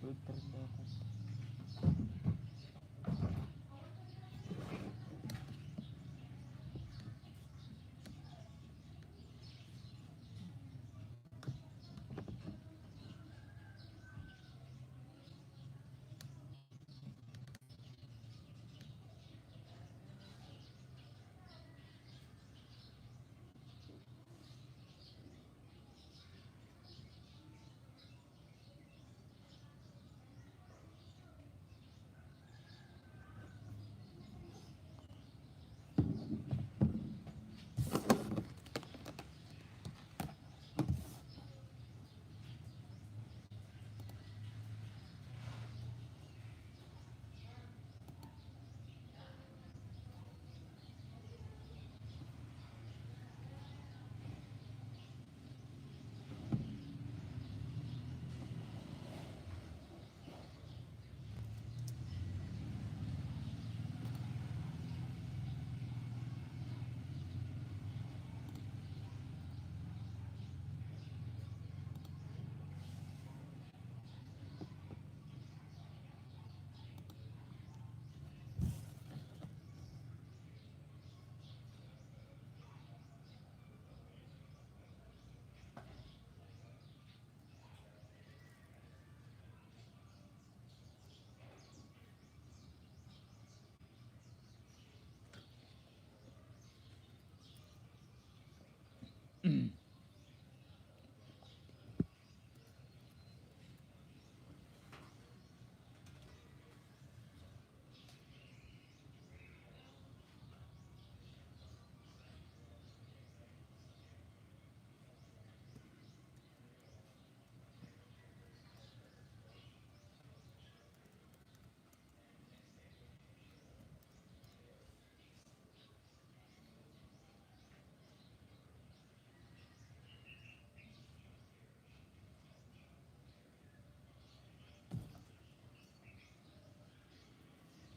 Balik rin dapat.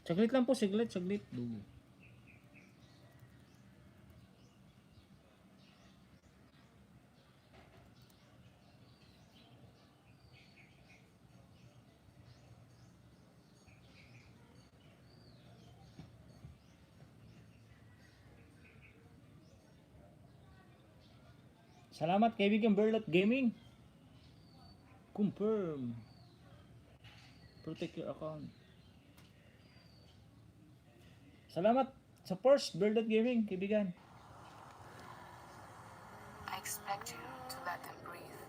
Saglit lang po, saglit. Dugo. Salamat kaibigan Berlat Gaming. Confirm. Protect your account. Salamat sa first Berlat Gaming, kaibigan. I expect you to let them breathe.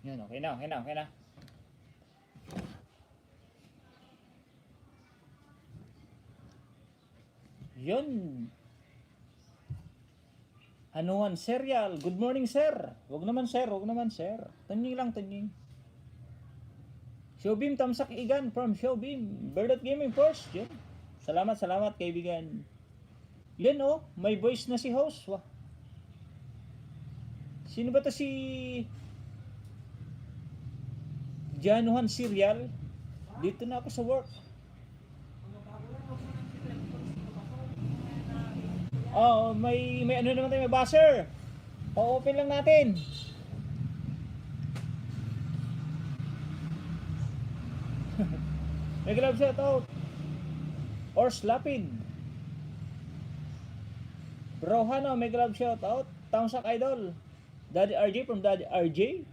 Yan, okay na. Yun. Anuhan, serial. Good morning, sir. Wag naman, sir. Tanying lang. Showbeam, tamsak igan from Showbeam. Berlat Gaming first. Yun. Salamat, kaibigan. Yan, oh. May voice na si host. Wah. Sino ba to si Januhan Serial? Dito na ako sa work. Oh, may ano naman tayo, may buzzer. Pa-open lang natin. May glove shout out. Ors Lapid. Rohano, may glove shout out. Tamsak Idol. Daddy RJ from Daddy RJ.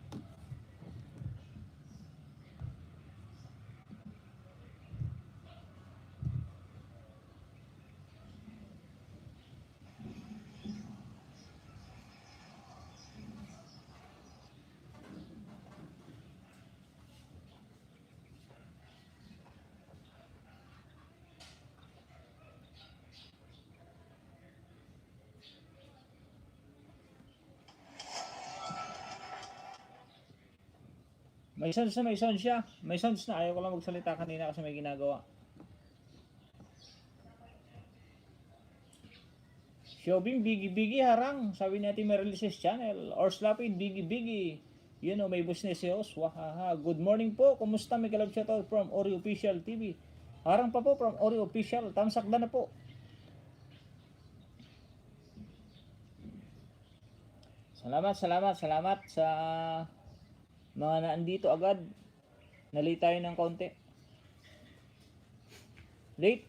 May sounds siya. May sounds na. Ayaw ko lang magsalita kanina kasi may ginagawa. Showbeam, bigi harang. Sabi natin may releases channel. Or Slapid, bigi. You know, may business host. Wahaha. Good morning po. Kumusta? May kalab shoutout from Ori Official TV. Harang pa po from Ori Official. Tamsakda na po. Salamat sa mga naandito agad. Nalate tayo ng konti. Late.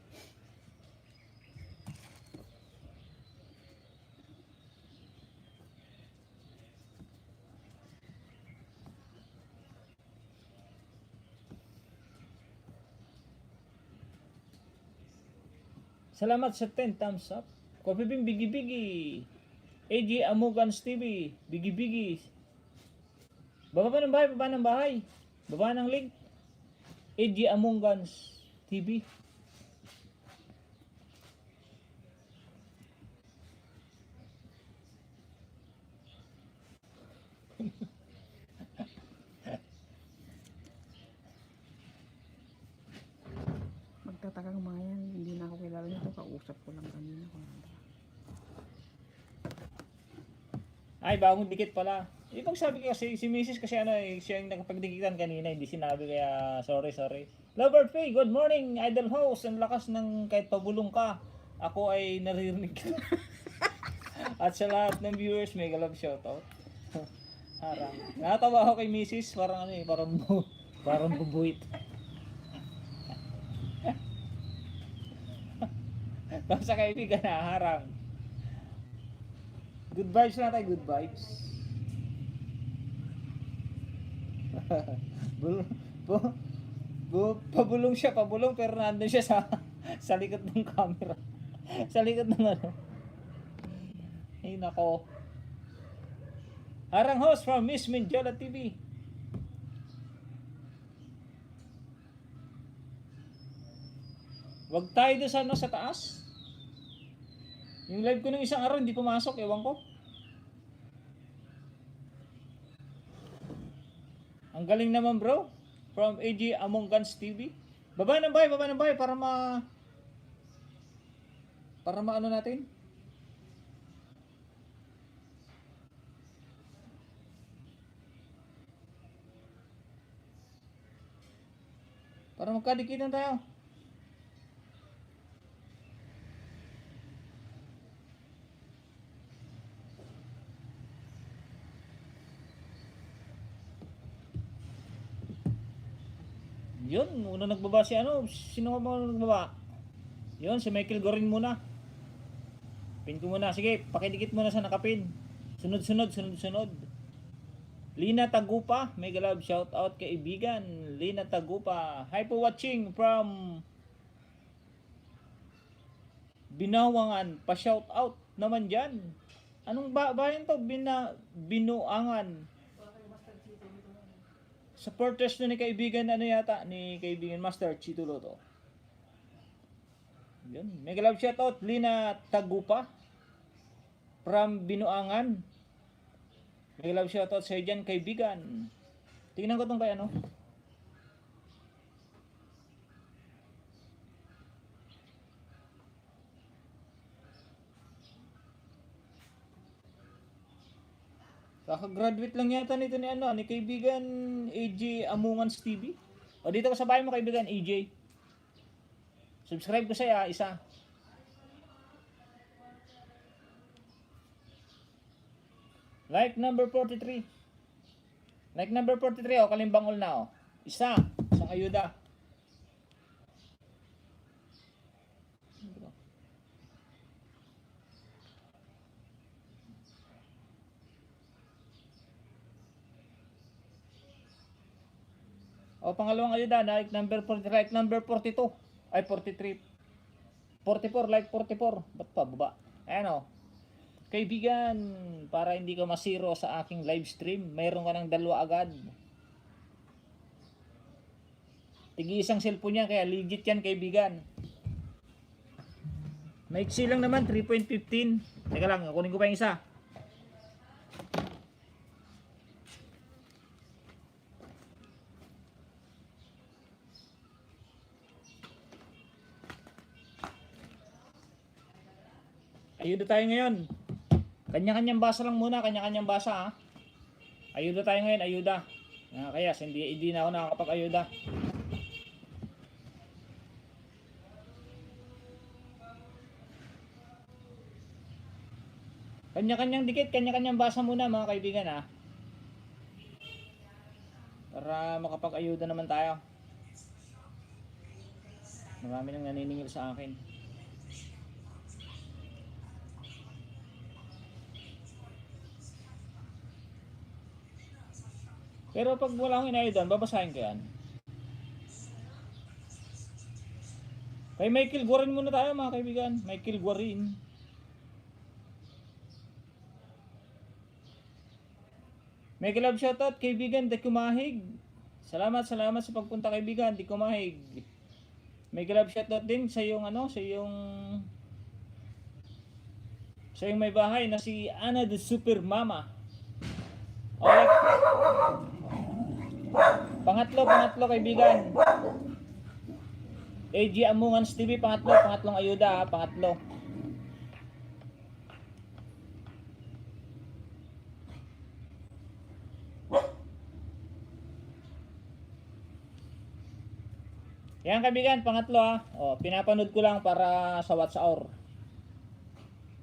Salamat sa 10 thumbs up. Coffee Bean Bigi Bigi. AJ Amugans TV. Bigi Bigi. Baba pa ng bahay, baba ng bahay. Baba ng link. AJ Amugans TV. Magtataka ng mga yan, hindi na ako kilala nito, kausap ko lang kanina. Ay, bagong dikit pala. Ibang sabi kasi, si Mrs. kasi ano eh, siya yung nakapagdikitan kanina, hindi sinabi kaya sorry. Lover Faye, good morning, idol host. Ang lakas ng kahit pabulong ka, ako ay naririnig kita. At sa lahat ng viewers, mega love shoutout. Harang. Nakatawa ako kay Mrs. Parang ano eh, parang bubuit. Tapos sa kaibigan na harang. Good vibes na tayo, good vibes. Pabulong siya, pero nandun siya sa likod ng camera. Sa likod ng ano. Ay nako. Harang host from Miss Mindiola TV. Wag tayo doon sa, ano, sa taas. Yung live ko ng isang araw hindi pumasok, ewan ko. Ang galing naman bro. From AG Among Guns TV. Baba ng bahay para ano natin. Para magkadikitan tayo. Yun, una nagbaba si ano, sino ka ba nagbaba? Yun, si Michael Gorin muna. Pin ko muna, sige, pakidikit muna sa nakapin. Sunod. Lina Tagupa, mega love shout out kaibigan. Lina Tagupa, hi po watching from Binawangan, pa shout out naman dyan. Anong bayan to? Binuangan. Supporters na ni kaibigan, ano yata, ni kaibigan Master Chito Loto. Yun. Mega love shoutout, Lina Tagupa from Binuangan. Mega love shoutout sa dyan, kaibigan. Tingnan ko itong kay ano. Kaka-graduate lang yata nito ni ano, ni kaibigan AJ Amungans TV. O dito ko sa bahay mo kaibigan AJ. Subscribe ko sa'yo isa. Like number 43. Like number 43 o kalimbangol na o. Isa, isang ayuda. O pangalawang ayuda, like number 40, like number 42. Ay 43. 44, like 44. Ba't pa baba? Ayan o. Kaibigan, para hindi ka masiro sa aking live stream, mayroon ka ng dalawa agad. Tigi isang cellphone yan, kaya legit yan kaibigan. Maiksi lang naman, 3.15. Teka lang, kunin ko pa yung isa. Ayuda tayo ngayon. Kanya-kanyang basa lang muna, kanya-kanyang basa ha. Ayuda tayo ngayon, ayuda. Kaya hindi na ako nakakapag-ayuda. Kanya-kanyang dikit, kanya-kanyang basa muna mga kaibigan ha. Para makapag-ayuda naman tayo. Marami nang naniningil sa akin. Pero pag wala akong inayudan, babasahin ko yan. Kay Michael Guarin muna tayo mga kaibigan. Michael Guarin. Mega love shoutout kaibigan Di Kumahig. Salamat sa pagpunta kaibigan Di Kumahig. Mega love shoutout din sa yung sa yung may bahay na si Ana the Super Mama. Okay. Pangatlo kaibigan. AG Amungans TV pangatlong ayuda ha, pangatlo. Yan kaibigan, pangatlo ha. Pinapanood ko lang para sa WhatsApp.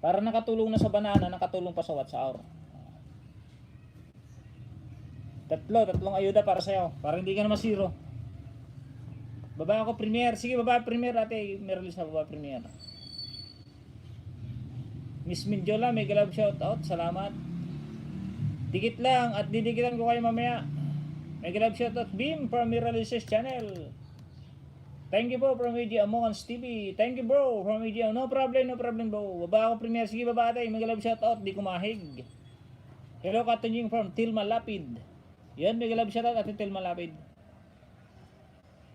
Para nakatulong na sa banana, nakatulong pa sa WhatsApp. Tatlong ayuda para sa'yo. Para hindi ka na masiro. Baba ako premier. Sige, baba premier ate. Meron sa baba premier. Miss Mindiola, mega love shoutout. Salamat. Dikit lang at didikitan ko kayo mamaya. Mega love shoutout. Beam from Miralises Channel. Thank you bro from AG Amongans TV. Thank you bro from AG. No problem bro. Baba ako premier. Sige, baba ate. Mega love shoutout. Di Kumahig. Hello Katunying from Tilma Lapid. Yan, mega love shoutout at Tilma Lapid.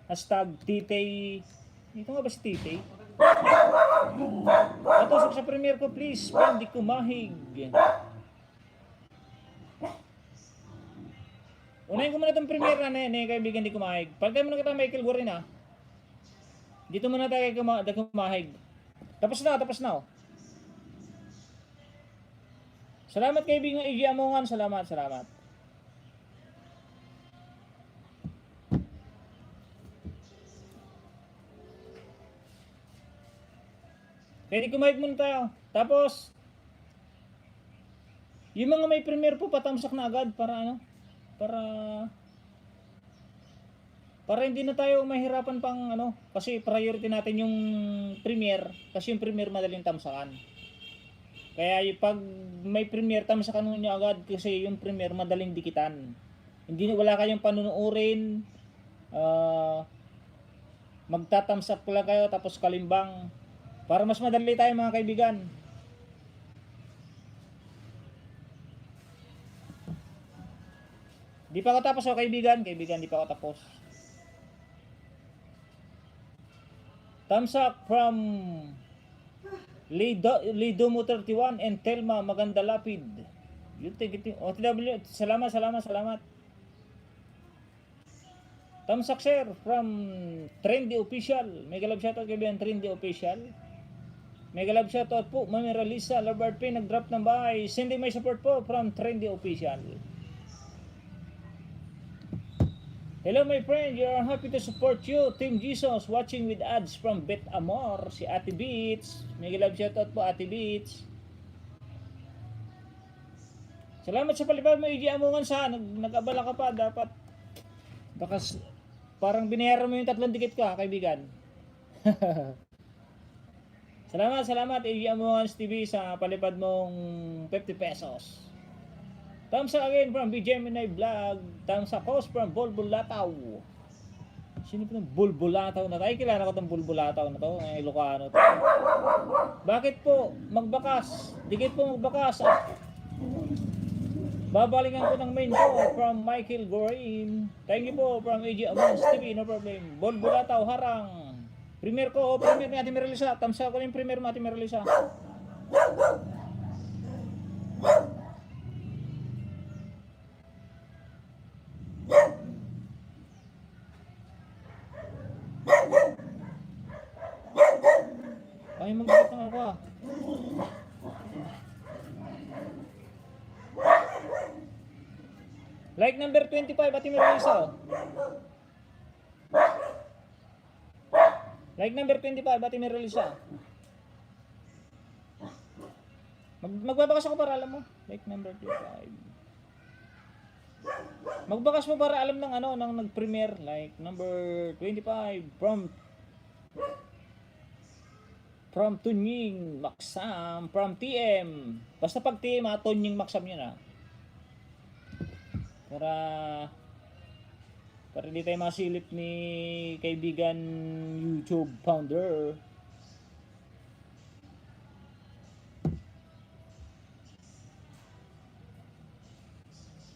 Hashtag Titay. Ito nga ba si Titay? Patusok sa premiere ko please. From Di Kumahig. Unahin ko muna itong premiere na kaibigan Di Kumahig. Pagkaya mo na kita Michael Guarin ha. Dito muna tayo kay Di Kumahig. Tapos na oh. Salamat kaibigan Iggy Amongan. Salamat. Kaya Di Kumahig muna tayo. Tapos yung mga may premiere po patamsak na agad para para hindi na tayo mahirapan pang kasi priority natin yung premiere kasi yung premiere madaling tamsakan. Kaya pag may premiere tamsakan niyo agad kasi yung premiere madaling dikitan. Hindi wala kayong panunuorin, magtatamsak lang kayo tapos kalimbang para mas madali tayo mga kaibigan. Di pa ako tapos kaibigan, di pa ako tapos. Thumbs up from Lidomo 31 and Telma Maganda Lapid. You take it. OTW, salamat. Thumbs up share from Trendy Official. Mega love shoutout kaibigan Trendy Official. Mega love shoutout po Mami Relisa Labard P nag-drop ng bahay. Sending my support po from Trendy Official. Hello my friend, you are happy to support you. Team Jesus watching with ads from Bet Amor. Si Ate Beats. Mega love shoutout po Ate Beats. Salamat sa palipad mo Iggy Amongan sa nag-abala ka pa dapat. Baka parang binayaran mo yung 3 dikit ka kaibigan. Salamat Iggy Amongan TV sa palipad mong 50 pesos. Thumbs up again from BJMNI Vlog. Thumbs up host from Bulbulataw. Sino po ng Bulbulataw na to? Ay, kilala ko itong Bulbulataw na to. Ay, Ilocano to. Bakit po magbakas? Dikit po magbakas. Babalingan ko ng main ko from Michael Gorin. Thank you po from AG Amons TV. No problem. Bulbulataw harang. Premier ko. Premier ni Ate Meralisa. Thumbs up ko yung premier mo Ate Meralisa. Ay, mag-get na ako ah. Like number 25, Ate Meralisa. Like number 25, Ate Meralisa. Magbabakas ako para alam mo. Like number 25. Magbakas mo para alam ng ano, ng nag-premiere. Like number 25 from Tunying Maksam, from TM. Basta pag TM ha, Tunying Maksam yun ha. Para hindi tayo masilip ni kaibigan YouTube founder.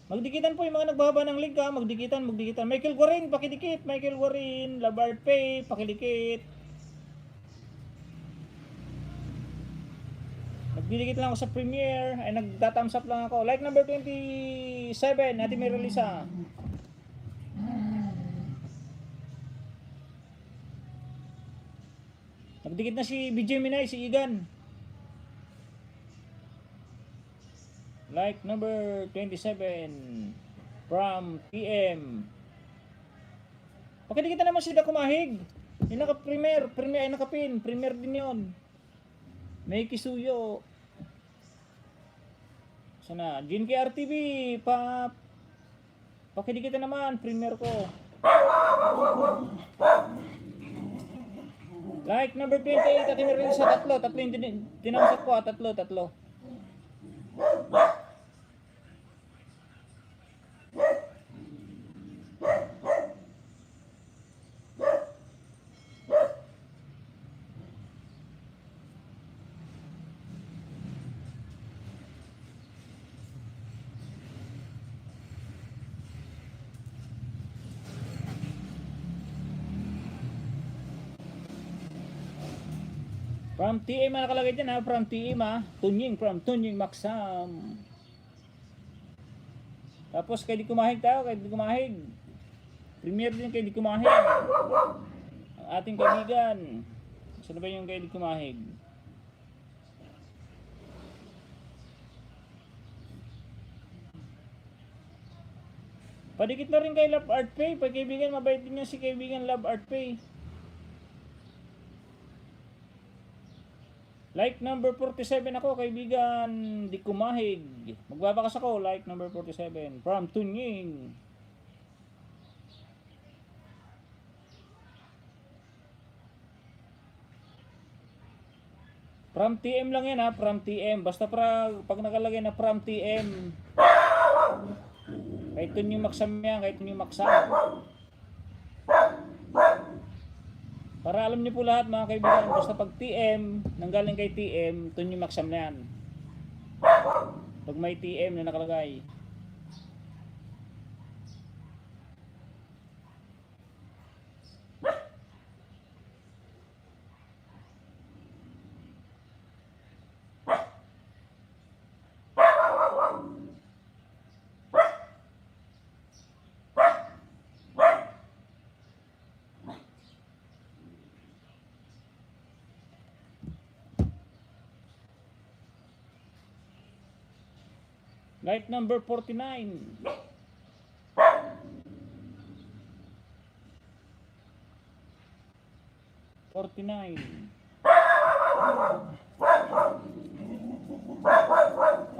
Magdikitan po yung mga nagbababa ng link ha. Magdikitan. Michael Guarin, pakidikit. Michael Guarin, Labart Pay, pakidikit. Nagdidikit lang ako sa premiere. Ay, nagda-thumbs up lang ako. Like number 27, Ate Meralisa. Nagdikit na si BJ Minay, si Igan. Like number 27 from PM. Pakidikita naman sila kumahig. Yung naka-premiere ay naka-pin. Premiere din yon. May Kisuyo. Sana, Jin KRTV, pakidikita naman, premiere ko. Like number 28, Ate Meryl sa tatlo yung tinamsak ko, tatlo. From TM na nakalagay dyan ha, from TM ha, from Tunying Maksam. Tapos kay di kumahig tayo, Premiere din kay di kumahig. Ang ating kaibigan. Saan ba yung kay di kumahig? Padikit na rin kay Love Art Pay. Pag kaibigan, mabait din niya si kaibigan Love Art Pay. Like number 47 ako, kaibigan, di kumahig. Magbabakas ako, like number 47. From Tunying. From TM lang yan ha, from TM. Basta pag nakalagay na from TM. Kahit Tunying Maksam yan, kahit Tunying Maksam. Para alam niyo po lahat mga kaibigan, basta pag TM, nanggaling kay TM, Tunying Maksam na yan. Pag may TM na nakalagay. Like number 49.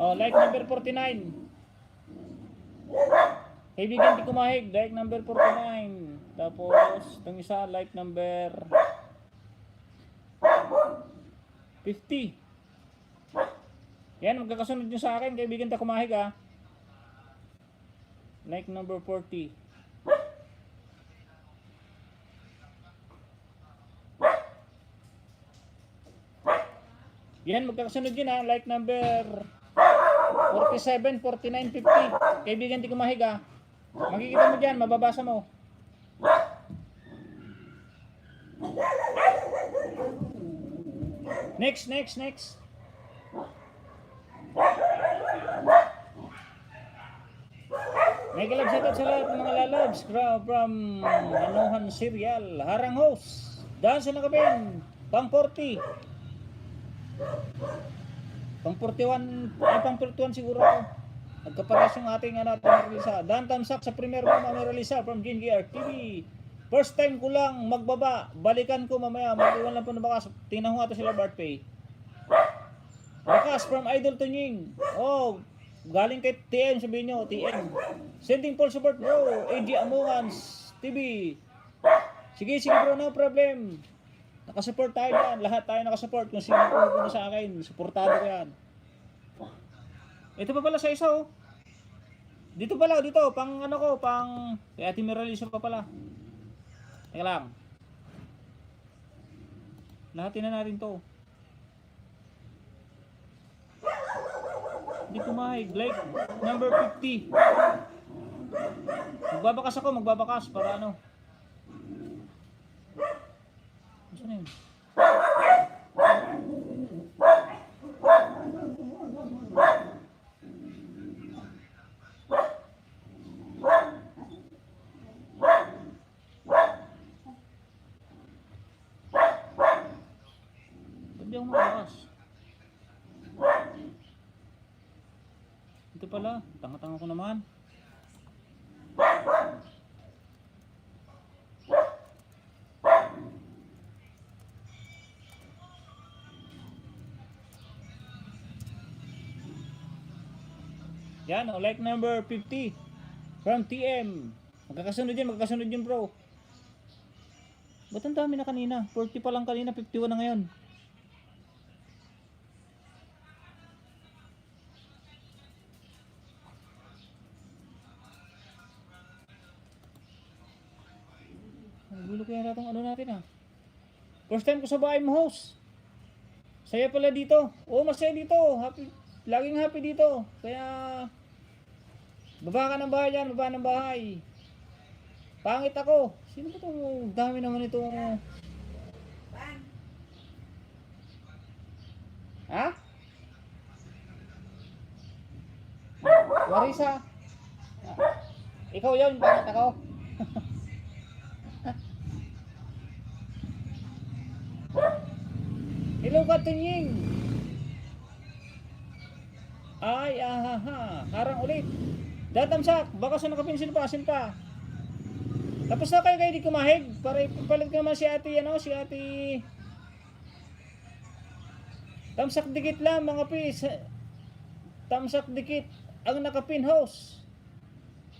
Oh, like number 49. Kaibigan di kumahig, like number 49. Tapos, itong isa, like number 50. Yan, magkakasunod nyo sa akin, kaibigan ta kumahig ha. Like number 40. Yan, magkakasunod yun ha. Like number 47, 49, 50. Kaibigan di kumahig ha. Makikita mo dyan, mababasa mo. Next. May kalab shoutout sa lahat ng mga lalabs from Anuhan Serial, Harang Host, daan sa nakabin, pang 40, pang 41, ay pang 41 siguro ako. Nagkaparas yung ating Meralisa. Dan tamsak sa premier mo Meralisa from GNGR TV. First time ko lang magbaba, balikan ko mamaya, mag-iwan lang po na bakas. Tingnan ko nga ito sila Bart Pay. Lakas from Idol Tunying. Oh, galing kay TM, sabihin nyo, TM. Sending full support bro, AG Amungans, TV. Sige, sige bro, no problem. Nakasupport tayo dyan, lahat tayo nakasupport. Kung sino pupunta sa akin, suportado ko yan. Ito pa pala sa isa oh. Dito pala, dito, pang ano ko, pang... Kaya Ate Miralisa pa pala. Teka lang. Lahatin na natin to. Hindi kumahig. Like, number 50. Magbabakas ako, magbabakas para ano. Saan na yun? Ba't di ako magbabakas? Ito pala, tanga-tanga ko naman. Yan, like number 50 from TM. Magkakasunod yun bro. Ba't ang dami na kanina? 40 pa lang kanina, 51 na ngayon. Gulo kaya natong ano natin ah. First time ko sa bahay mo host. Saya pala dito. Oo, masaya dito. Happy. Laging happy dito. Kaya baba ka ng bahay dyan, baba ng bahay. Pangit ako. Sino ba itong dami naman itong... Ha? Larissa. Ikaw yun, pangit ako. Hello Katunying. Ay, ahaha. Harang ulit. Datamsak. Baka sa nakapinsil pa. Asin pa. Tapos na kayo di kumahig. Para ipapalit ko naman si ate, ano, si ate. Tamsak dikit lang mga pis. Tamsak dikit. Ang nakapin host.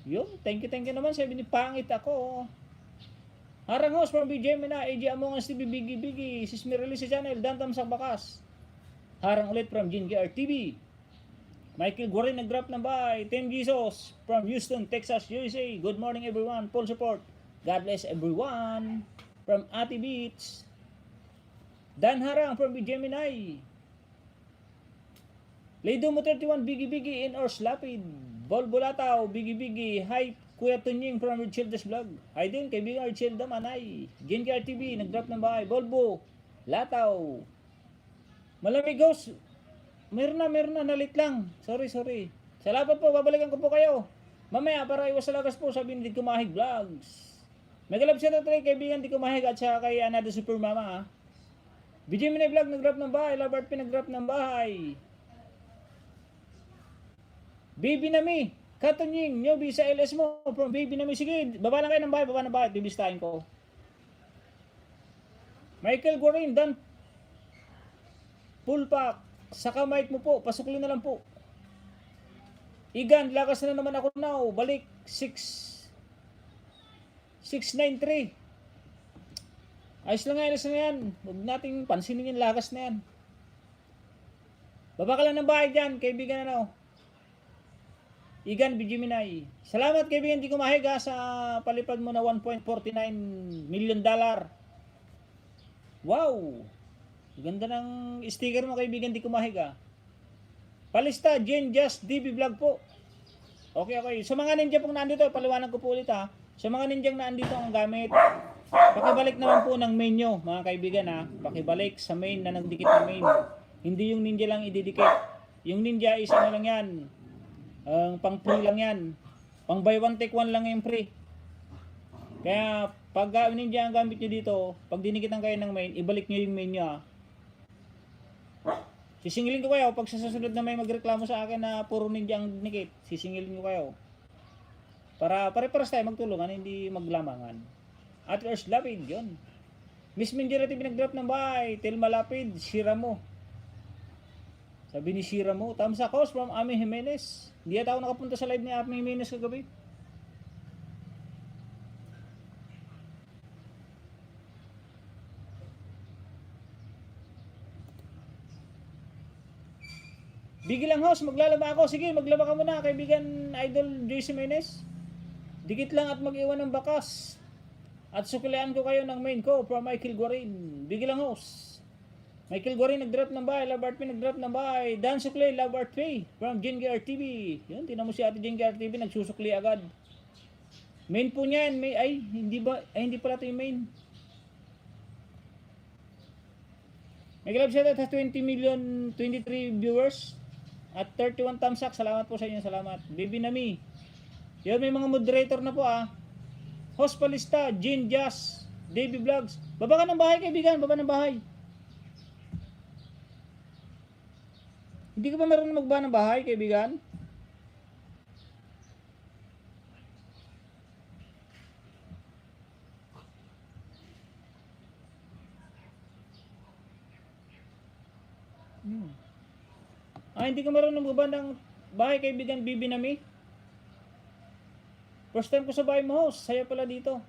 Yun. Thank you naman. Sabi ni pangit ako. Harang host from BGM na. AJ Amongans TV Biggie. Sis Mirali sa channel. Dan Tamsak Bakas. Harang ulit from GNKR TV. Michael Guarin nag-drop ng bye. Tim Jesus from Houston, Texas, USA. Good morning everyone. Full support. God bless everyone. From Ati Beats. Dan Harang from Gemini. Leido mo 31 Biggie in Ors Lapid. Bolbolataw Biggie. Hi Kuya Tunying from Richelda's vlog. Hi din kaibigan Richelda Manay. GNKR TV nag-drop ng bye. Bolbo Lataw. Malamig Ghost. Meron na, nalit lang. Sorry. Salamat po, babalikan ko po kayo. Mamaya, para iwas sa lagas po, sabi ni Di Kumahig Vlogs. Megalab siya na kaibigan Di Kumahig at saka kay Another Super Mama. Ha? BGM na vlog, nag-drop ng bahay. Labart P, nag-drop ng bahay. Baby Nami, Katunying, newbie sa LS mo. From Baby Nami, sige, baba lang kayo ng bahay, bibistahin ko. Michael Guarin, Dan Full pack. Saka mic mo po, pasuklin na lang po. Igan, lakas na naman ako now. Balik, 693. Ayos lang yan. Huwag nating pansinin yung lakas na yan. Baba ka lang ng bahay dyan, kaibigan na Igan, Bijiminay. Salamat kaibigan, Di Kumahig ha, sa palipad mo na $1.49 million. Wow! Ganda ng sticker mo kaibigan, Di Kumahig ha. Palista, Jen Just DB Vlog po. Okay. Sa mga ninja pong nandito, paliwanag ko po ulit ha. Sa mga ninjang nandito ang gamit, pakibalik naman po ng main nyo, mga kaibigan ha. Pakibalik sa main na nagdikit na main. Hindi yung ninja lang ididikit. Yung ninja is ano lang yan. Pang free lang yan. Pang buy one take one lang yung free. Kaya pag ninja ang gamit nyo dito, pag dinikitan kayo ng main, ibalik nyo yung main nyo ha. Sisingilin ko kayo pag sa susunod na may magreklamo sa akin na puro ninja ang dinikit. Sisingilin ko kayo. Para pare-paras tayo magtulungan, hindi maglamangan. At Ors Lapid, yun. Miss Minjera TV nag-drop ng bahay. Telma Lapid, sira mo. Sabi ni Shira mo, thumbs up host from Ami Jimenez. Hindi ata ako nakapunta sa live ni Ami Jimenez kagabi. Bigil lang host, maglalaba ako. Sige, maglaba ka muna, kaibigan Idol Joyce Jimenez. Dikit lang at mag-iwan ng bakas. At sukilaan ko kayo ng main ko from Michael Guarin. Bigil lang host. Michael Guarin nag-drop ng bahay, Love Art P nag-drop ng bahay. Dan Sukli, Love Art P from Jengi RTV. Yun, tinan mo si Ate Jengi RTV, nagsusukli agad. Main po niyan, hindi pala ito yung main. May love shoutout has 20 million, 23 viewers. At 31 thumbs up. Salamat po sa inyo. Salamat. Baby Nami. Yun, may mga moderator na po Host Palista, Jean Jazz, Davey Vlogs. Baba ka ng bahay, kaibigan. Baba ng bahay. Hindi ka ba marunong magbaba ng bahay, kaibigan? Hindi ka marunong magbaba ng bahay, kaibigan Bibi Nami? First time ko sa bahay mo, host. Saya pala dito.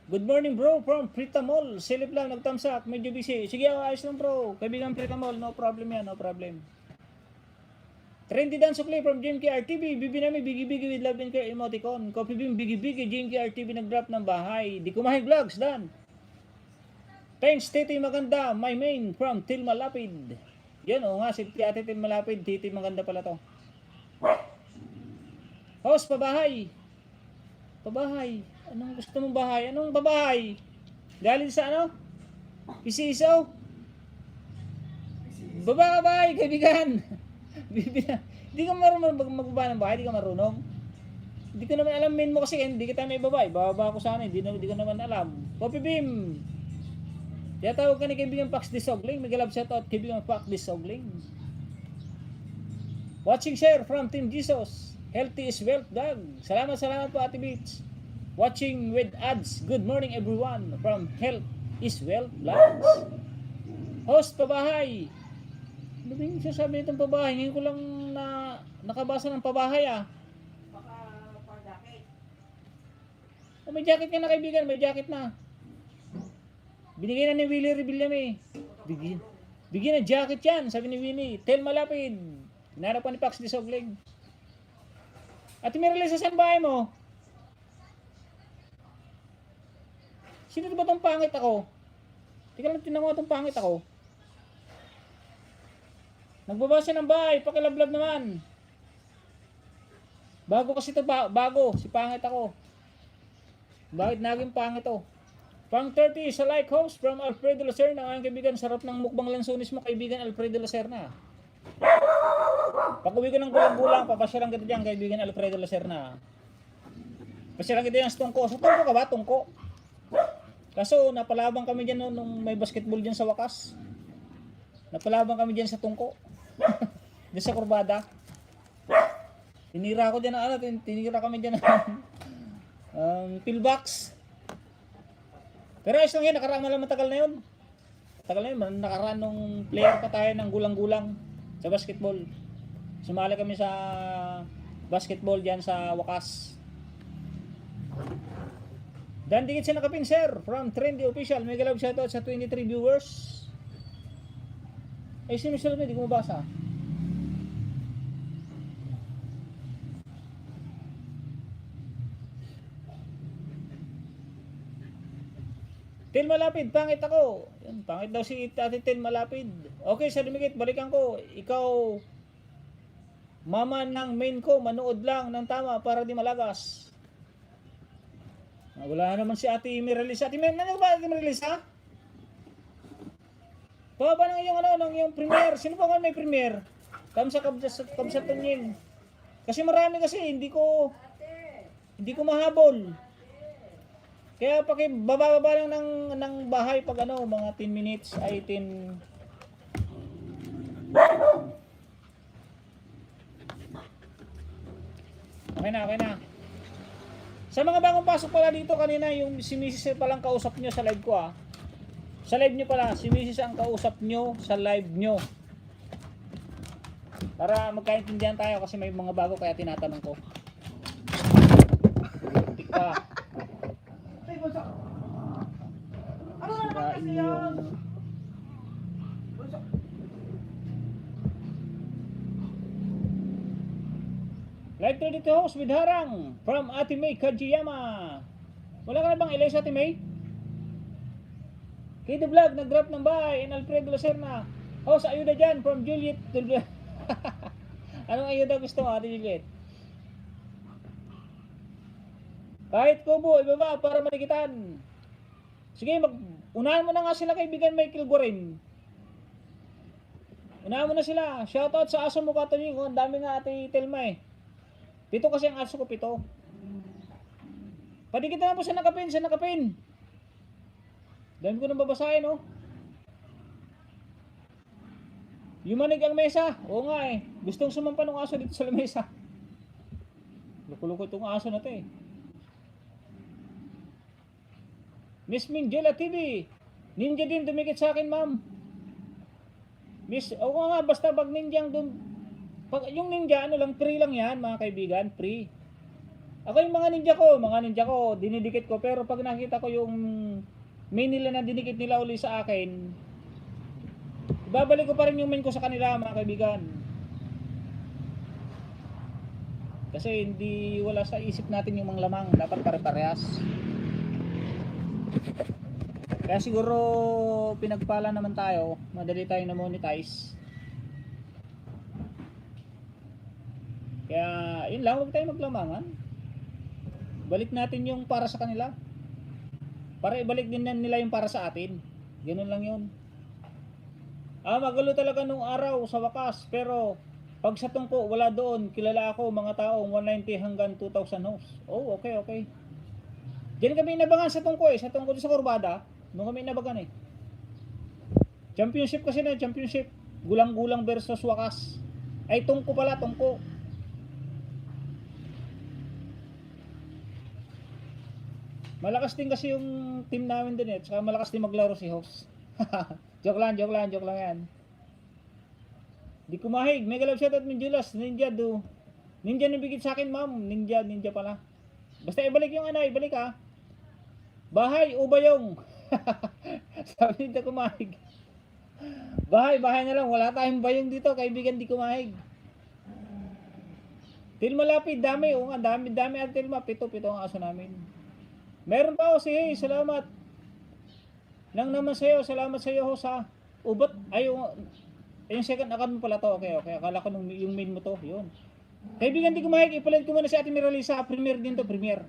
Good morning, bro, from Prita Mall. Silip lang, nag-thumbs up. Medyo busy. Sige, ayos lang, bro. Kaibigan Prita Mall, no problem yan, no problem. Trendy Dance Play from JMK RTV. Bibi Nami, bigi-bigi with love and care emoticon. Coffee Beam, bigi-bigi. JMK RTV nag-drop ng bahay. Di Kumahay Vlogs, dan. Thanks, Titi Maganda. My main from Tilma Lapid. Yan o nga, si Ate Tilma Lapid. Titi Maganda pala to. Host, pabahay. Pabahay. Anong gusto mong bahay? Anong babahay? Galing sa ano? Pisiso? Babahay, kaibigan. Hindi ka marunong magbaba ng bahay, hindi ka marunong. Hindi ko naman alam main mo kasi hindi kita may babae. Bababa ako sana, hindi ko naman alam. Coffee Beam. Kaya tawag ka ni kaibigan Pax Disogling. Mag-love shoutout kaibigan Pax Disogling. Watching share from Team Jesus. Healthy is wealth, dog. Salamat po Ate Beach. Watching with ads. Good morning everyone from Health is Wealth Vlogs. Host, pabahay. Ano ba yung sasabi nitong pabahay? Ngayon ko lang nakabasa ng pabahay Baka jacket. May jacket ka na kaibigan, may jacket na. Binigay na ni Willie Rebillame. Bigyan na jacket yan, sabi ni Winnie. Tel Malapid. Hinarap pa ni Pax Disogling. Ate Miralyn, sa saan bahay mo? Sino ba itong pangit ako? Tika lang, tinan mo itong pangit ako. Nagbaba siya ng bahay, pakilablab naman. Bago kasi ito, bago, si pangit ako. Bakit naging pangit to? Pang 30 sa like host from Alfredo Lacerna. Ang kaibigan, sarap ng mukbang lansones mo, kaibigan Alfredo Lacerna. Pag uwi ko ng gulang-gulang, papasyalan kita dyan, kaibigan Alfredo Lacerna. Pasyalan kita dyan sa tungko. Sa tungko ka ba? Tungko. Kaso, napalabang kami dyan nung may basketball dyan sa wakas. Napalabang kami dyan sa tungko. Dyan sa kurbada. Tinira ko dyan tinira kami dyan pillbox. Pero ayos lang yan, nakaraan na lang matagal na yun. Matagal na yun, nakaraan nung player pa tayo ng gulang-gulang sa basketball. Sumali kami sa basketball dyan sa wakas. Dan dikit siya nakapin, sir, from Trendy Official. Mega love shoutout sa 23 viewers. Ay, sino sila na, hindi ko mabasa. Tel Malapid, pangit ako. Yan, pangit daw si Ate Tel Malapid. Okay, sa dumikit, balikan ko. Ikaw, mama ng main ko, manood lang ng tama para di malagas. Wala naman si Ate Miralis. Ate Miralis, ano ba Ate Miralis, ha? Baba ng iyong premiere. Sino pa may premiere? Kamsa Tunying. Kasi marami kasi, hindi ko mahabol. Kaya bababa lang ng bahay pag mga 10 minutes ay 10. Okay na. Sa mga bagong pasok pala dito kanina, yung si Mrs. palang kausap nyo sa live ko Sa live nyo pala, si Mrs. ang kausap nyo sa live nyo. Para magkaintindihan tayo kasi may mga bago kaya tinatanong ko. Tik pa. Ay, bunso. Ano na naman Sirain kasi yung... yan? Bunso. Live 32 host with Harang from Ate May Kajiyama. Wala ka na bang ilay sa Ate May? Kido Vlog, nag-drop ng bahay and Alfredo Lacerna. Host, ayuda dyan from Juliet. Anong ayuda gusto mo, Ate Juliet? Kahit kubo, ibaba para malikitan. Sige, unahan mo na nga sila kaibigan Michael Gorin. Unahan mo na sila. Shoutout sa aso mo katuloy ko. Ang dami nga Ate Telma eh. Pito kasi ang aso ko, pito. Padikit na po sa nakapin. Dami ko nang babasahin, oh. Yumanig ang mesa. Oo nga eh. Gustong sumampa ng aso dito sa lamesa. Luko-luko itong aso na to eh. Miss Minjela TV. Ninja din dumikit sa akin, ma'am. Miss, oo nga, basta pag ninjang yung ninja, ano lang, free lang yan, mga kaibigan, free. Ako yung mga ninja ko, dinidikit ko, pero pag nakita ko yung main nila na dinikit nila uli sa akin, ibabalik ko pa rin yung main ko sa kanila, mga kaibigan. Kasi hindi, wala sa isip natin yung mga lamang, dapat pare-parehas. Kaya siguro pinagpala naman tayo, madali tayo na monetize. Kaya yun lang, huwag tayo maglamangan. Balik natin yung para sa kanila. Para ibalik din nila yung para sa atin. Ganun lang yun. Magulo talaga nung araw sa wakas. Pero pag sa tungko, wala doon. Kilala ako mga taong 190 hanggang 2,000 hosts. Oh, okay. Diyan kami inabangan sa tungko eh. Sa tungko sa Kurbada. Doon kami inabangan eh. Championship kasi na, championship. Gulang-gulang versus wakas. Ay, tungko pala, tungko. Malakas din kasi yung team namin din eh. Tsaka malakas din maglaro si host. joke lang yan. Di kumahig. Mega love shoutout Minjulas. Ninja do. Ninja nabigit sa akin, ma'am. Ninja pala. Basta ibalik yung ibalik ha. Bahay o bayong. Sabi nito kumahig. Bahay na lang. Wala tayong bayong dito. Kaibigan di kumahig. Tilma lapid. Dami. O nga, dami at Tilma. Pito ang aso namin. Meron pa ako si Hey, salamat. Nang naman sa'yo, salamat sa'yo ho sa ubot. Ay, yung second account mo pala to. Okay. Akala ko yung main mo to. Yun. Kaibigan, di kumahig. Ipalit ko muna si Ate Miralisa. Premier din to, Premier.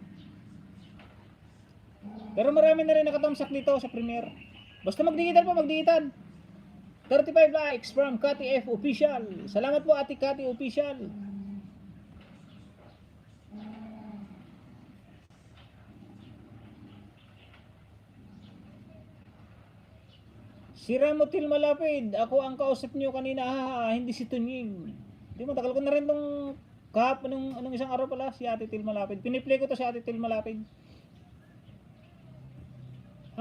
Pero marami na rin nakatamsak dito sa Premier. Basta magdigitan. 35 likes from Kati F Official. Salamat po Ate Kati Official. Si Ramotil Malapid, ako ang kausap niyo kanina, hindi si Tunying. Di matagal ko na rin tong kahapon anong isang araw pala si Ate Til Malapid. Piniplay ko to si Ate Til Malapid.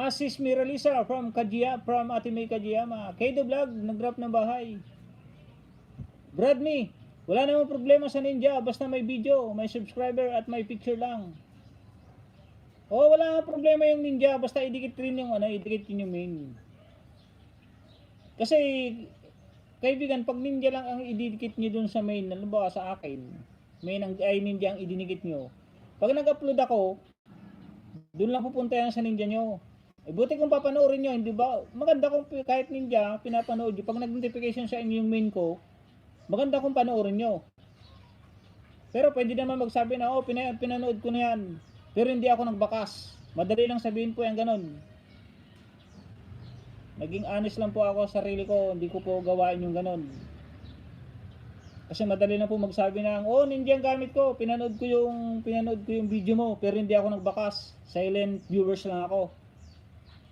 Sis Miralisa from Ate May Kajiyama. Kaido Vlog, nag-drop ng bahay. Bradme, wala namang problema sa Ninja, basta may video, may subscriber at may picture lang. Wala namang problema yung Ninja, basta idikit rin yung idikit yung main. Kasi kaibigan, pag Ninja lang ang ididikit nyo dun sa main, halimbawa sa akin, Ninja ang idinikit nyo. Pag nag-upload ako, dun lang pupunta yan sa Ninja nyo. Buti kung papanoorin nyo, hindi ba? Maganda kung kahit Ninja, pinapanood nyo. Pag nag-notification sa inyo yung main ko, maganda kung panoorin nyo. Pero pwede naman magsabi na, pinanood ko na yan. Pero hindi ako nagbakas. Madali lang sabihin po yan ganun. Naging honest lang po ako sa sarili ko, hindi ko po gawain yung ganon. Kasi madali na po magsabi ng, Ninja ang gamit ko, pinanood ko yung video mo, pero hindi ako nagbakas. Silent viewers lang ako.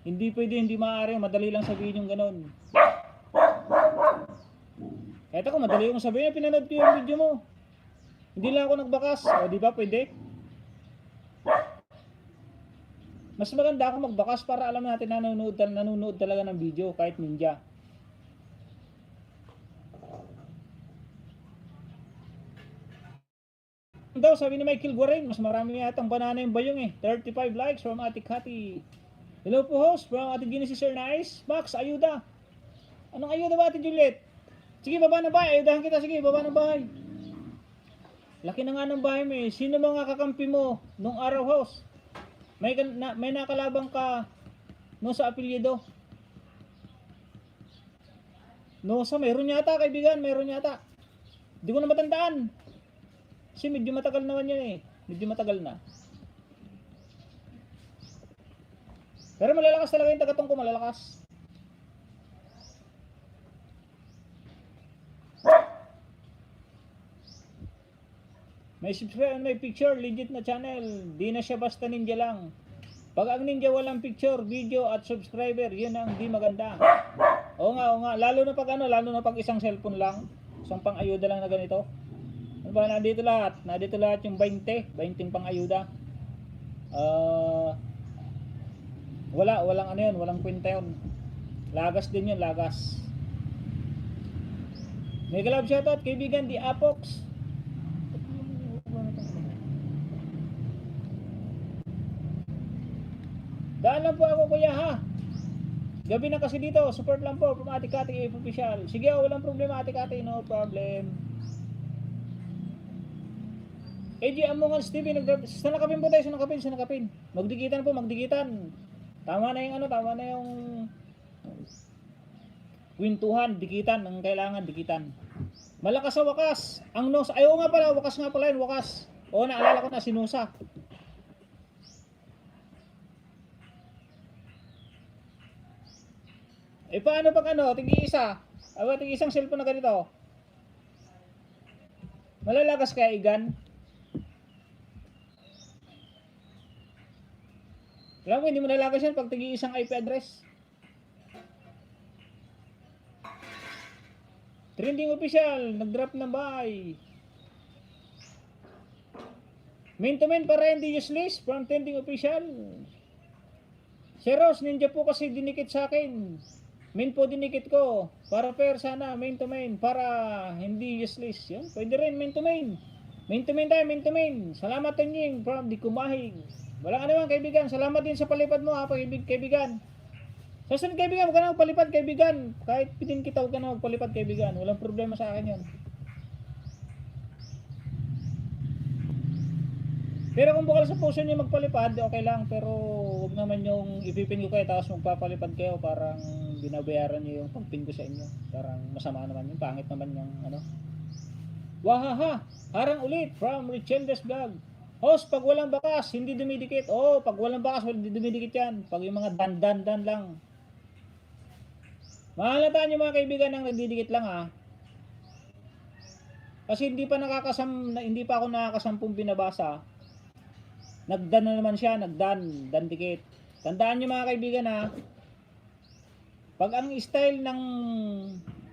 Hindi pwede, hindi maaari, madali lang sabihin yung ganon. Kahit ako, madali yung sabihin, pinanood ko yung video mo. Hindi lang ako nagbakas. Di ba pwede? Mas maganda ako magbakas para alam natin na nanonood talaga ng video kahit Ninja. daw, sabi ni Michael Guarin, mas marami yatang banana yung bayong eh. 35 likes from Ate Cathy. Hello po host, from Ate Genesis Sir Nice. Max, ayuda. Anong ayuda ba Ate Juliet? Sige, baba ng bahay. Ayudahan kita. Sige, baba ng bahay. Laki na nga ng bahay mo eh. Sino mga kakampi mo nung araw host? May nakalabang ka no sa apelyido? No, sa mayroon yata kaibigan, mayroon yata. Hindi ko na matandaan. Kasi medyo matagal naman yun eh. Medyo matagal na. Pero malalakas talaga yung tagatong ko, malalakas. May subscribe, may picture, legit na channel. Di na siya basta ninja lang. Pag ang ninja walang picture, video at subscriber, yun ang di maganda. Oo nga. Lalo na pag isang cellphone lang. Isang pang-ayuda lang na ganito. Ano ba, nandito lahat yung 20 pang ayuda. Walang ano yun, walang kwenta yun. Lagas din yun, lagas. Mega love shoutout, kaibigan, di Apox. Daan lang po ako kuya ha. Gabi na kasi dito, support lang po from Ate Cathy official. Sige, walang problema Ate Cathy, no problem. AJ Among Us TV, sanakapin po tayo, sanakapin. Magdikitan po, magdikitan. Tama na yung kwentuhan, dikitan, ang kailangan, dikitan. Malakas sa wakas, ang nos, ayaw nga pala, wakas nga pala yun, wakas. Oo, naalala ko na, sinusa. Eh paano pag tig-isa? Tig-isang cellphone na ganito. Malalagas kaya igan? Alam mo, hindi mo nalagas yan pag tig-isang IP address. Trending official, nag-drop ng bahay. Main to main para hindi useless from trending official. Sheros, ninja po kasi dinikit sa akin. Main po dinikit ko. Para fair sana, main to main. Para hindi useless. Yun, pwede rin, main to main. Main to main tayo, main to main. Salamat Tonying from Di Kumahig. Walang ano man kaibigan. Salamat din sa palipad mo ha, kaibigan. Sasunod kaibigan, huwag ka na magpalipad kaibigan. Kahit pitin kita, huwag ka na magpalipad kaibigan. Walang problema sa akin yun. Pero kung bukal sa puso niyo magpalipad, okay lang. Pero huwag naman yung ipipin ko kayo tapos magpapalipad kayo. Parang binabayaran niyo yung pagpin ko sa inyo. Parang masama naman yung pangit naman yung ano. Wahaha! Harang ulit from Richeldes Vlog. Host, pag walang bakas, hindi dumidikit. Oo, pag walang bakas, hindi dumidikit yan. Pag yung mga dan lang. Mahalataan nyo mga kaibigan ng nagdidikit lang ha. Kasi hindi pa ako nakakasampung binabasa. Nagdan na naman siya, dan dikit. Tandaan nyo mga kaibigan ha. Pag ang style ng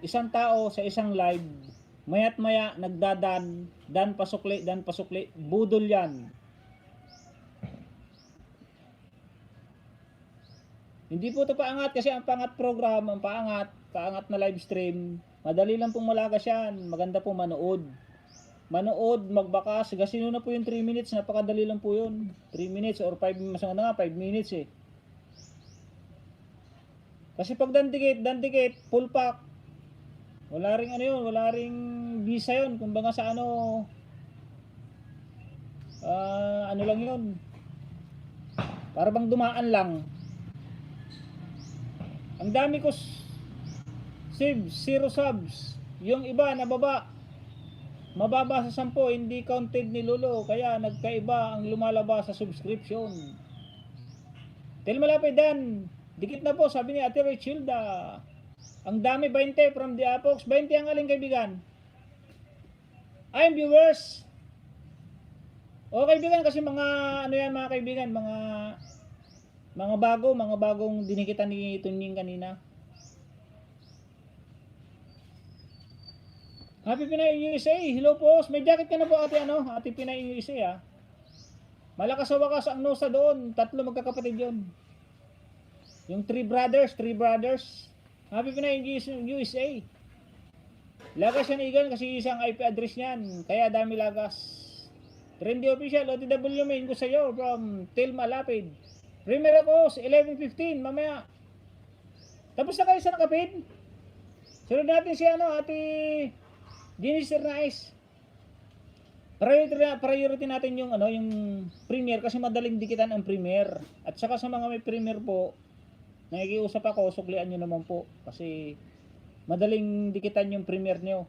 isang tao sa isang live, maya't maya nagdadan, dan pasukli, budol yan. Hindi po ito paangat kasi ang paangat program, ang paangat na live stream, madali lang pong malagas yan, maganda pong manood. Magbakas, gasino na po yung 3 minutes, napakadali lang po yun. 3 minutes or 5 minutes eh. Kasi pag dandikit, full pack, wala ring visa yun, kumbaga sa ano lang yun. Para bang dumaan lang. Ang dami ko zero subs. Yung iba mababa sa 10, hindi counted ni Lolo, kaya nagkaiba ang lumalabas sa subscription. Tel malapit dan, dikit na po, sabi ni Ate Rachilda. Ang dami, 20 from the Apox. 20 ang aling kaibigan. I'm viewers. O kaibigan, kasi mga mga kaibigan, mga bagong dinikitan ni Tunying kanina. Happy Pinay USA. Hello po. May jacket ka na po Ate Pinay USA ha. Malakas sa wakas ang nosa doon. 3 magkakapatid yun. Yung 3 brothers. Happy Pinay USA. Lagas yan igan kasi isang IP address niyan. Kaya dami lagas. Trendy Official, OTW main ko sa'yo from Tilma Lapid. Premier ako, 11:15, mamaya. Tapos na kayo sa nakapid? Sunod natin si Ate Ginisir Nice. Priority natin yung yung Premier kasi madaling dikitan ang Premier. At saka sa mga may Premier po, nakikiusap ako, suklian nyo naman po kasi madaling dikitan yung Premier nyo.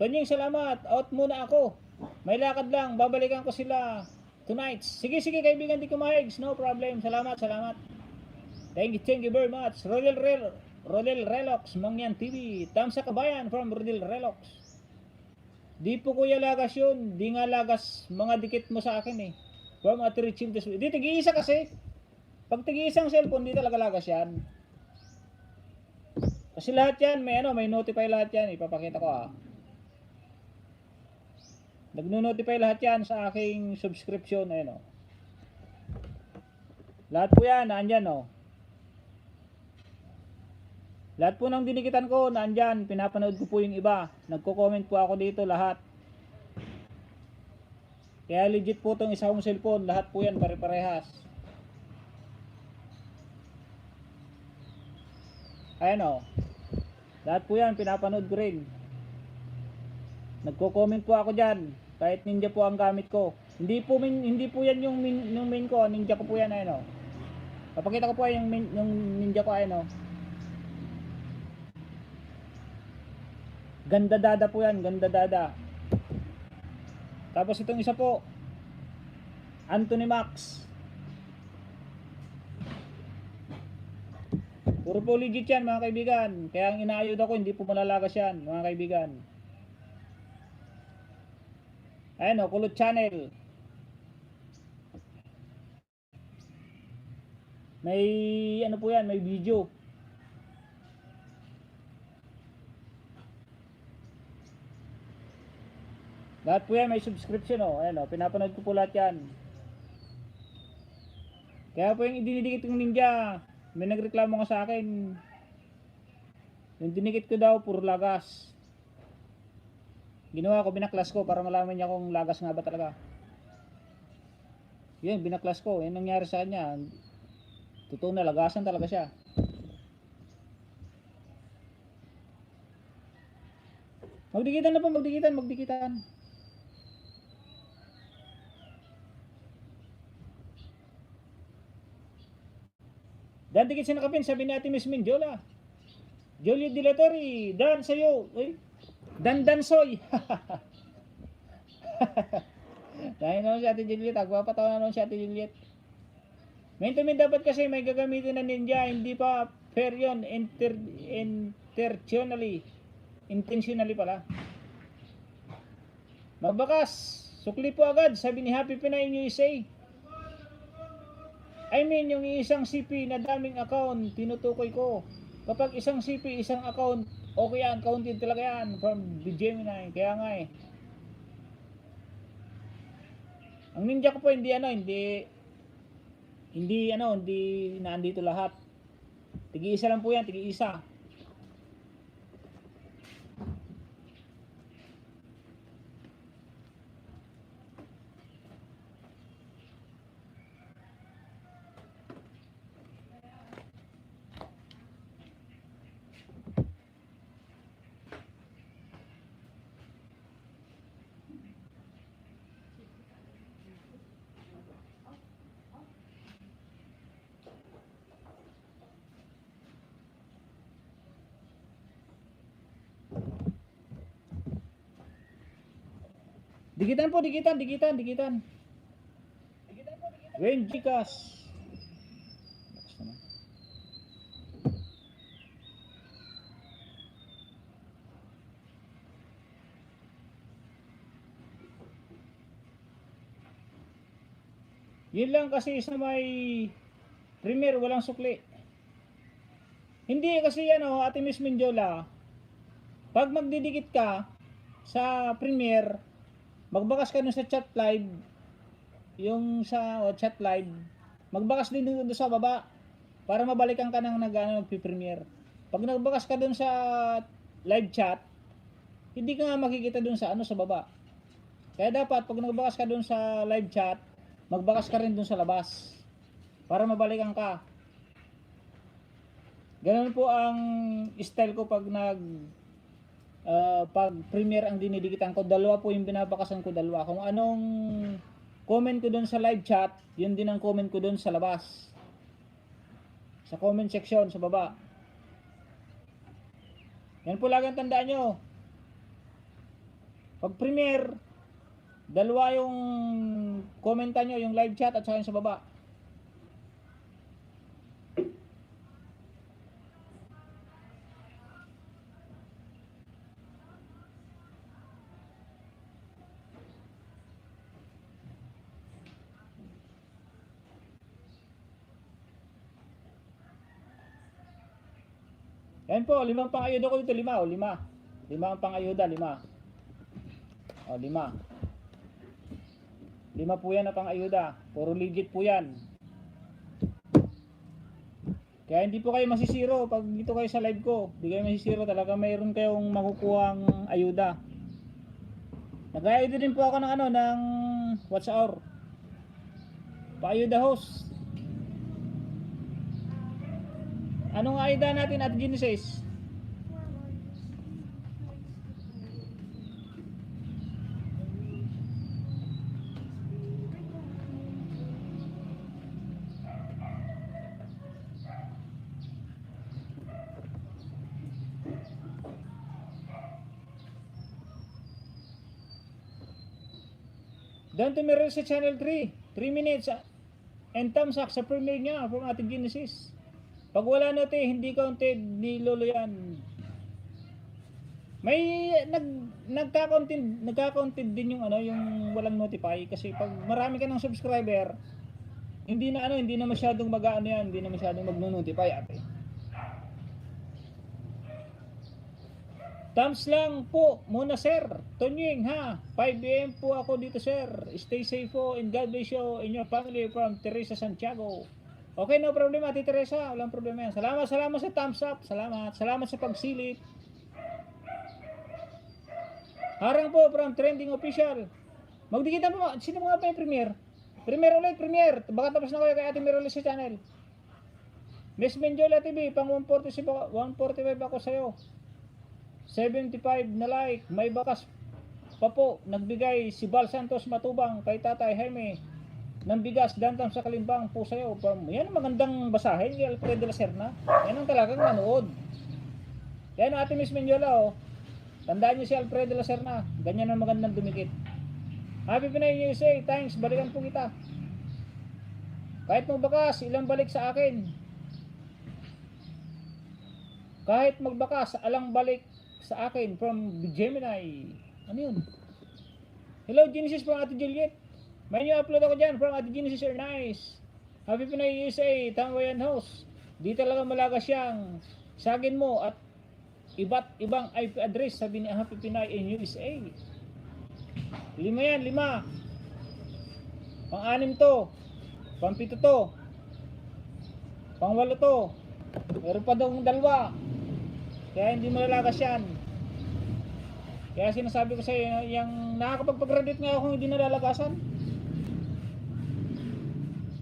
Tonying, salamat. Out muna ako. May lakad lang. Babalikan ko sila tonight. Sige kaibigan, di kumahigs. No problem. Salamat. Thank you very much. Rodel Relox, Mangyan TV. Tamsa Kabayan from Rodel Relox. Di po kuya lagas yun. Di nga lagas mga dikit mo sa akin eh. From Ate Richim. Di tig-iisa kasi. Pag tig-iisang cellphone, di talaga lagas yan. Kasi lahat yan, may notify lahat yan. Ipapakita ko Nagno-notify lahat yan sa aking subscription. Ayun Lahat po yan, naandyan Lahat po ng dinikitan ko, naandyan. Pinapanood ko po yung iba. Nagko-comment po ako dito lahat. Kaya legit po itong isa kong cellphone. Lahat po yan, pare-parehas. Ayun Lahat po yan, pinapanood ko rin. Nagko-comment po ako dyan. Kahit Ninja po ang gamit ko. Hindi po yan yung main ko. Ninja ko po yan. Papakita ko po yung Ninja ko. Ganda dada po yan. Ganda dada. Tapos itong isa po. Anthony Max. Puro po legit yan mga kaibigan. Kaya ang inaayod ako, hindi po malalagas yan mga kaibigan. Ayun Kulot Channel. May po yan, may video. Lahat po yan may subscription Ayun pinapanood ko po lahat yan. Kaya po yung idinidikit ng Ninja, may nagreklamo nga sa akin. Yung dinikit ko daw puro lagas. Ginawa ko, binaklas ko para malaman niya kung lagas nga ba talaga. Yun, binaklas ko. Yun nangyari sa kanya. Totoo na, lagasan talaga siya. Magdikitan na po, magdikitan. Dan dikit sa nakapin, sabi ni Ate Miss Minjola. Jolie Dilatori, Dan sa'yo. Uy. Dandansoy. Dahil naman si Ate Juliet. Agpapatawa naman si Ate Juliet. Maintumin dapat kasi may gagamitin na Ninja. Hindi pa fair yun. Intentionally pala. Magbakas. Sukli po agad. Sabi ni Happy Pinay USA. I mean yung isang CP na daming account. Tinutukoy ko. Kapag isang CP, isang account, okay yan, counted talaga yan from the Gemini. Kaya nga ang Ninja ko po hindi naandito lahat. Tigi-isa lang po yan, tigi-isa. Dikitan po, dikitan. Wayne Chicas. Yun lang kasi sa may Premier, walang sukli. Hindi kasi Ate Miss Minjola, pag magdidikit ka sa Premier, magbakas ka dun sa chat live, yung sa chat live, magbakas din dun sa baba para mabalikan ka ng nagpi-premiere. Pag nagbakas ka dun sa live chat, hindi ka nga makikita dun sa sa baba. Kaya dapat pag nagbakas ka dun sa live chat, magbakas ka rin dun sa labas para mabalikan ka. Ganun po ang style ko pag pag premiere ang dinidikitan ko. Dalawa po yung binabakasan ko, dalawa. Kung anong comment ko dun sa live chat, yun din ang comment ko dun sa labas. Sa comment section, sa baba. Yan po lagi ang tandaan nyo. Pag premiere, dalawa yung komenta nyo, yung live chat at saka yung sa baba. Yan po, 5 pang-ayuda ko dito, 5, o 5. 5 ang pang-ayuda, 5. O, 5. 5 po yan na pang-ayuda. Puro legit po yan. Kaya hindi po kayo masisiro pag dito kayo sa live ko. Hindi kayo masisiro, talaga mayroon kayong makukuhang ayuda. Nag-ayuda din po ako ng ng Watch Hour. Pa-ayuda host. Anong ayuda natin at Genesis? Doon tumira sa channel 3. 3 minutes and thumbs up sa premiere niya from Ate Genesis. Pag wala note, hindi counted ni Lolo yan. May nagka-counted din yung yung walang notify kasi pag marami ka ng subscriber, hindi na masyadong yan, hindi na masyadong magno-notify ate. Thumbs lang po muna sir. Tonying ha. 5 AM po ako dito sir. Stay safe po and God bless you and your family from Teresa Santiago. Okay, no problema Ate Teresa. Walang problema yan. Salamat sa thumbs up. Salamat sa pagsilip. Harang po from Trending Official. Magdikitan po. Sino mga pa yung premiere? Premiere. Baka tapos na kayo kay Ate Mirolis sa channel. Miss Menjola TV. Pang 145 ako sa'yo. 75 na like, may bakas pa po, nagbigay si Bal Santos Matubang kay Tatay Jaime ng bigas dantam sa Kalimbang po sa'yo. Yan ang magandang basahin kay Alfredo de la Serna. Yan ang talagang manood. Yan ang Ate Miss Menjola oh. Tandaan niyo si Alfredo de la Serna. Ganyan ang magandang dumikit. Happy Pinay USA, thanks, balikan po kita. Kahit magbakas, ilang balik sa akin. Kahit magbakas, alang balik sa akin from Gemini. Ano yun? Hello Genesis from Ate Juliet. May new upload ako dyan from Ate Genesis are nice. Happy Pinay USA, Tangwayan House. Di talaga malagas siyang sagin mo at iba't ibang IP address sabi ni Happy Pinay in USA. 5 yan, 5. Pang-6 to. Pang-7 to. Pang-8 to. Meron pa daw 2. Kaya hindi malalagas yan. Kaya sinasabi ko sa iyo, yung nakakapagpag-graduate nga ako hindi nalalagasan.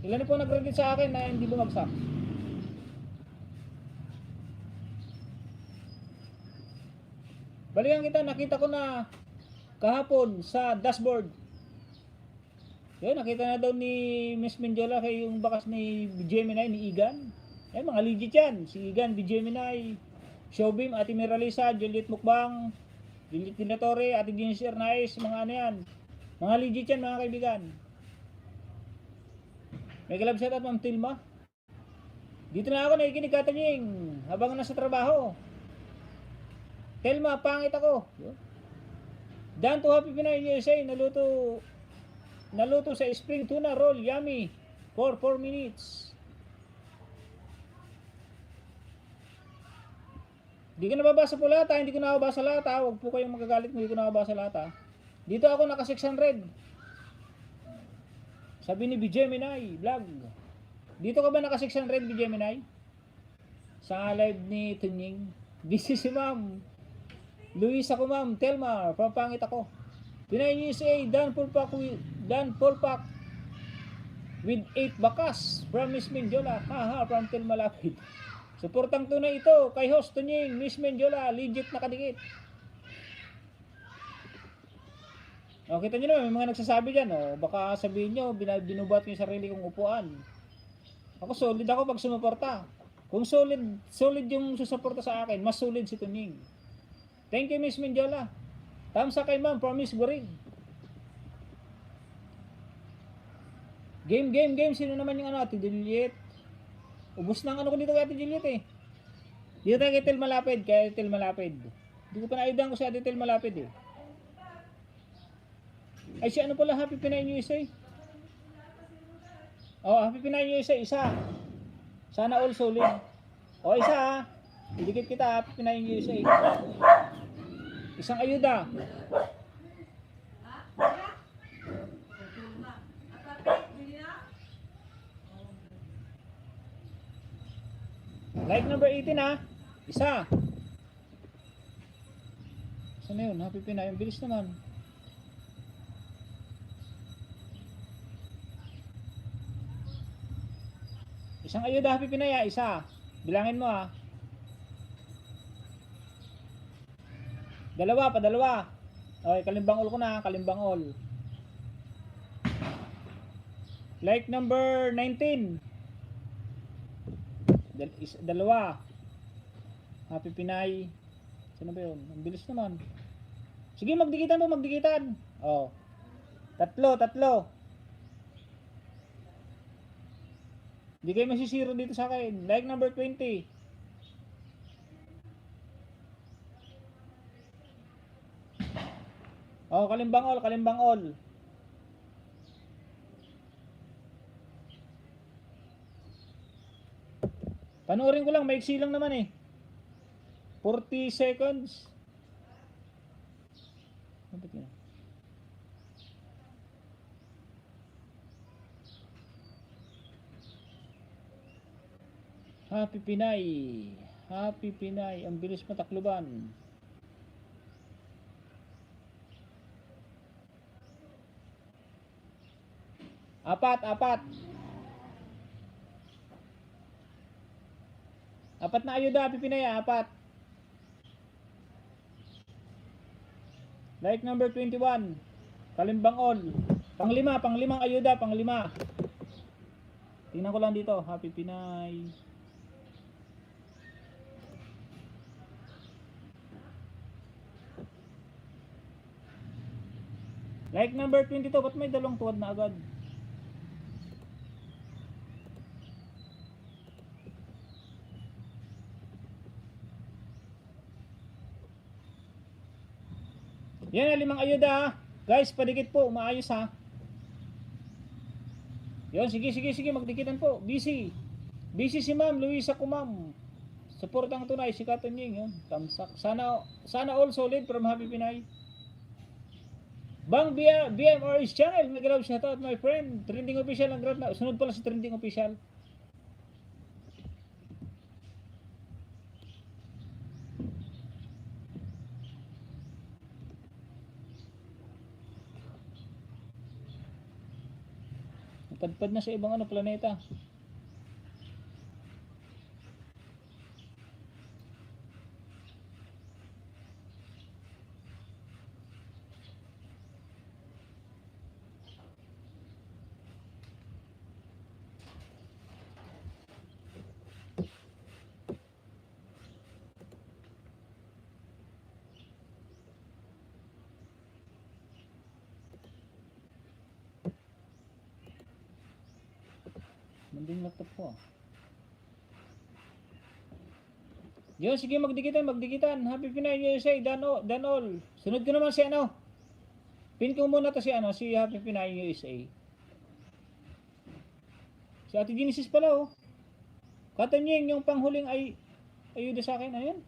Ilan po nag-graduate sa akin na hindi bumagsak. Balikan kita, nakita ko na kahapon sa dashboard. Yun, nakita na daw ni Miss Menjola kay yung bakas ni Gemini, ni Igan. Eh, mga legit yan. Si Igan, Gemini, Showbeam, Ate Miralisa, Juliet Mukbang, Juliet Dinatore, Ate Genesis Nice, mga yan. Mga legit yan mga kaibigan. May kalab set up Ma'am Tilma. Dito na ako nakikinig katanying habang nasa trabaho. Telma, pangit ako. Dan to Happy Pinay USA, naluto sa spring tuna roll, yummy, for 4 minutes. Hindi ko nababasa po lahat ha. Hindi ko nababasa lahat ha. Huwag po kayong magagalit mo. Hindi ko nababasa lahat ha. Dito ako naka 600. Sabi ni Gemini vlog. Dito ka ba naka 600 Gemini? Sa live ni Tunying. Busy si ma'am. Luis ako ma'am. Telma. Papangit ako. Pinay USA, Dan Pulpak with 8 bakas from Miss Mendiola. Haha, from Tel Malapit. Suportang tunay ito kay host Tunying, Miss Mendiola, legit nakadikit. O, kita nyo naman, may mga nagsasabi dyan, baka sabihin nyo, binubuhat ko yung sarili kong upuan. Ako solid ako pag sumuporta. Kung solid yung susuporta sa akin, mas solid si Tunying. Thank you, Miss Mendiola. Tamsa kay ma'am, promise Gurig. Game. Sino naman yung Ate Juliet? Ubus na ang ko dito kay Ate Juliet eh. Dito tayo kay Tel Malapid. Hindi ko pa naayudan ko si Ate Tel Malapid eh. Ay si ano pala, Happy Pinay USA? Happy Pinay USA, isa. Sana all solid. Isa ha. Idikit kita, Happy Pinay USA. Isang ayuda. Like number 18 ha. Isa. Saan na yun? Happy Pinay. Ang bilis naman. Isang ayuda, Happy Pinay ha. Isa. Bilangin mo ha. Dalawa. Okay, kalimbang all ko na. Kalimbang all. Like number 19. Dalawa. Happy Pinay. Sino ba yun? Ang bilis naman. Sige, magdikitan mo, magdikitan. Tatlo. Hindi kayo masisiro dito sa akin. Like number 20. Kalimbang all. Panoorin ko lang, maiksi lang naman eh. 40 seconds. Ano ba yun? Happy Pinay. Ang bilis matakluban. Apat. Apat na ayuda, Happy Pinay, apat. Like number 21. Kalimbang all. Panglimang ayuda, panglima. Tingnan ko lang dito, Happy Pinay. Like number 22, ba't may dalawang tuwad na agad? Yan, 5 ayuda ha. Guys, padikit po, maayos ha. Yun, sige, magdikitan po. Busy si Ma'am Luisa Kumam. Suportang tunay, si Katonying. Yun, tamsak. Sana all solid from Happy Pinay. Bang BMR's channel, may grab shout out my friend. Trending official ang grab na. Sunod pala si trending official. Padpad na sa ibang planeta. Manding laptop ko. Yo, sige, magdikitan. Happy Pinay USA, done all. Sunod ko naman si ano. Pin ko muna to si Happy Pinay USA. Si Ate Genesis pala Katanyeng yung panghuling ayuda sa akin. Ayan.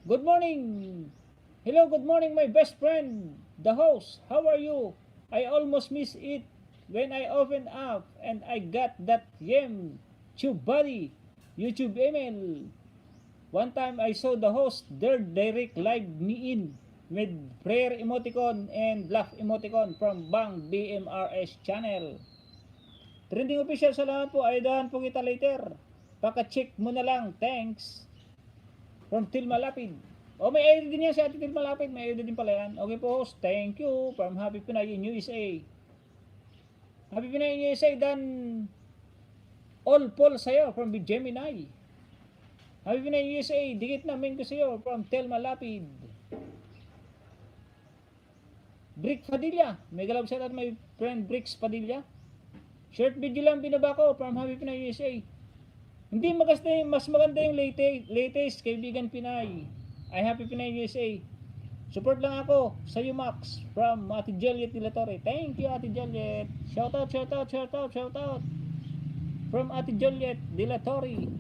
Good morning. Hello, good morning my best friend, the host. How are you? I almost miss it when I opened up and I got that tube buddy YouTube email. One time I saw the host their direct live me in. with prayer emoticon and laugh emoticon from Bang BMRS channel. Trending official sa lahat po, ay dahan po kita later. Paka-check mo na lang, thanks. From Tilma Lapid. O may ID din yan si Ate Tilma Lapid, may ID din pala yan. Okay po host, thank you from Happy Pinay in USA. Happy Pinay in USA, dan all Paul sa'yo from Gemini. Happy Pinay in USA, dikit namin ko sa'yo from Telma Lapid. Brick Padilla, may galab siya at may friend Bricks Padilla. Short video lang binaba ko from Happy Pinay USA. Hindi mas maganda yung latest kaibigan Pinay. I Happy Pinay USA. Support lang ako sa Max from Ate Juliet de la Torre. Thank you Ate Juliet. Shout out from Ate Juliet de la Torre.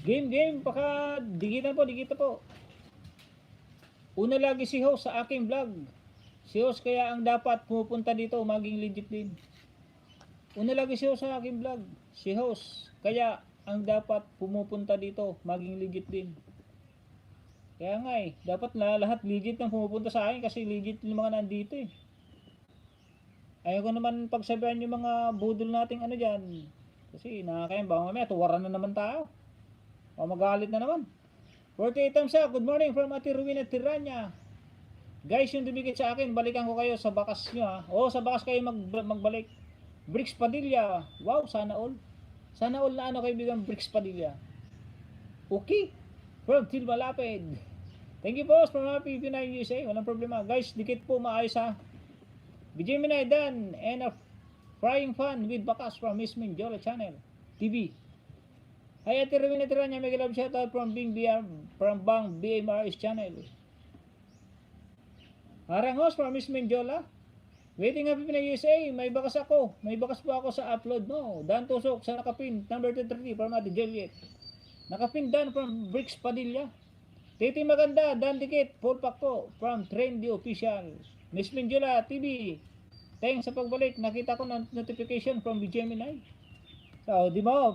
Game, digitan po. Una lagi si host sa aking vlog. Si host kaya ang dapat pumupunta dito, maging legit din. Una lagi si host sa aking vlog. Si host kaya ang dapat pumupunta dito, maging legit din. Kaya nga dapat na lahat legit ang pumupunta sa akin kasi legit yung mga nandito eh. Ayaw ko naman pagsabihan yung mga budol nating ano dyan. Kasi nakakayang baka mamaya tuwaran na naman tayo. O magalit na naman. 48 thumbs up. Good morning from Ate Ruina Tiranya. Guys, yung dumikit sa akin, balikan ko kayo sa bakas nyo ha. O sa bakas kayo magbalik. Bricks Padilla. Wow, sana all. Sana all na ano kaibigan Bricks Padilla. Okay. From Tilma Lapid. Thank you boss from Happy Pinay USA. Walang problema. Guys, dikit po maayos ha. Gemini Dan and a frying fan with bakas from Miss Minjola Channel TV. Hi Ate Rowena Tiranya, may love shoutout from Bang BMRS channel. Harang host from Miss Menjola. Waiting Happy Pinay USA, may bakas ako. May bakas po ako sa upload mo. Dan Tusok sa nakapin, number 230 from Ate Juliet. Nakapin Dan from Bricks Padilla. Titi Maganda, Dan Dikit, full pack po from Trendy Official. Miss Menjola TV. Thanks sa pagbalik, nakita ko ng notification from Gemini. So, di ba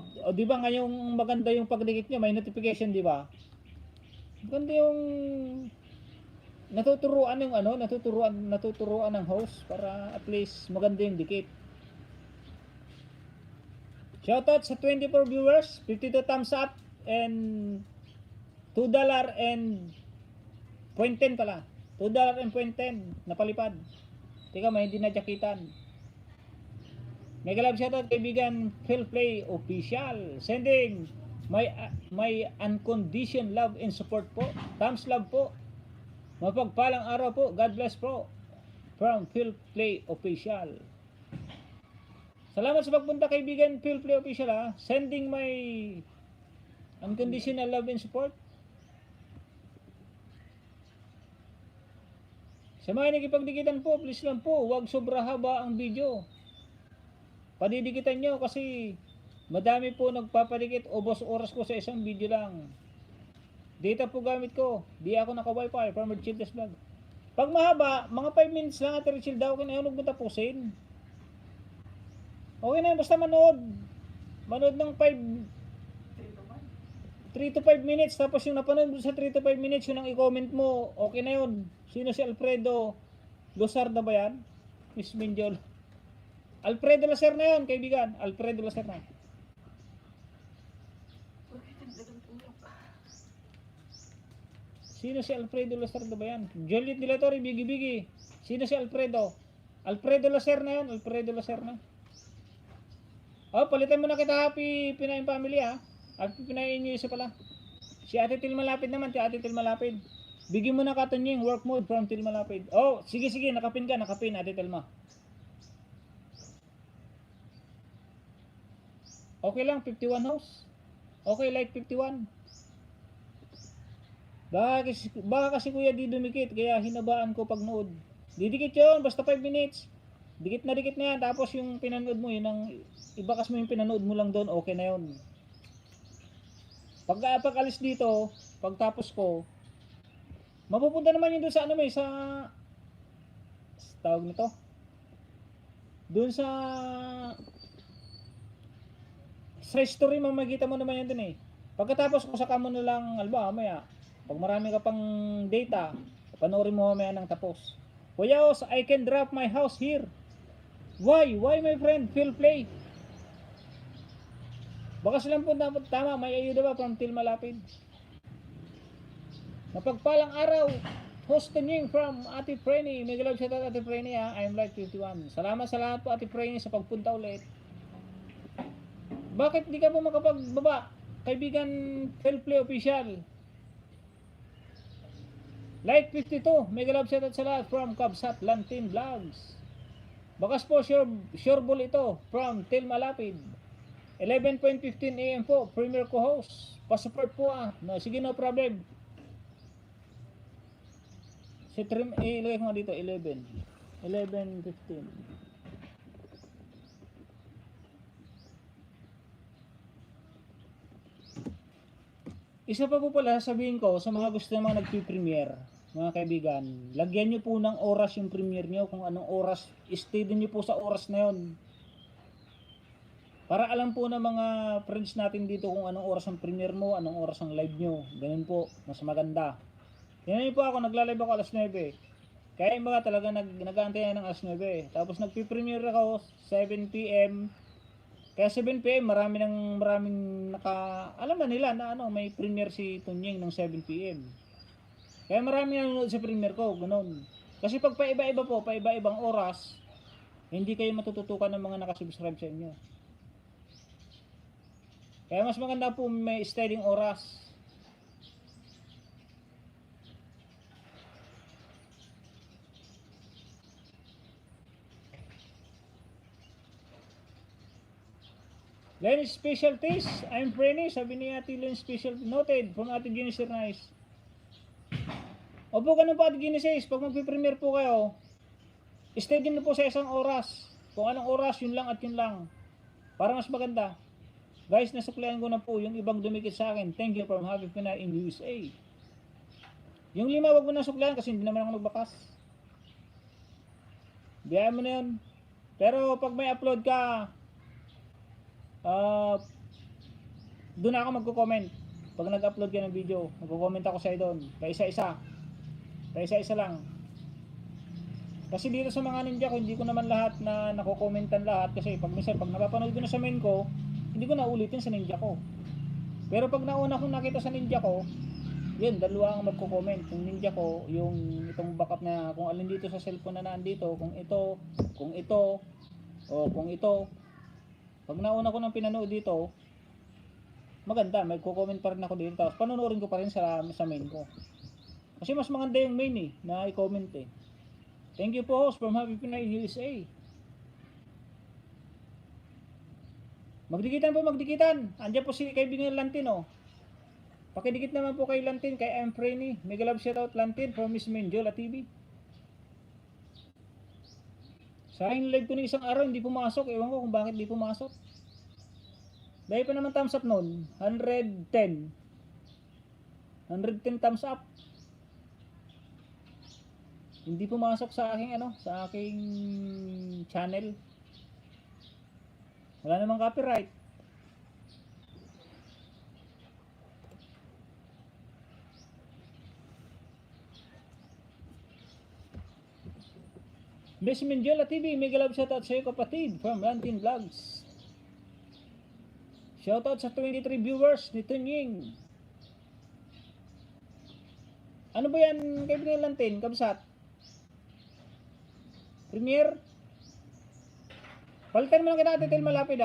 ngayong maganda yung pagdikit niya, may notification, di ba? Maganda yung natuturuan ng host para at least maganda yung dikit. Shoutout sa 24 viewers, 52 thumbs up and $2 and 0.10 pala. $2 and 0.10 napalipad. Teka, may hindi na jakitan. Mega love shoutout kaibigan Phil Play Official. Sending my unconditioned love and support po. Thumbs love po. Mapagpalang araw po. God bless po. From Phil Play Official. Salamat sa pagpunta kaibigan Phil Play Official ha. Sending my unconditional love and support. Sa mga nakipagdikitan po, please lang po, huwag sobra haba ang video. Padidikitan nyo kasi madami po nagpapadikit, ubos oras ko sa isang video lang. Data po gamit ko, di ako naka-wifi, Farmer Childes Vlog. Pag mahaba, mga 5 minutes lang at Richil daw, kinahunog mo tapusin. Okay na yun, basta manood. Manood ng 3 to 5 minutes, tapos yung napanood mo sa 3 to 5 minutes, yun ang i-comment mo, okay na yun. Sino si Alfredo Losarda ba yan? Miss Minjol. Alfredo Lacer na yun, kaibigan. Alfredo Lacer na. Sino si Alfredo Lacer ba yan? Juliet de la Torre, bigi-bigi. Sino si Alfredo? Alfredo Lacer na yun. Alfredo Lacer na. Oh, palitan mo na kita Happy Pinay Family ha. Happy Pinay News pala. Si Ate Tilma Lapid naman. Si Ate Tilma Lapid. Bigyan mo na katanying work mode from Tilma Lapid. Oh, sige, nakapin ka. Nakapin Ate Tilma. Okay lang, 51 house. Okay, like 51. Baka kasi kuya di dumikit, kaya hinabaan ko pag nood. Didikit yun, basta 5 minutes. Dikit na yan, tapos yung pinanood mo, yun ang, ibakas mo yung pinanood mo lang doon, okay na yun. Pag alis dito, pagtapos ko, mapupunta naman yun doon sa ano may, sa tawag nito. Doon sa Sa history, makikita mo naman yan din eh. Pagkatapos kusaka mo na lang, alba, maya, pag marami ka pang data, panoorin mo mamaya ng tapos. Kuya Os, I can drop my house here. Why? Why my friend? Feel play. Baka silang po dapat tama, may ayuda ba from Til Malapid? Mapagpalang araw, host Tunying from Ate Preni. Mega love shout out Ate Preni ha. I'm like 51. Salamat sa lahat po Ate Preni sa pagpunta ulit. Bakit di ka po makapagbaba? Kaibigan Philplay Official. Like 52. Mega love shout out sa lahat from Kabsat Lantin Vlogs. Bakas po sure ball ito from Til Malapid. 11:15 AM po, premier co-host. Pa-support po No, sige, no problem. Si trim, ilagay ko nga dito, 11:15. Isa pa po pala, sabihin ko sa mga gusto naman nagpi-premiere, mga kaibigan, lagyan nyo po ng oras yung premiere nyo, kung anong oras, stay din nyo po sa oras na yun. Para alam po ng mga friends natin dito kung anong oras ang premiere mo, anong oras ang live nyo. Ganun po, mas maganda. Yan po ako, nagla-live ako alas 9. Kaya yung mga talaga nag-aantay ng alas 9. Tapos nagpi-premiere ako 7 PM. Kaya 7 PM maraming alam na nila na may premiere si Tunying ng 7 PM. Kaya maraming nanonood sa premiere ko, ganun. Kasi pag paiba-iba po, paiba-ibang oras, hindi kayo matututukan ng mga nakasubscribe sa inyo. Kaya mas maganda po may steadying oras. Len Special Taste, I'm Frenny, sabi ni Ate Len Special Noted from Ate Genesis Nice. Opo, ganun po Ate Genesis, pag magpipremiere po kayo, steady na po sa isang oras. Kung anong oras, yun lang at yun lang. Para mas maganda. Guys, nasuklayan ko na po yung ibang dumikit sa akin. Thank you from Happy Pinay in USA. Yung 5, wag mo na suklayan kasi hindi naman ako nagbakas. Biyaan mo na yun. Pero pag may upload ka, doon ako magko-comment. Pag nag-upload ka ng video, magko-comment ako sa'yo doon. Paisa-isa lang. Kasi dito sa mga ninja ko, hindi ko naman lahat na nako-commentan lahat. Kasi pag napapanood ko na sa main ko, hindi ko na ulitin sa ninja ko. Pero pag nauna kong nakita sa ninja ko, yun, dalawa ang magko-comment. Yung ninja ko, yung itong backup na kung alin dito sa cellphone na nandito, kung ito. Pag nauna ko ng pinanood dito, maganda, may comment pa rin ako dito. Tapos panonoodin ko pa rin sa main ko. Kasi mas maganda yung main na i-comment eh. Thank you po host from Happy Pinay USA. Magdikitan. Andiyan po si kaibigan Lantin Pakidikit naman po kay Lantin, kay M. Frenny. Mega love shoutout Lantin from Miss Menjola TV. Sa akin live ko ng isang araw, hindi pumasok. Ewan ko kung bakit hindi pumasok. Dahil pa naman thumbs up noon. 110 thumbs up. Hindi pumasok sa aking sa aking channel. Wala namang copyright. Miss Menjola TV, mega love shoutout sa iyo kapatid from Lantin Vlogs. Shoutout sa 23 viewers ni Tunying. Ano ba yan kaibigan Lantin? Kabsat? Premiere? Palitan mo lang kita Ate Til Malapid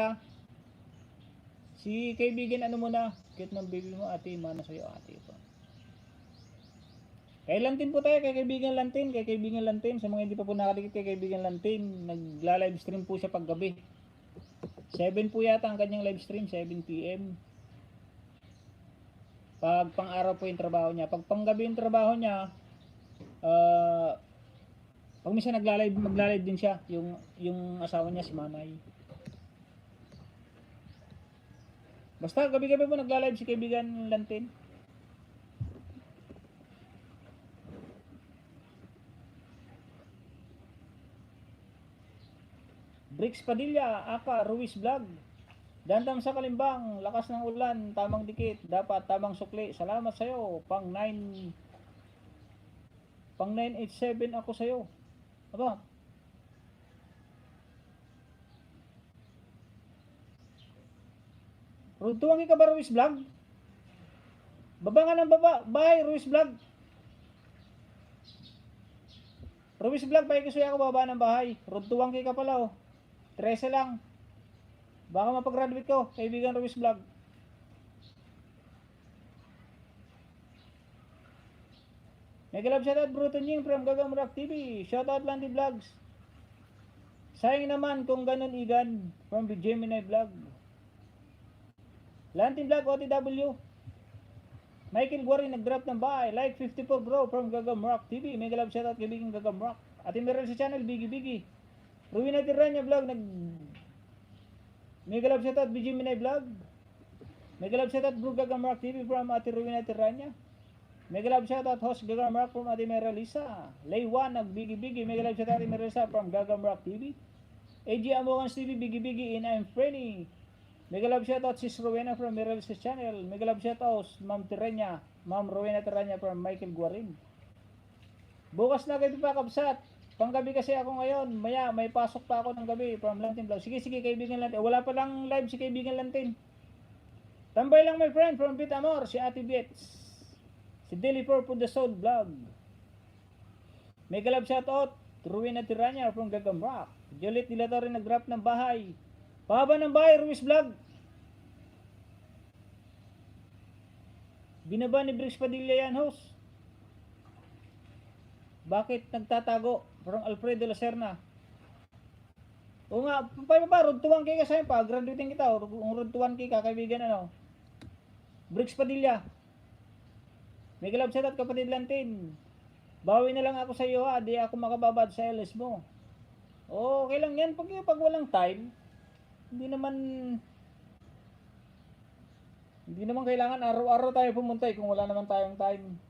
Si kaibigan muna. Cute ng baby mo ate, mana sa'yo ate ito. Kay Lantin po tayo, kay kaibigan Lantin. Sa mga hindi pa po nakadikit kay kaibigan Lantin, nagla-live stream po siya paggabi. 7 po yata ang kanyang live stream, 7 PM. Pag pang-araw po yung trabaho niya. Pag panggabi yung trabaho niya, pag minsan magla-live din siya, yung asawa niya si Manay. Basta gabi-gabi po nagla-live si kaibigan Lantin. Bricks Padilla, Aka, Ruiz Vlog. Dantam sa Kalimbang, lakas ng ulan, tamang dikit, dapat tamang sukli. Salamat sa'yo, pang 987 ako sa'yo. Aba, Rutuwang ka ba, Ruiz Vlog? Baba nga ng baba, bye, Ruiz Vlog. Ruiz Vlog, pakikisuya ako baba ng bahay. Rutuwang ka pala, oh. 13 lang. Baka mapag-graduate ko, kaibigan Ruiz Vlog. Mega love shoutout Bruto Nying from Gagamrak TV. Shoutout Landy Vlogs. Sayang naman kung ganun Igan from the Gemini Vlog. Landy Vlog OTW. Michael Guari nag-drop ng bahay. Like 54 bro from Gagamrak TV. Mega love shoutout kaibigan Gagamrak. At meron sa channel Biggie. Ruina Tiranya Vlog nag Mega love shoutout Gemini Vlog. Mega love shoutout Bro Gagamrak TV from Ate Ruina Tiranya. Mega love shoutout host Gagamrak from Ate Meralisa. Laywan nag Biggie. Mega love shoutout Ate Meralisa from Gagamrak TV. AG Amogans TV Biggie and I'm Frenny. Mega love shoutout Sis Rowena from Meralisa's channel. Mega love shoutout Ma'am Tiranya, Ma'am Rowena Tiranya from Michael Guarin. Bukas na gabi pa kabsat. Panggabi kasi ako ngayon. Maya may pasok pa ako ng gabi from Lantin Vlog. Sige kaibigan Lantin. Wala pa lang live si kaibigan Lantin. Tambay lang my friend from Pit Amor, si Ate Bets. Si Daily for the Soul Vlog. Mega love shoutout Rowena Tiranya from Gagamrak. Jolit Dilator rin nag-drop ng bahay. Pahaba ng bahay, Ruiz Vlog. Binaba ni Briggs Padilla yan, host. Bakit nagtatago? From Alfredo Lacerna. O nga, road to 1K ka sa'yo pa. Graduating kita. Road to 1K ka, kaibigan ano. Briggs Padilla. Mega love shoutout kapatid Lantin. Bawi na lang ako sa iyo ha. Di ako makababad sa LS mo. Okay lang yan. Pag walang time, hindi naman kailangan araw-araw tayo pumunta kung wala naman tayong time.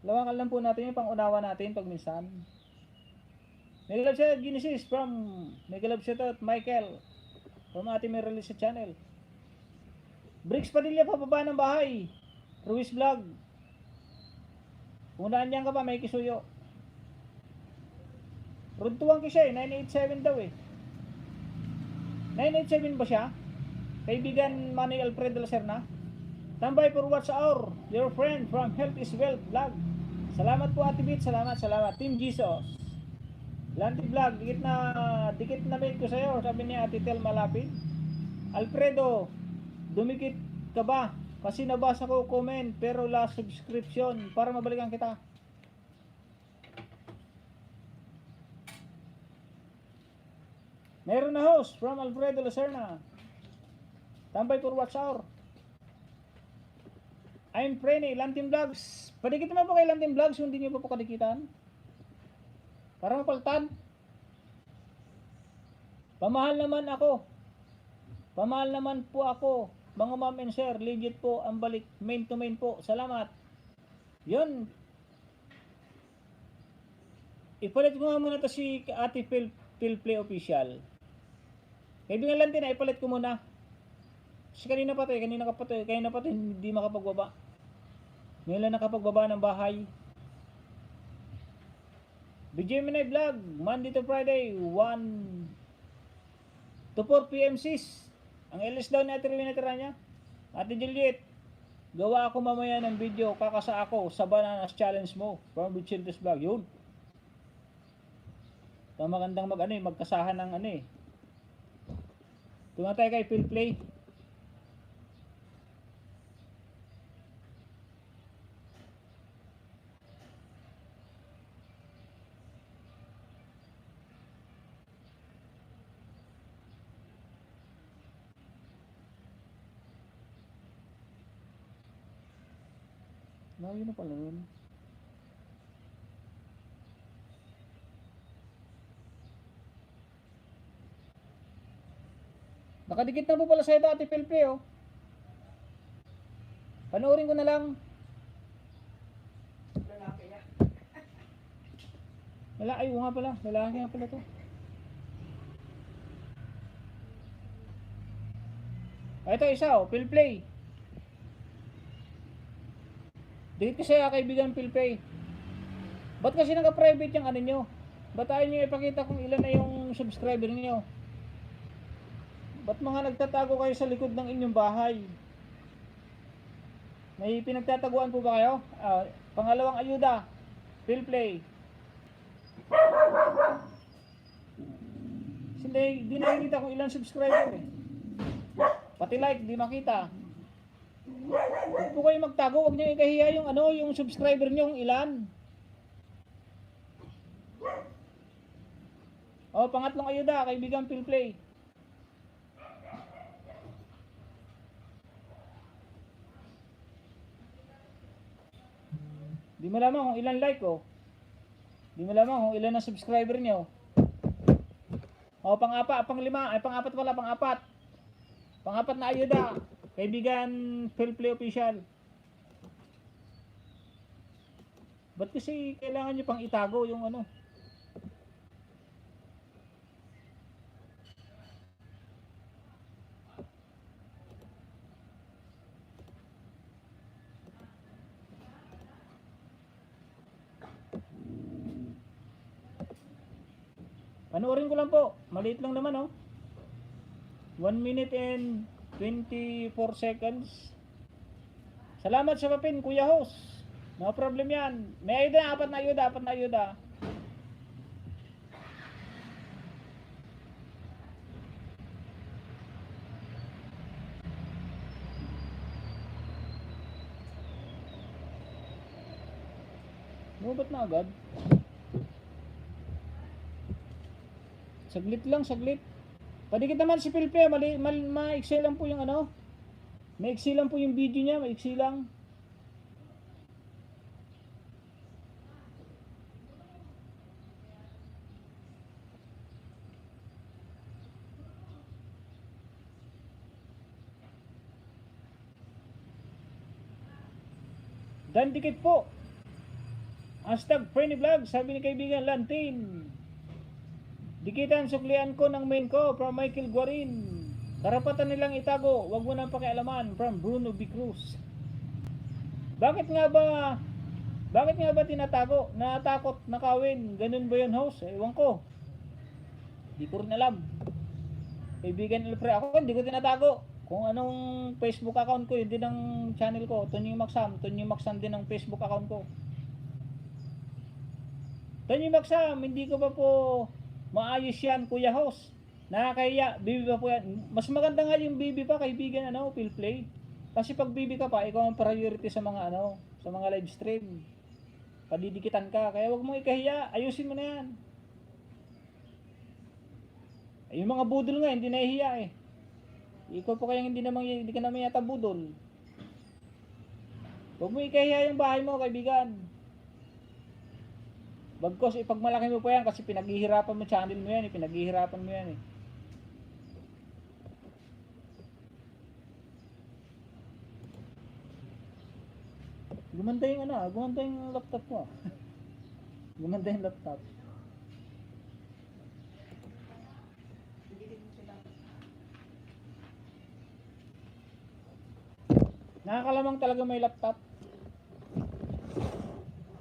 Lawakan lang po natin yung pang-unawa natin pag minsan. Mega love shoutout Genesis from Mega love shoutout Michael from Ate Merali sa channel. Briggs Padilla pababa ng bahay. Ruiz Vlog. Kung naanyan ka pa may kisuyo. Runtuwang siya 987 daw 987 ba siya? Kaibigan Manny Alfredo Lacerna. Tambay for what's hour. Your friend from Health is Wealth Vlog. Salamat po Ate Bit. Salamat. Team Jesus. Lanti Vlog. Dikit na mail ko sa'yo. Sabi ni Ate Tel Malapit. Alfredo, dumikit ka ba? Kasi nabasa ko comment pero last subscription para mabalikan kita. Meron na host from Alfredo Lacerna. Tambay for what's hour. I'm Frenny, Lantim Vlogs. Padikit naman po kay Lantim Vlogs kung hindi nyo pa po kadikitan. Para mapaltan. Pamahal naman po ako. Mga ma'am and sir, legit po ang balik. Main to main po. Salamat. Yun. Ipalit ko nga muna to si Ate Phil Play Official. Kaibigan Lantin, ipalit ko muna. Kasi kanina pa hindi makapagbaba. Ngayon lang nakapagbaba ng bahay. Gemini Vlog, Monday to Friday, 1 to 4 PM sis. Ang LS daw ni Ate Rowena Tiranya. Ate Juliet, gawa ako mamaya ng video, kakasa ako sa Bananas Challenge mo. From Vicentes Vlog, yun. Ito magandang magkasahan ng Tumatay kay Phil Play. Yun na pala yun. Nakadikit na po pala sa Ate Philpe oh. Panoorin ko na lang. Lalaki nga pala. Lalaki nga pala to. Ito isa oh, PhilPlay. Dikit kasi kaibigan PhilPlay. Ba't kasi naka-private yung ano nyo? Ba't ayaw nyo ipakita kung ilan na yung subscriber nyo? Ba't mga nagtatago kayo sa likod ng inyong bahay? May pinagtataguan po ba kayo? Pangalawang ayuda, PhilPlay. Hindi nakikita kung ilan subscriber eh. Pati like, di makita. Huwag po kayo magtago, huwag nyo ikahiya yung yung subscriber nyo, kung ilan. Pangatlong ayuda, kaibigan PhilPlay. Di mo lamang kung ilan like Di mo lamang kung ilan ang subscriber nyo. Pang-apat pala, pang-apat. Pang-apat na ayuda, kaibigan PhilPlay official. Ba't kasi kailangan nyo pang itago yung ano? Panoorin ko lang po. Maliit lang naman 1 minute and 24 seconds. Salamat sa papin, Kuya Host. No problem yan. May ayuda, apat na ayuda. No, ba't na agad? Saglit. Padikit naman si PhilPlay, maiksi lang po yung maiksi lang po yung video niya, maiksi lang. Dan dikit po. #PrennyVlog, sabi ni kaibigan Lantin. Dikitan suklian ko ng main ko from Michael Guarin. Karapatan nilang itago, wag mo nang pakialaman from Bruno B. Cruz. Bakit nga ba tinatago? Natakot nakawin. Ganun ba yun, host? Ewan ko. Di ko rin alam. Kaibigan Alfred, ako hindi ko tinatago. Kung anong Facebook account ko, yun din ang channel ko. Tonying Maksam din ang Facebook account ko. Tonying Maksam, hindi ko pa po maayos yan, Kuya Host. Nakakahiya, bibi pa po yan. Mas maganda nga yung bibi pa, kaibigan, PhilPlay. Kasi pag bibi ka pa, ikaw ang priority sa mga sa mga live stream. Padidikitan ka, kaya wag mong ikahiya, ayusin mo na yan. Ay, yung mga budol nga, hindi nahihiya eh. Ikaw po kayang hindi ka naman yata budol. Wag mo ikahiya yung bahay mo, kaibigan. Bagkos ipagmalaki mo pa yan kasi pinaghihirapan mo channel mo yan, pinaghihirapan mo yan eh. Gumanda yung laptop mo. Gumanda yung laptop. Nakakalamang talaga may laptop.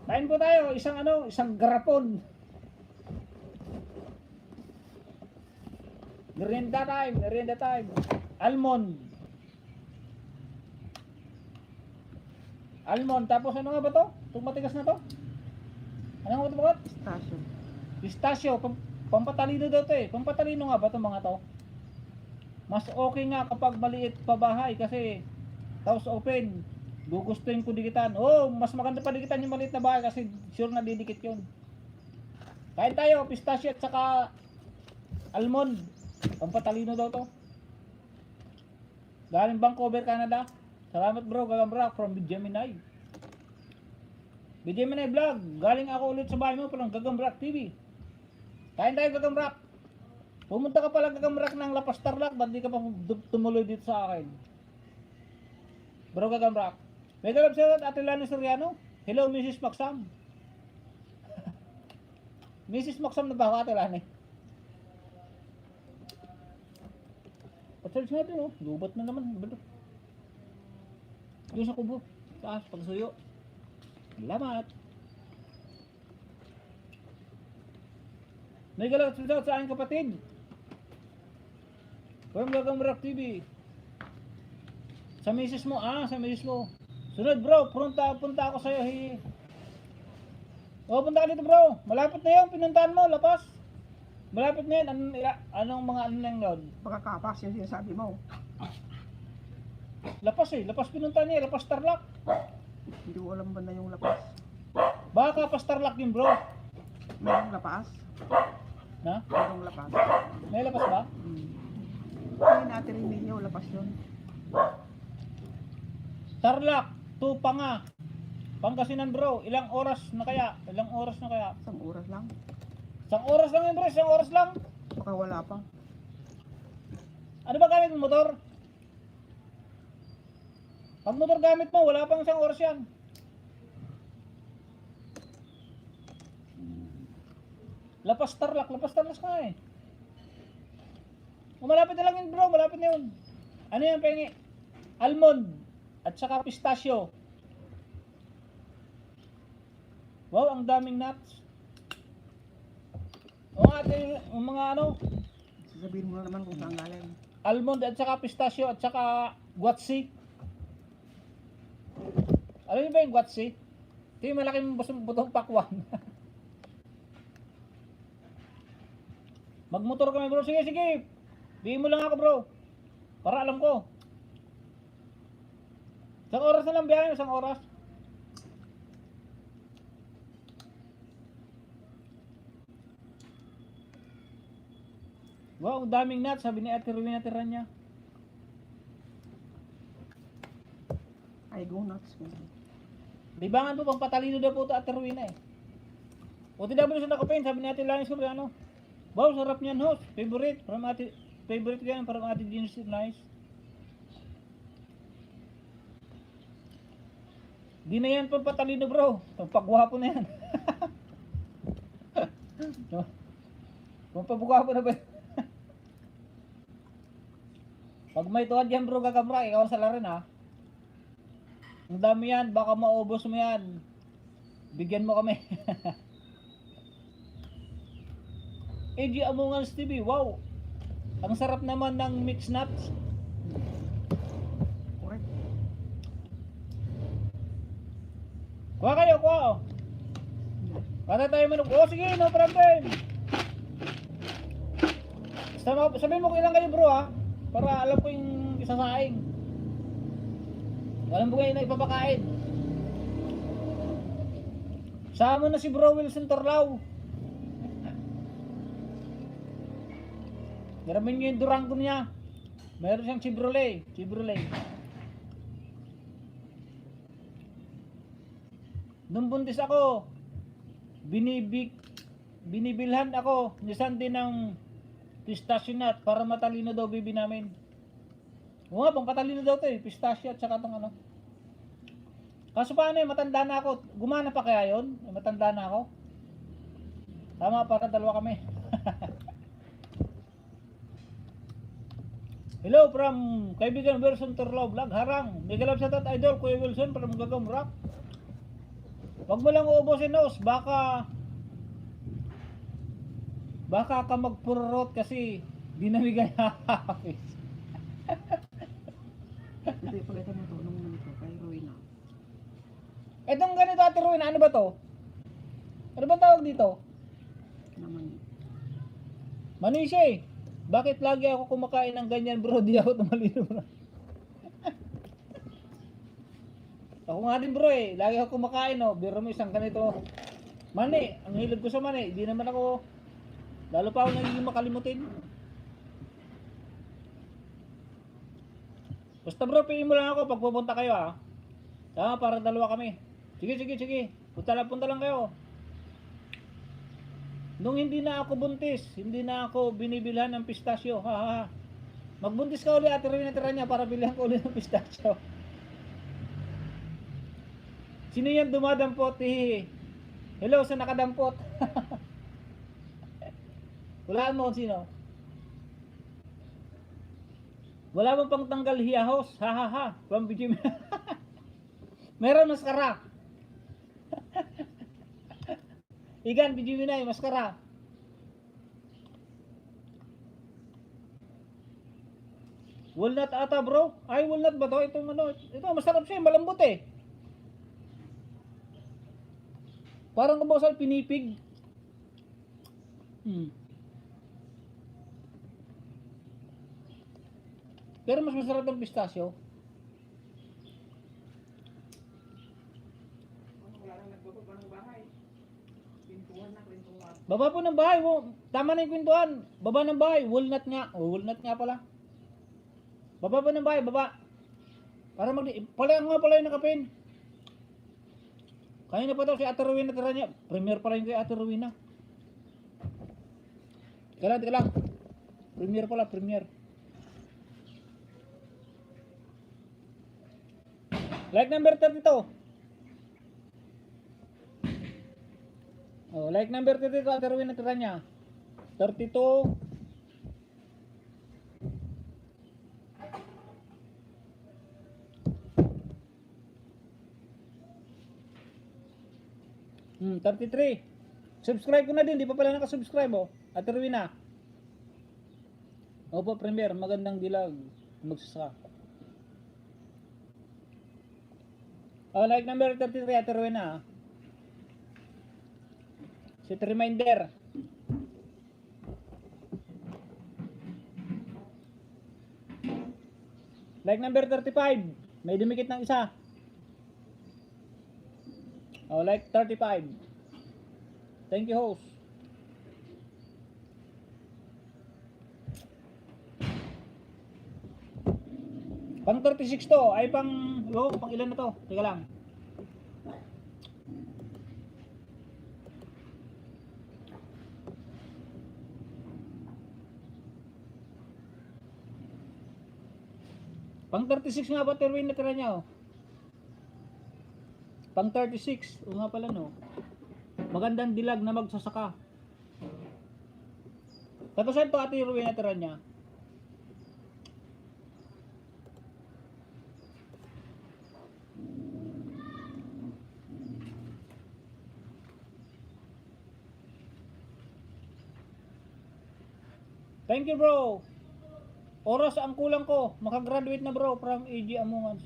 Kain po tayo, isang garapon. Merienda time. Almond, tapos ano nga ba to? Itong matigas na to? Ano nga ba ito? Pistachio, pampatalino daw to eh. Pampatalino nga ba itong mga to? Mas okay nga kapag maliit pa bahay kasi house open. Gugustuhin ko dikitan. Mas maganda pa dikitan yung maliit na bahay kasi sure na didikit yun. Kain tayo, pistachio at saka almond. Pampatalino daw to. Galing Vancouver, Canada. Salamat bro, Gagambrak from Gemini. Gemini Vlog. Galing ako ulit sa bahay mo parang Gagambrak TV. Kain tayo, Gagambrak. Pumunta ka pala, Gagambrak, ng Lapas Tarlac. Ba't di ka pa tumuloy dito sa akin? Bro, Gagambrak. May galap sa Ate Lani Soriano. Hello, Mrs. Maksam. Mrs. Maksam na ba ako, Ate Lani? Pa-charge natin oh. Lubat na naman. Balo. Doon sa kubo. Taas, pagsuyo. Salamat. May galang sa aking kapatid. From Gagamrak TV. Sa misis mo, sa misis mo. Sunod bro, punta ako sa'yo. Punta ka dito bro. Malapit na yun, pinuntahan mo, lapas. Malapit na yan, anong mga ano lang yun? Pagkakapas yung sinasabi mo. Lapas lapas pinuntahan niya, lapas Tarlac. Hindi ko alam ba na yung lapas. Baka pas Tarlac din bro. Merong lapas? Na? Merong lapas? May lapas ba? Hindi natin rin ninyo, lapas yun. Tarlac, Tupanga. Pangasinan bro, ilang oras na kaya? Ilang oras na kaya? Isang oras lang. Isang oras lang yun bro, isang oras lang. Baka wala pa. Ano ba gamit mo motor? Pag motor gamit mo, wala pang isang oras yan. Lapas Tarlac nga eh. Malapit na lang yun bro, malapit na yun. Ano yan pengi? Almond at saka pistachio. Wow, ang daming nuts. O ate, yung mga ano, Sasabihin mo na naman kung saan galing. almond at saka pistachio at saka guatsi. Alam niyo ba yung guatsi? Ito yung malaking butong pakwan. Magmotor kami bro. Sige, sige. Bigyan mo lang ako bro. Para alam ko. Isang oras na lang biyahe, isang oras. Wow, ang daming nuts. Sabi ni Ate Rowena tira niya. Ay, go nuts mo. Libangan po, pang patalino daw po ito Ate Rowena eh. O TW sa nakapain, sabi ni Ate Lanis ko ano. Wow, sarap niyan host. Favorite ko yan from Ate Jeans Nice. Di na yan pang patalino bro. Pagpagwapo na yan. No? Pagpagwapo na ba yan? Pag may tuwad yan bro Gagamrak, ikaw ang salarin ha. Ang dami yan, baka maubos mo yan. Bigyan mo kami. AG Among Us TV, wow. Ang sarap naman ng mixed nuts. Correct. Kuha kayo, kuha oh. Kata tayo manok. Oh sige, no problem. Sabihin mo kung ilan kayo bro ha. Para alam ko yung isasaing. Alam ko kayo na ipapakain. Sama na si Bro Wilson Torlao. Garamin nyo yung Durango niya. Meron siyang Chevrolet. Nung buntis ako, binibilhan ako ni Sandy ng pistachio nut para matalino daw bibi namin. Oo nga, pang patalino daw to eh. Pistachio at saka itong ano. Kaso paano eh, matanda na ako. Gumana pa kaya yun? Matanda na ako. Tama, para dalawa kami. Hello from kaibigan Wilson Torlao Vlog, Harang. Mega love sa tat idol, Kuya Wilson from Gagamrak. Wag mo lang uubusin nos, baka ka magpurot kasi di namigay hapis. Ito pala ito matulong na ito kay Rowena. Etong ganito Ate Rowena, ano ba to? Ano ba tawag dito? Naman. Mani siya eh. Bakit lagi ako kumakain ng ganyan bro? Di ako tumalino bro. Ako nga din bro eh. Lagi ako kumakain oh. Biro mo isang ganito. Mani. Ang hilig ko sa mani. Di naman ako. Lalo pa ako nagiging makalimutin. Basta bro, piin mo lang ako pag pupunta kayo ha. Tama, para dalawa kami. Sige. Punta lang kayo. Nung hindi na ako buntis, hindi na ako binibilhan ng pistachio. Ha. Magbuntis ka ulit Ate Rowena tira niya para bilhan ko ulit ng pistachio. Sino yan dumadampot? Hello sa nakadampot. Hulaan mo kung sino. Wala bang pang tanggal hiyahos? Ha ha ha. From BGM. Meron maskara. Igan, BGM na maskara. Walnut ata bro. Ay, walnut ba to? Ito, ano, ito masarap siya. Malambot eh. Parang kabasal pinipig. Pero mas masarap ng pistachio. Baba po ng bahay. Tama na yung kwentuhan. Baba ng bahay. Walnut nga. Oh, walnut nga pala. Baba po ng bahay. Baba. Para pala nga pala yung nakapin. Kanina pa daw si Ate Rowena tira niya. Premier pala yung kay Ate Rowena. Teka lang. Premier pala, premier. Like number 32. Oh, like number 32 Ate Rowena tira niya. 32. Hmm, 33. Subscribe ko na din, di pa pala nakasubscribe oh. Ate Rowena. Opo, premier, magandang dilag. Magsasaka. Oh, like number 33, Ate Rowena. Set reminder. Like number 35. May dumikit ng isa. Oh, like 35. Thank you, host. Pang 36 to. Ay pang ilan na to? Teka lang. Pang 36 nga ba Terwin na tira niya oh. Pang 36. O nga pala no. Magandang dilag na magsasaka. Tapos ito Ate Rowena na tira niya. Thank you bro. Oras ang kulang ko. Makagraduate na bro from AG Amongans.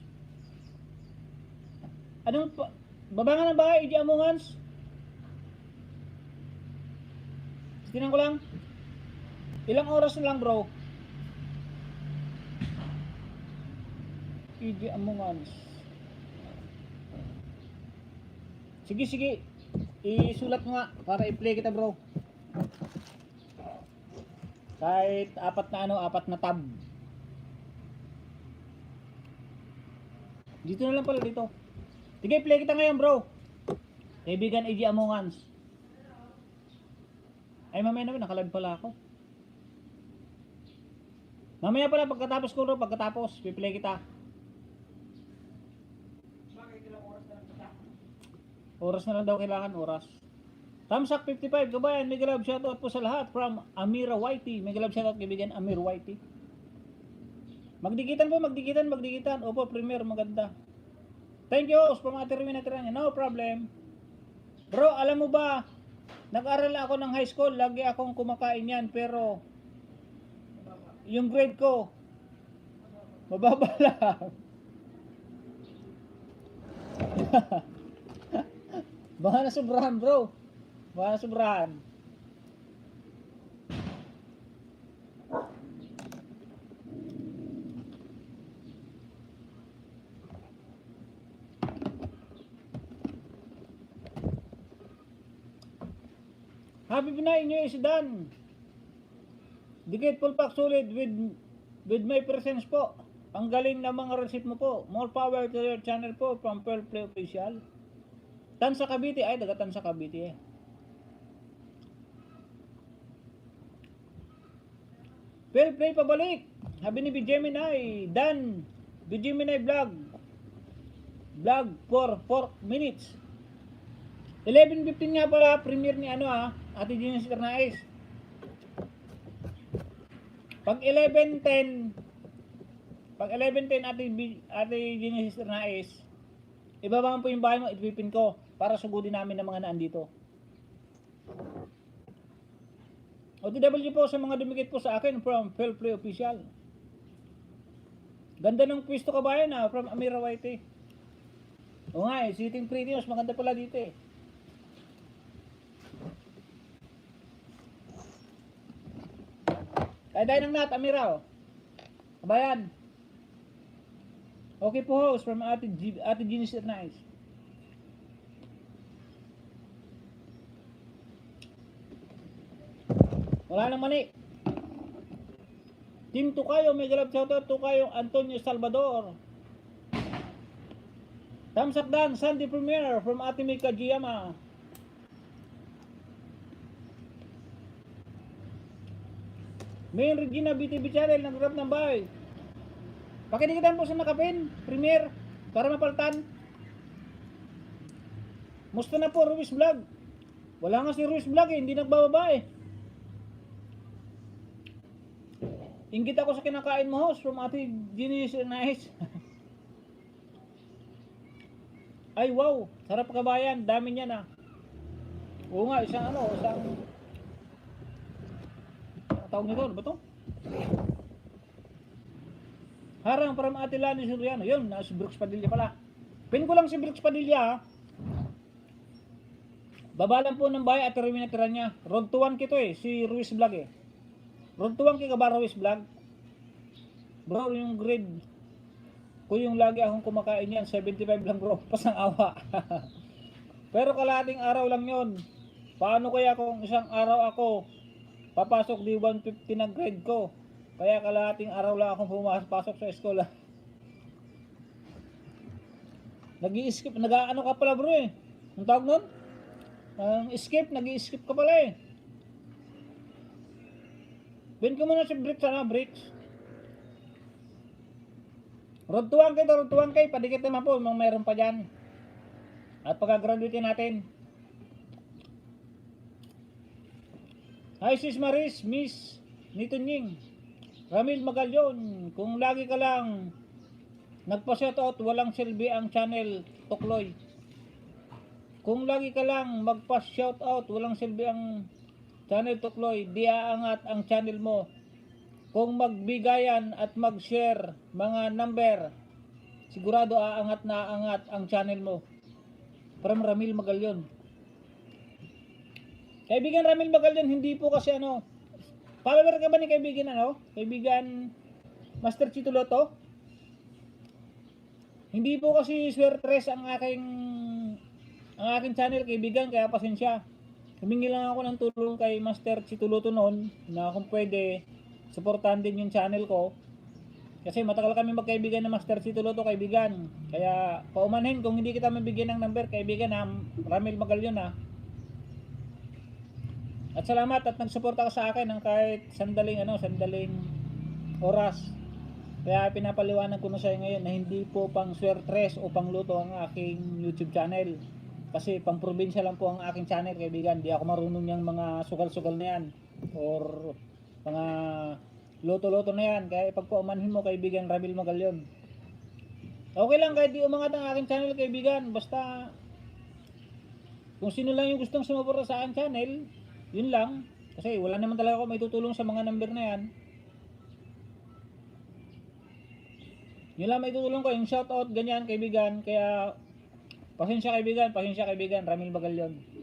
Anong baba nga ng bahay AG Amongans? Tingnan ko lang. Ilang oras na lang bro? AG Amongans. Sige. Isulat mo nga para i-play kita bro. Kahit apat na tab. Dito na lang pala dito. Sige, play kita ngayon bro. Kaibigan AG Amongans. Ay mamaya naman, nakalive pala ako. Mamaya pala pagkatapos ko bro, piplay kita. Oras na lang daw kailangan, oras. Tamsak 55, kabayan, mega love shoutout po sa lahat from Amira Whitey. Mega love shoutout kaibigan Amir Whitey. Magdikitan. Opo, premier, maganda. Thank you, host, from Ate Rowena Tiranya. No problem. Bro, alam mo ba, nag-aral ako ng high school, lagi akong kumakain yan, pero yung grade ko, mababa lang. Baka nasubrahan bro. Baka nasubrahan. Happy Pinay nyo is done. Dikit full pack solid with my presence po. Ang galing na mga receipt mo po. More power to your channel po from Pearl Play Official. Tansa Cavite. Ay, daga Tansa Cavite eh. Pearl Play pabalik. Sabi ni Gemini. Dan. Gemini vlog. Vlog for 4 minutes. 11:15 nga pala. Premiere ni ano Ate Gina Nais. Pag 11:10 Pag 11:10 ate Genesis Nais, ibaba mo po yung bahay mo, itipin ko para sugudin namin ng mga naandito. OTW po sa mga dumikit po sa akin from Fell Play Official. Ganda ng pwesto kabayan from Amira White. O nga sitting pretty mas maganda pala dito Kaya dahil ng nat, Amira Kabayan. Okay po host from Ate Genesis Nice. Wala nang mani. Team Tukayo, may galap shoutout Tukayo Antonio Salvador. Thumbs up dan, Sunday Premiere from Ate Mika Giyama. Main Regina BTV channel, nag-grab ng bahay. Pakidikitan po sa nakapin, Premiere, para mapaltan. Musta na po, Ruiz Vlog? Wala nga si Ruiz Vlog hindi nagbababa Inggit ako sa kinakain mo host from Ate Genesis Nice. Ay wow, sarap kabayan, dami niyan Oo nga, isang tawag nito, ano ba to? Harang from Ate Lani Suriano. Yun, si Brooks Padilla pala. Pin ko lang si Brooks Padilla Babalan po ng bahay at natira niya. Road to 1 kito si Ruiz Vlog Road to 1 kay Kabara Ruiz Vlog. Bro, yung grade kung yung lagi akong kumakain yan, 75 lang bro, pasang awa. Pero kalahating araw lang yon. Paano kaya kung isang araw ako papasok di 150 na grade ko? Kaya kalahating araw lang akong pumasok sa eskola. Nag-i-skip, nag-ano ka pala bro Ang tawag nun? Nag-i-skip ka pala Bin ko muna si Bricks, Bricks. Road to 1 kay, padikit naman po, mayroon pa dyan. At pagka-graduate natin. Hi sis Maris, Miss Nitunying. Ramil Magalyon, kung lagi ka lang nagpa-shoutout, walang silbi ang channel Tukloy. Kung lagi ka lang magpa-shoutout, walang silbi ang channel Tukloy, di aangat ang channel mo. Kung magbigayan at mag-share mga number, sigurado aangat na aangat ang channel mo. From Ramil Magalyon. Kaibigan Ramil Magalyon, hindi po kasi follower ka ba ni kaibigan Kaibigan Master Chito Loto? Hindi po kasi swertres ang aking channel kaibigan, kaya pasensya. Humingi lang ako ng tulong kay Master Chito Loto noon na kung pwede suportahan din yung channel ko. Kasi matagal kami magkaibigan ng Master Chito Loto kaibigan. Kaya paumanhin kung hindi kita mabigyan ng number kaibigan Ramil Magalyon At salamat at nagsuporta ka sa akin ng kahit sandaling oras. Kaya pinapaliwanag ko na sa iyo ngayon na hindi po pang swertres o pang luto ang aking YouTube channel. Kasi pang probinsya lang po ang aking channel kaibigan. Di ako marunong yung mga sugal-sugal na yan or mga loto-loto na yan. Kaya ipagpaumanhin mo kaibigan Ramil Magalyon. Okay lang kahit di umangat ang aking channel kaibigan. Basta kung sino lang yung gustong sumuporta sa aking channel, yun lang. Kasi wala naman talaga ako may tutulong sa mga number na yan. Yun lang may tutulong ko, yung shoutout ganyan kaibigan. Kaya pasensya kaibigan Ramil Magalyon.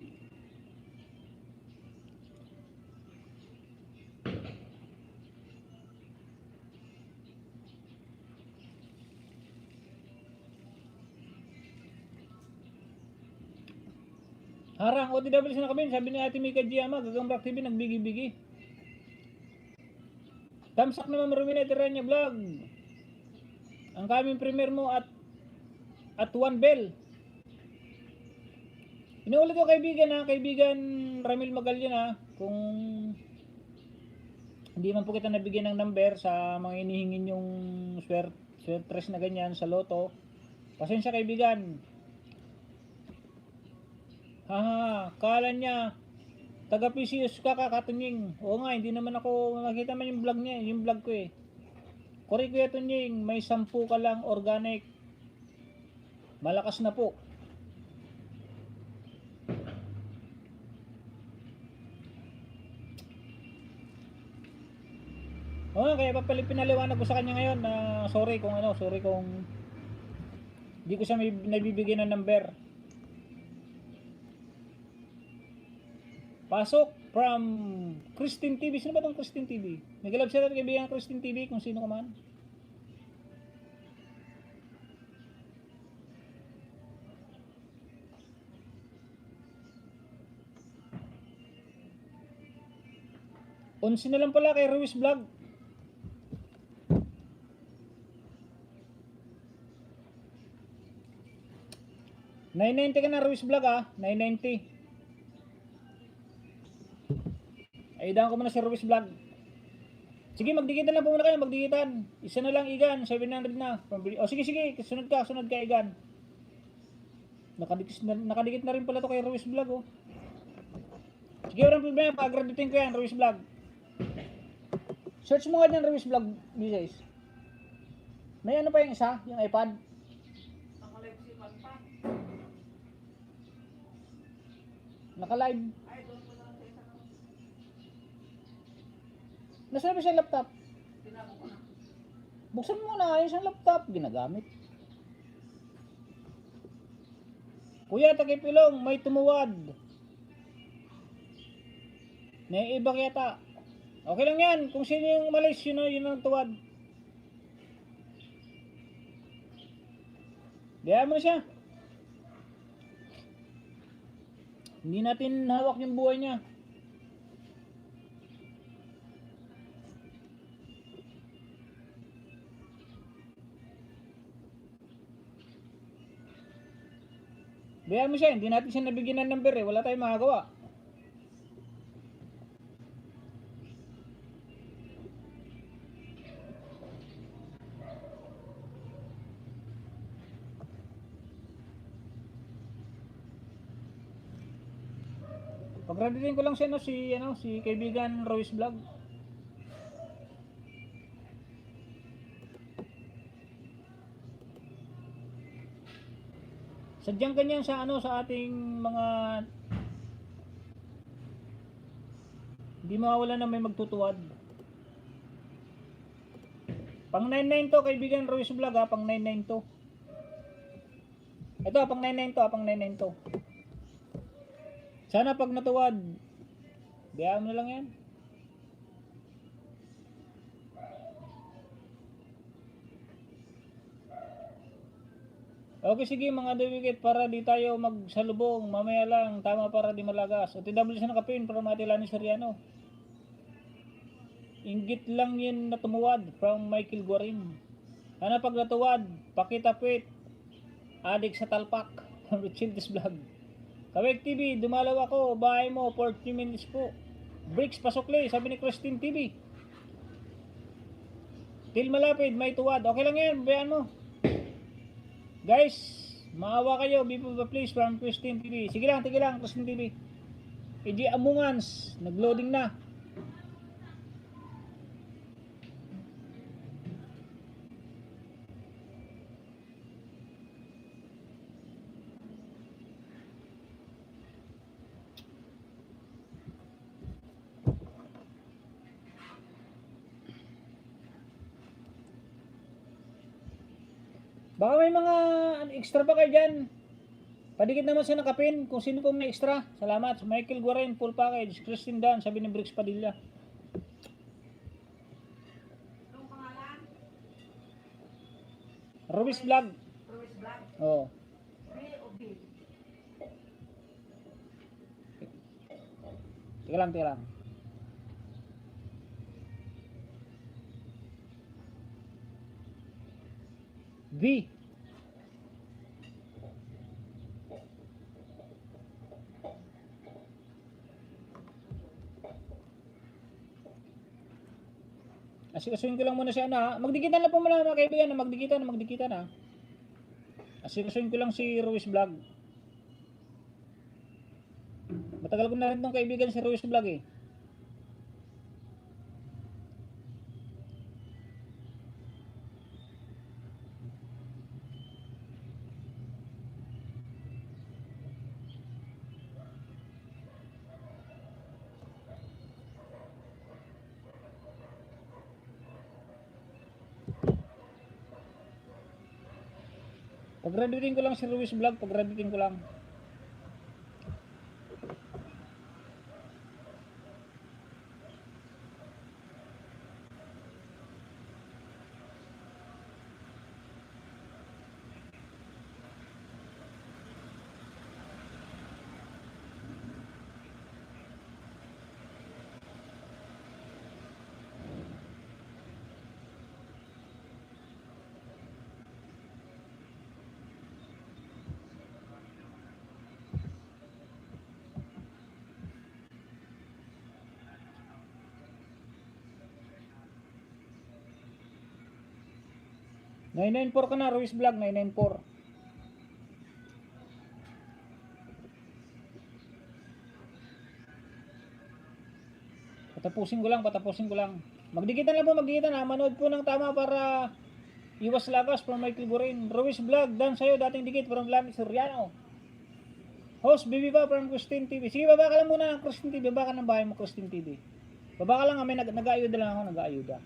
Harang, OTW na kami, sabi ni Ate Mika Giyama, Gagambrak TV, nagbigi-bigi. Thumbs up naman marumi na Tiranya Vlog. Ang kaming premiere mo at 1 bell. Inuulit ko kaibigan Ramil Magalyon kung hindi man po kita nabigyan ng number sa mga inihingin yung swertres na ganyan sa loto. Pasensya kaibigan. Kala niya taga PCS ka kakatunying. Oo nga, hindi naman ako makita man yung vlog niya, yung vlog ko Kori Kuya Tunying, may 10 ka lang organic. Malakas na po. Oo, kaya pinaliwanag ko sa kanya ngayon na sorry kung di ko siya may nabibigyan ng number. Pasok from Christine TV. Sino ba tong Christine TV? Nag-love shout out kaibigan Christine TV kung sino ka man. Onsi na lang pala kay Ruiz Vlog. $990 ka na Ruiz Vlog ah. $990. Ay, daan ko muna si Ruiz Vlog. Sige, magdikitan lang po muna kayo, magdikitan. Isa na lang Igan, 700 na. O sige, sunod ka Igan. Nakadikit na rin pala to kay Ruiz Vlog oh. Sige, walang problema, pag-graduating ko yan, Ruiz Vlog. Search mo nga dyan, Ruiz Vlog, guys. May ano pa yung isa, yung iPad? Naka-live. Nasaan ba siya laptop? Buksan mo na yung laptop. Ginagamit. Kuya, Takipilong, may tumuwad. Naiibak yata. Okay lang yan. Kung sino yung umalis, yun ang tuwad. Gaya mo na siya. Hindi natin hawak yung buhay niya. Gaya mo siya, hindi natin siya nabigyan ng number eh. Wala tayong magagawa. Pag-graduating ko lang siya si kaibigan Ruiz Vlog. Sadyang ganyan sa sa ating mga hindi mawawala na may magtutuwad. Pang 99 to kaibigan Ruiz Vlog ha, pang 99 to. Ito pang 99 to, pang 99 to. Sana pag natuwad, biyaan mo na lang yan. Okay, sige mga dawigit para di tayo magsalubong. Mamaya lang, tama para di malagas. O TW sa nakapin para matilani Soriano. Inggit lang yun na tumuwad from Michael Guarin. Sana pag natuwad, pakitapit. Adik sa talpak. From Richild's Vlog. Kawek TV, dumalaw ako, bahay mo, 40 minutes po. Bricks, pasokli, sabi ni Christine TV. Til malapit, may tuwad. Okay lang yan, bayan mo. Guys, maawa kayo, please, from Christine TV. Sige lang, Christine TV. EJ Amungans, nagloading na. Baka may mga extra pa kayo dyan. Padikit naman siya ng kapin. Kung sino pong may extra. Salamat. Michael Guarin, full package. Christine Dan, sabi ni Bricks Padilla. Anong pangalan? Ruiz Vlog. Ruiz Vlog. Oo. B o B? Teka lang. V. Asikasuhin ko lang muna siya na. Magdikitan lang po muna mga kaibigan. Magdikitan na. Asikasuhin ko lang si Ruiz Vlog. Matagal ko na rin tong kaibigan si Ruiz Vlog eh. Pag-graduating ko lang si Ruiz Vlog, pag-graduating ko lang. "994 ka na, Ruiz Vlog, 994. Patapusin ko lang, patapusin ko lang. Magdikitan lang po, magdikitan ha. Manood po ng tama para iwas lagas from Michael Burin. Ruiz Vlog, dan sa'yo, dating dikit from Vladimir Soriano. Host, Bibi ba from Christine TV. Sige, baba ka lang muna ng Christine TV. Baba ka ng bahay mo, Christine TV. Baba ka lang, may nag-aayuda lang ako, nag-aayuda.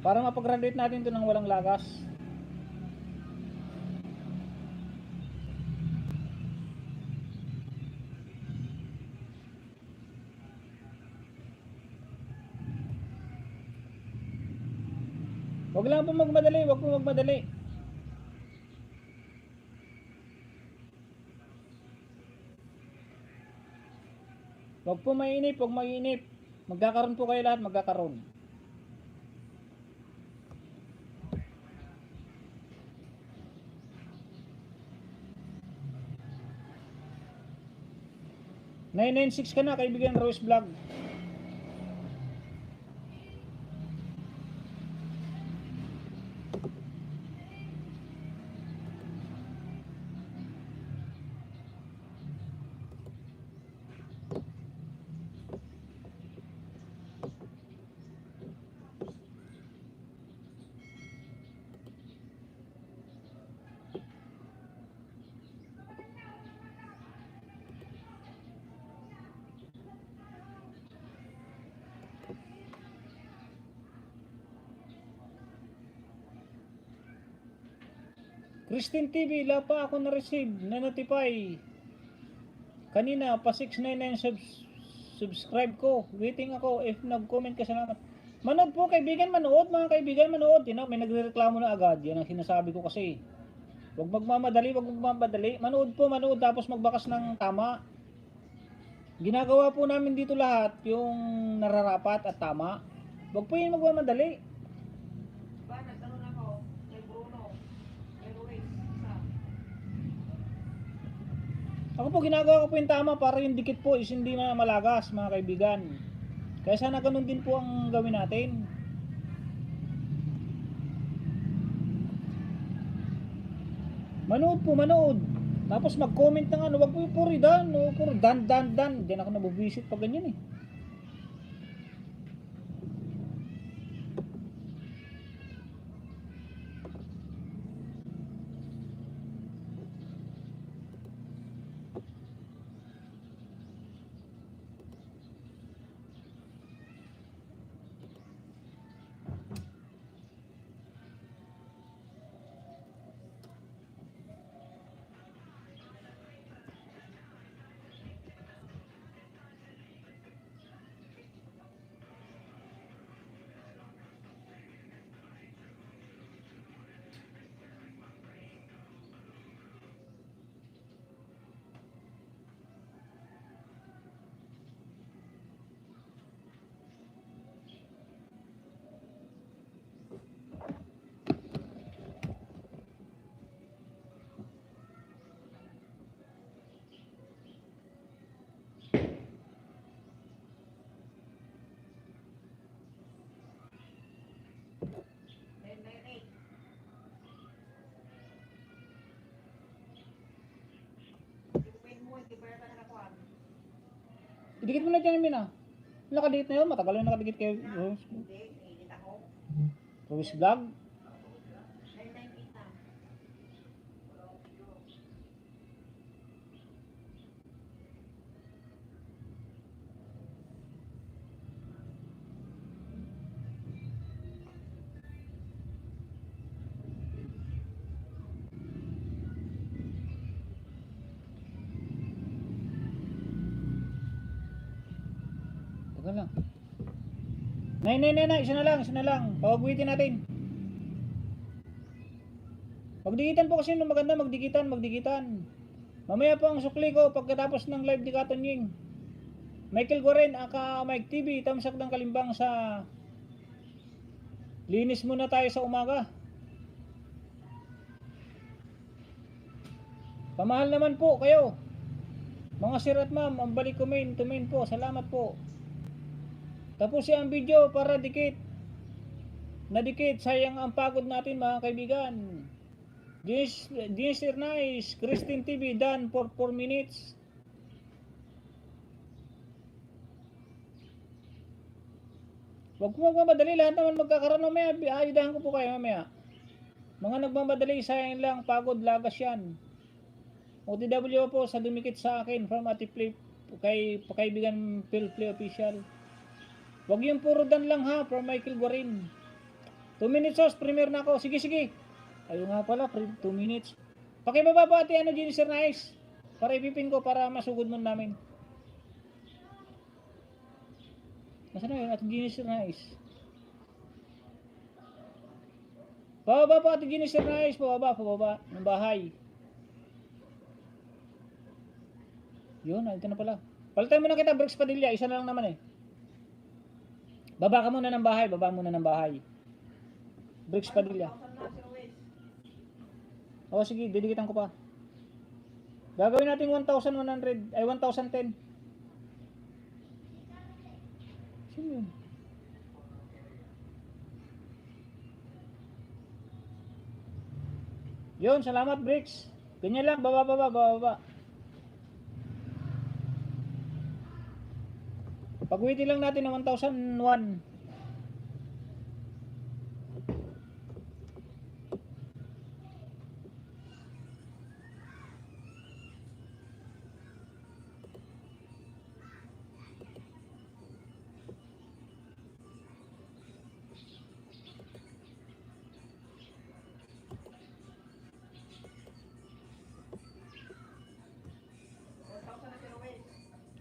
Para mapag-graduate natin ito ng walang lagas. Wag lang po magmadali, wag po magmadali. Wag po mainip, wag mainip. Magkakaroon po kayo lahat, magkakaroon. "996 ka na, kaibigan Rose Vlog." Christine TV, wala pa ako na-receive, na-notify. Kanina, pa 699 subscribe ko. Waiting ako. If nag-comment ka, salamat. Manood po, kaibigan, manood. Mga kaibigan, manood. You know, may nagrereklamo na agad. Yan ang sinasabi ko kasi. Huwag magmamadali, huwag magmamadali. Manood po, manood. Tapos magbakas ng tama. Ginagawa po namin dito lahat, yung nararapat at tama. Huwag po yung magmamadali. Ako po, ginagawa ko po yung tama para yung dikit po is hindi na malagas, mga kaibigan. Kaya sana ganun din po ang gawin natin. Manood po, manood. Tapos mag-comment ng ano, wag po yung puri dan, o puro dan. Diyan ako nabubisit pag ganyan eh. Idikit mo na dyan, Mina. Nakadikit na yun, matagal na nakadikit kayo. Ruiz Vlog. lang. Nay, isa na lang. Pawagwitin natin. Magdikitan po kasi maganda, magdikitan. Mamaya po ang sukli ko pagkatapos ng live ni Katon Ying. Michael Goren, aka Mike TV, tamsak ng kalimbang sa linis muna tayo sa umaga. Pamahal naman po kayo. Mga sir at ma'am, ang balik tumain po. Salamat po. Tapusin ang video para dikit. Nadikit, sayang ang pagod natin mga kaibigan. Sir Nice, Christine TV, done for 4 minutes. Huwag po magmamadali, lahat naman magkakaroon mamaya. Ayudahan ko po kayo mamaya. Mga nagmamadali, sayang lang, pagod, lagas yan. OTW po sa dumikit sa akin from Ati Play kay kaibigan Phil Play Official. Huwag yung puro dan lang ha, from Michael Guarin. 2 minutes host, premiere na ako. Sige. Ayun nga pala, 2 minutes. Pakibaba po ate, Sir Nice. Para ipipin ko, para masugod mo namin. Nasaan na yun, ate Sir Nice? Pababa po ate Sir Nice, pababa ng bahay. Yun, ito na pala. Palitan mo na kita, Brooks Padilla. Isa na lang naman eh. Baba ka muna ng bahay. Brooks Padilla. O sige, didikitan ko pa. Gagawin natin 1,100. Ay, 1,010. Sino yun? Yun, salamat Bricks. Ganyan lang, baba. Pagwiti lang natin ng 1,001.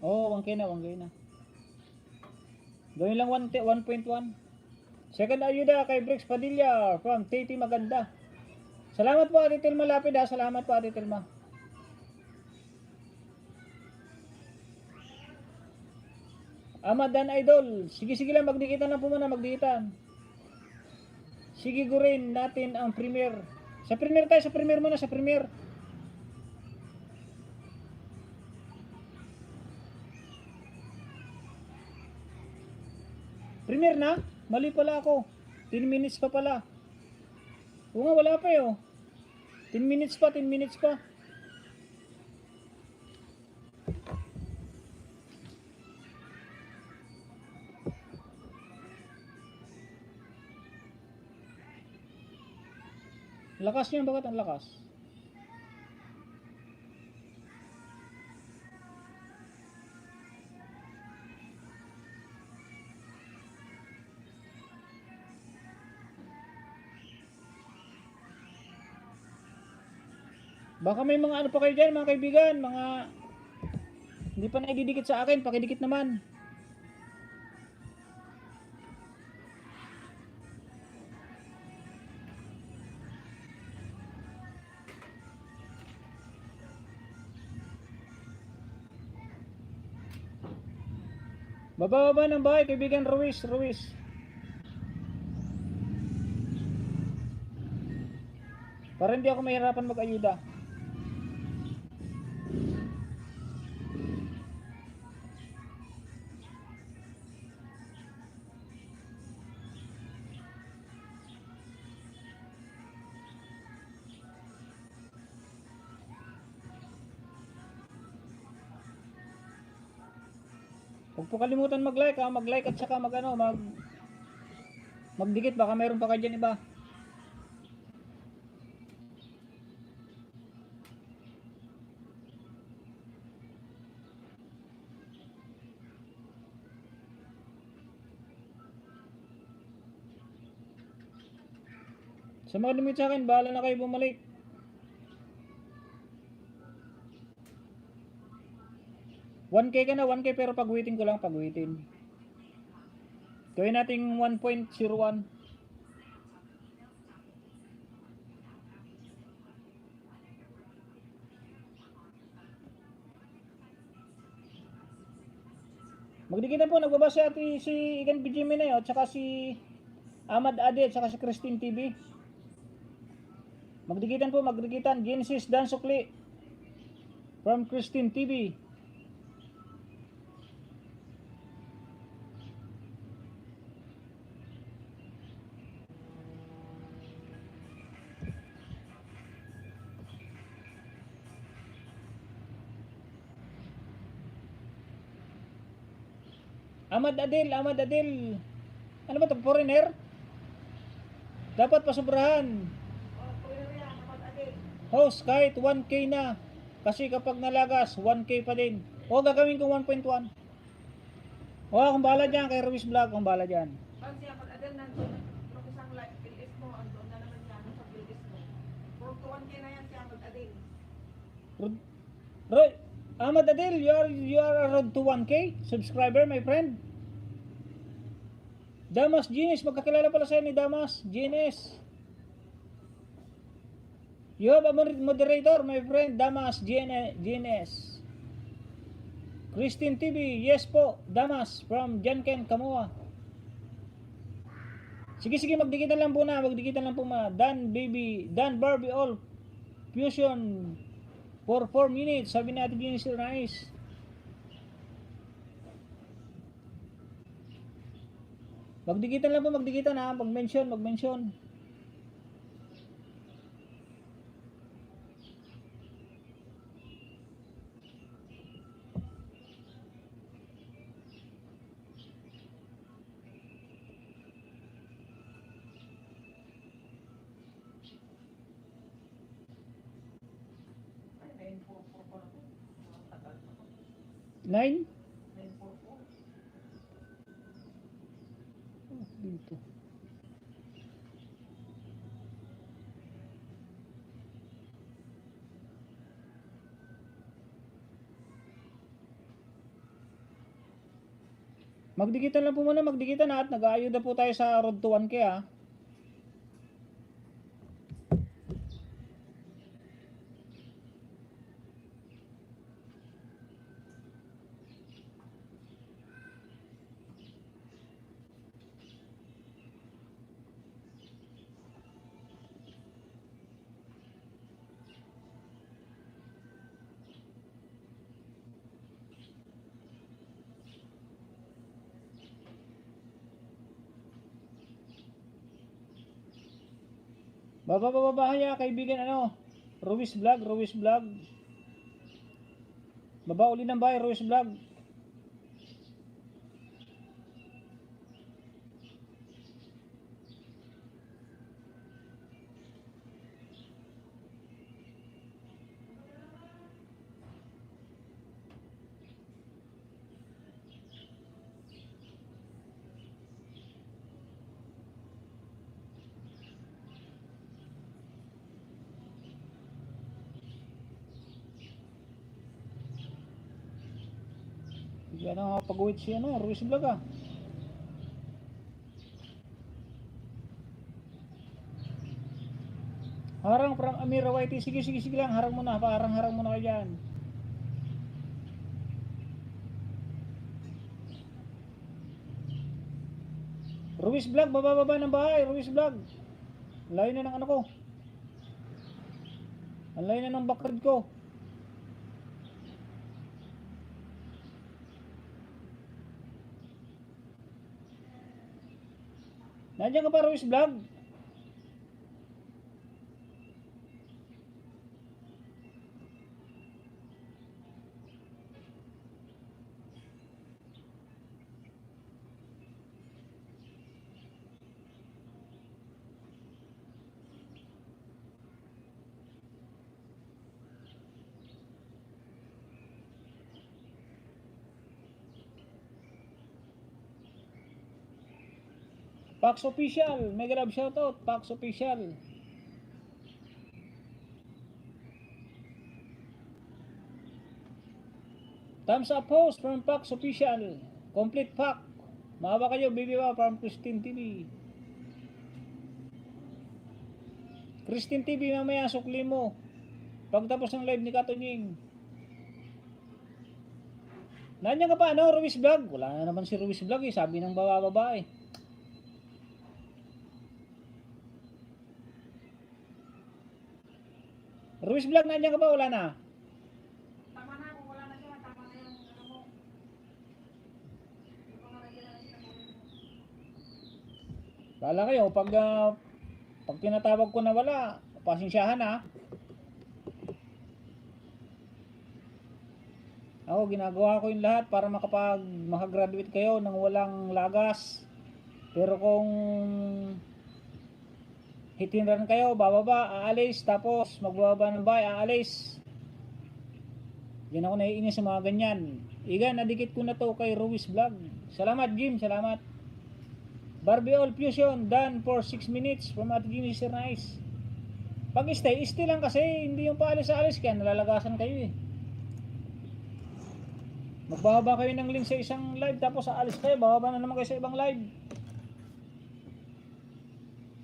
Oh, 1K na. Gawin lang 1.1. Second ayuda kay Bricks Padilla from Titi Maganda. Salamat po Ate Tilma Lapid ha. Salamat po Ate Tilma. Amadan Idol. Sige lang, magdikitan lang po muna, magdikitan. Sige gurin natin ang premiere. Sa premiere muna. Premiere na? Mali pala ako. 10 minutes pa pala. Oo nga, wala pa eh oh. 10 minutes pa. Lakas niyan, bakit ang lakas? Baka may mga ano pa kayo dyan mga kaibigan, mga hindi pa naididikit sa akin, pakidikit naman. Baba ng bahay, kaibigan Ruiz. Para hindi ako mahirapan mag-ayuda. Huwag po kalimutan mag-like ha, mag-like at saka magdikit, baka mayroon pa kayo dyan iba. Sa mga lumit sa akin, bahala na kayo bumalik. $1K ka na, 1K pero pag-waiting ko lang, pag-waiting. Gawin nating 1.01. Magdikitan po, nagbabasa si Igan Bijimine at saka si Ahmad Ade at saka si Christine TV. Magdikitan po, magdikitan. Genesis Dan Sukli from Christine TV. Ahmad Adil. Ano ba ito? Foreigner? Dapat pasobrahan. Host, kahit 1K na. Kasi kapag nalagas, 1K pa din. O, gagawin ko 1.1. O, akong bahala dyan. Kay Ruiz Vlog, akong bahala dyan. Pag siya pag adel nandun, yung isang bilis mo, andun na naman yan sa bilis mo. Puro 1K na yan siya pag adel. Roy, Ahmad Adil, you are road to 1K subscriber, my friend. Damas Genius, magkakilala pala sa'yo ni Damas Genius. You have a moderator, my friend, Damas Genius. Christine TV, yes po, Damas from Janken, Kamua. Sige, magdikitan lang po na. Dan Barbie all fusion for 4 minutes. Sabi natin yun si Rice. Magdikitan lang po, ha. Mag-mention. Nine? Dito. Magdikitan lang po muna, at nag-aayuda po tayo sa road to 1K, ha. Babahaya, kaibigan, Ruiz Vlog. Baba uli ng bahay, Ruiz Vlog. Yan ang pag-uwit siya, Ruiz Vlog, ah. Harang from Amira YT. Sige lang, harang muna kayo dyan. Ruiz Vlog, baba ng bahay, Ruiz Vlog. Layo na ng ko. Ang layo na ng background ko. Nandiyan ka pa, Ruiz Vlog? Pax Official, mega love shoutout, Pax Official. Thumbs up host from Pax Official. Complete pack. Maawa kayo, baby ba, from Christine TV. Christine TV, mamaya sukli mo. Pagtapos ng live ni Katunying. Nandiyan ka pa, ano, Ruiz Vlog? Wala na naman si Ruiz Vlog eh, sabi ng babae. Ruiz Vlog, nandiyan ka pa, wala na? Tama na, kung wala na siya, tama na yung ano mo. Yung mga regular na sinabuhin mo. Kala kayo, pag tinatawag ko na wala, pasensyahan ha. Ako, ginagawa ko yung lahat para makagraduate kayo ng walang lagas. Pero kung hitinran kayo, bababa, aalis, tapos magbababa ng bahay, aalis. Yan ako naiinis sa mga ganyan. Igan, nadikit ko na to kay Ruiz Vlog. Salamat Jim, salamat. Barbie All Fusion, done for 6 minutes from Ate Ginny Sir Nice. Pag stay lang kasi, hindi yung paalis-alis kaya nalalagasan kayo eh. Magbababa kayo ng link sa isang live tapos aalis kayo, bababa na naman kayo sa ibang live.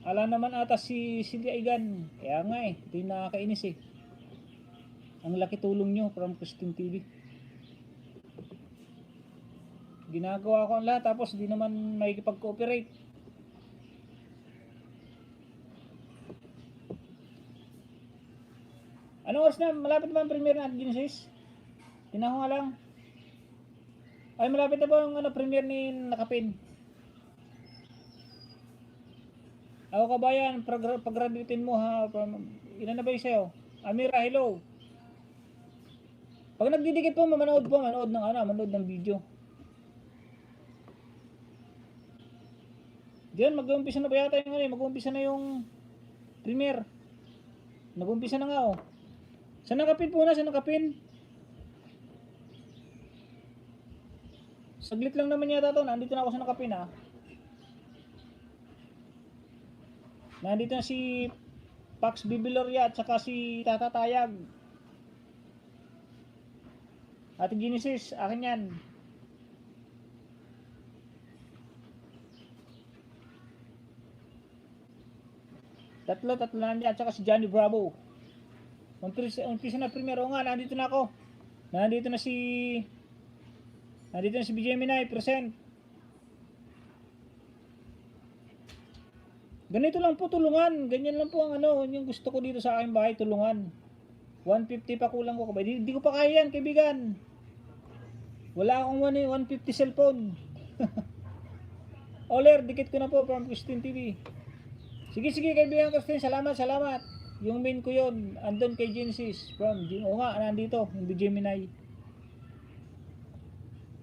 Ala naman ata si Silvia Igan. Kaya nga eh, ito yung nakakainis eh. Ang laki tulong nyo from Christine TV. Ginagawa ko ang lahat tapos di naman makikipag-cooperate. Anong oras na? Malapit ba ang premiere na Genesis? Tinaho nga lang. Ay, malapit na ba ang premiere ni Nakapin? Ako kabayan, pag-graduatein mo ha. Ilan na ba yung sa'yo? Amira, hello. Pag nagdidikit po, manood ng video. Diyan, mag-uumpisa na ba yata yung mag-uumpisa na yung premiere. Nag-uumpisa na nga oh. Sa Nakapin po na, sa Nakapin. Saglit lang naman yata to. Nandito na ako sa Nakapin ha. Nandito na si Pax Bibiloria at saka si Tata Tayag. Ate Genesis, akin yan. Tatlo na niya at saka si Johnny Bravo. Umpisa na primero nga, nandito na ako. Nandito na si BJ Minay, present. Ganito lang po tulungan. Ganyan lang po ang yung gusto ko dito sa aking bahay, tulungan. 150 pa kulang ko. Di ko pa kaya yan, kaibigan. Wala akong 150 cellphone. Oler, dikit ko na po from Christine TV. Sige, kaibigan Christine. Salamat. Yung main ko yun. Andun kay Genesis. O nga, nandito. Yung BJ Minay.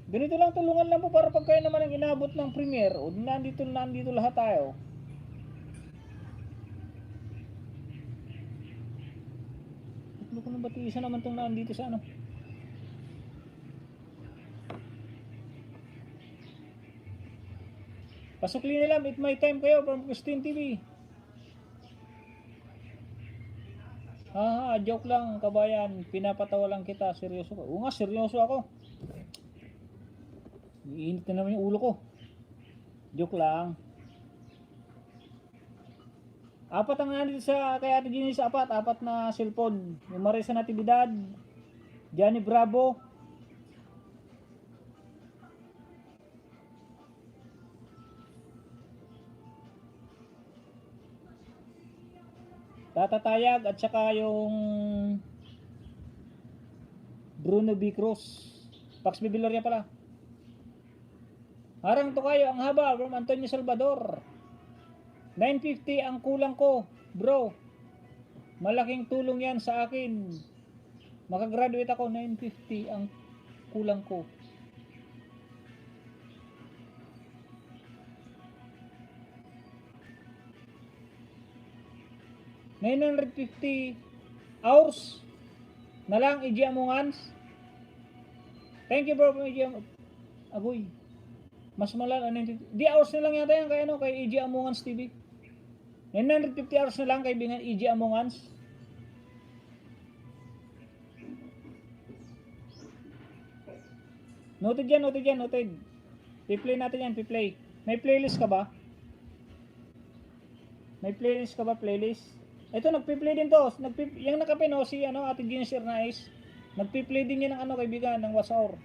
Ganito lang, tulungan lang po para pag kayo naman ang inabot ng premiere. O nandito lahat tayo. Ano ko nang batiisa naman itong nandito sa ano. Pasukli nila, meet my time kayo from Christine TV. Joke lang kabayan. Pinapatawa lang kita, seryoso ko. Oo nga, seryoso ako. Iinit na naman yung ulo ko. Joke lang. Apat ang nandito sa kay Ate Ginny sa apat na cellphone. Yung Marisa Natividad, Johnny Bravo, Tata Tayag at saka yung Bruno B. Cruz. Pax Bibiloria pala. Harang to kayo, ang haba from Antonio Salvador. 950 ang kulang ko, bro. Malaking tulong yan sa akin. Makagraduate ako, 950 ang kulang ko. $950 hours na lang, EG Among Us. Thank you bro, Agoy. Mas malala, di hours na lang yata yan kay EG Among Us TV. 950 hours na lang kaibigan EG Among Us. Noted yan, noted. I-play natin yan, i-play. May playlist ka ba? May playlist ka ba, playlist? Ito, nagpi-play din to. Yung nakapin, oh, si ano, Ate Ginger Nice. Nagpi-play din yan ng ano, kaibigan, ng WhatsApp.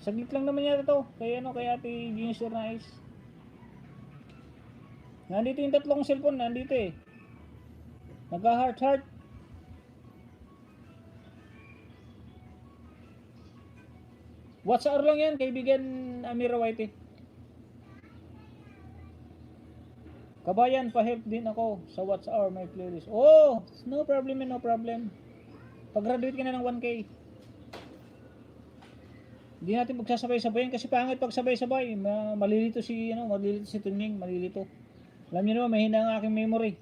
Saglit lang naman yata to. Kaya ano, kay Ate Ginger Nice. Nandito yung tatlong cellphone, nandito eh. Nagka-heart. WhatsApp lang yan, kaibigan Amira White. Kabayan, pa-help din ako sa WhatsApp, my playlist. Oh, no problem, no problem. Pag-graduate ka na ng 1K. Hindi natin pagsasabay-sabayin kasi pangit pagsabay-sabay. Malilito si Tunying, malilito. Alam niyo naman, mahina ang aking memory.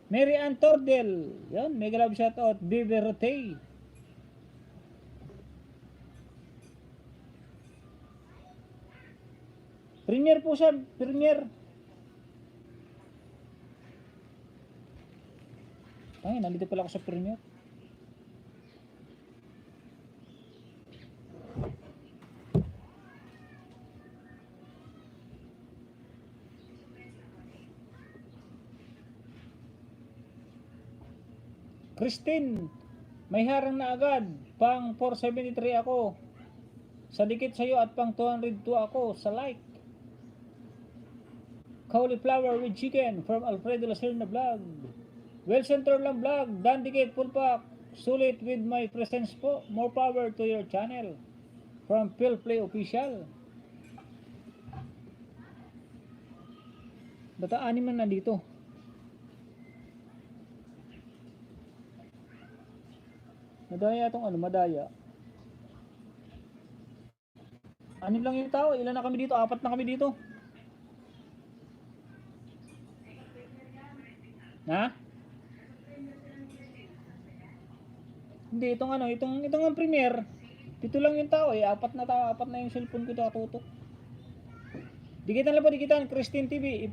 Mary Ann Tordel. Yan, mega love shoutout. Bibi Rote. Premier po siya, Premier. Ay, nandito pala ako sa Premier. Christine, may harang na agad. Pang 473 ako. Sa dikit sa'yo at pang 202 ako sa like. Cauliflower with chicken from Alfredo Lacerna vlog. Well center lang vlog. Dan dikit full pack. Sulit with my presence po. More power to your channel. From Phil Play Official. Bata anim na nandito. Madaya itong ano, madaya. Anim lang yung tao. Ilan na kami dito? 4 na kami dito. Ha? Hindi, itong ano, itong ang Premiere. Dito lang yung tao eh. 4 na tao, 4 na yung cellphone ko nakatutok. Dikitan lang po, dikitan. Christine TV.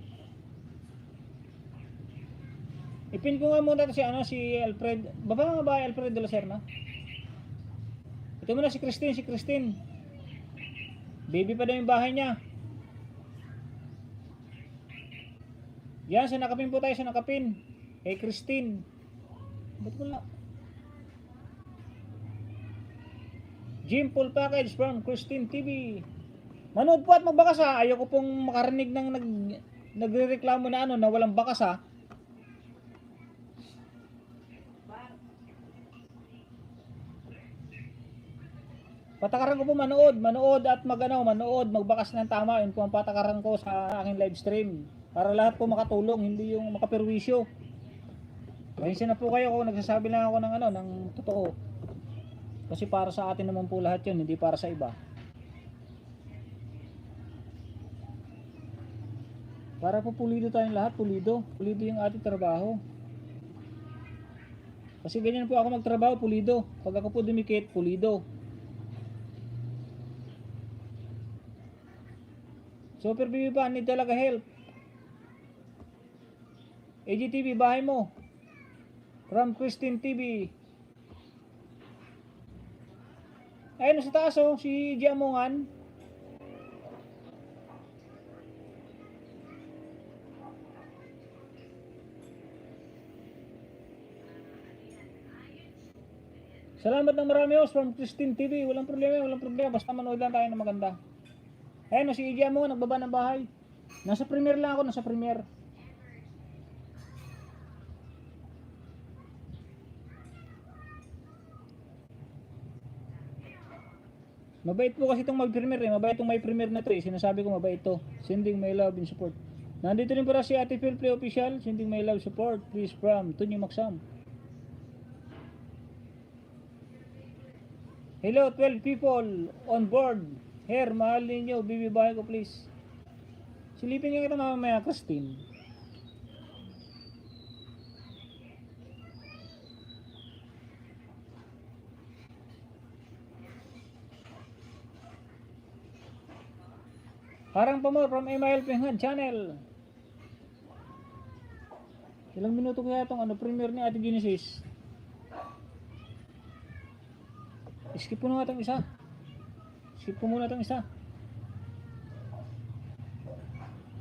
Ipin ko nga muna si ano, si Alfred. Baba nga ba Alfred de la Serna? Ito muna si Christine. Baby pa daw yung bahay niya. Yan, sa nakapin po tayo, sa nakapin. Kay Christine. Ba't wala? Gym full package from Christine TV. Manood po at magbakas ha. Ayoko pong makarinig ng nagrereklamo na ano, na walang bakas ha. Patakaran ko po manood at magbakas ng tama. Yun po ang patakaran ko sa aking live stream. Para lahat po makatulong, hindi yung makaperwisyo. Pasensya na po kayo kung nagsasabi lang ako ng ano, ng totoo. Kasi para sa atin naman po lahat yun, hindi para sa iba. Para po pulido tayong lahat, pulido yung ating trabaho. Kasi ganyan po ako magtrabaho, pulido. Pag ako po dumikit, pulido. Super Bibi ba, need talaga help. AGTV, bahay mo. From Christine TV. Ayun sa taas oh, si Giamongan. Salamat ng marami oh, from Christine TV. Walang problema. Basta manood lang tayo ng maganda. Ayun oh, si Giamongan, nagbaba ng bahay. Nasa Premiere lang ako, nasa Premiere. Mabait po kasi itong mag-premiere eh. Mabait itong may premiere na ito eh. Sinasabi ko mabait ito. Sending my love and support. Nandito rin para si Ate Phil Play Official. Sending my love support. Please from Tunyo Maksam. Hello 12 people on board. Here, mahal ninyo. Bibi bahay ko please. Silipin nyo kita mamaya, Christine. Harang pa mo from Email Pinghan Channel. Ilang minuto kaya itong premiere ni Ate Genesis? Skip ko na nga itong isa. Skip ko muna itong isa.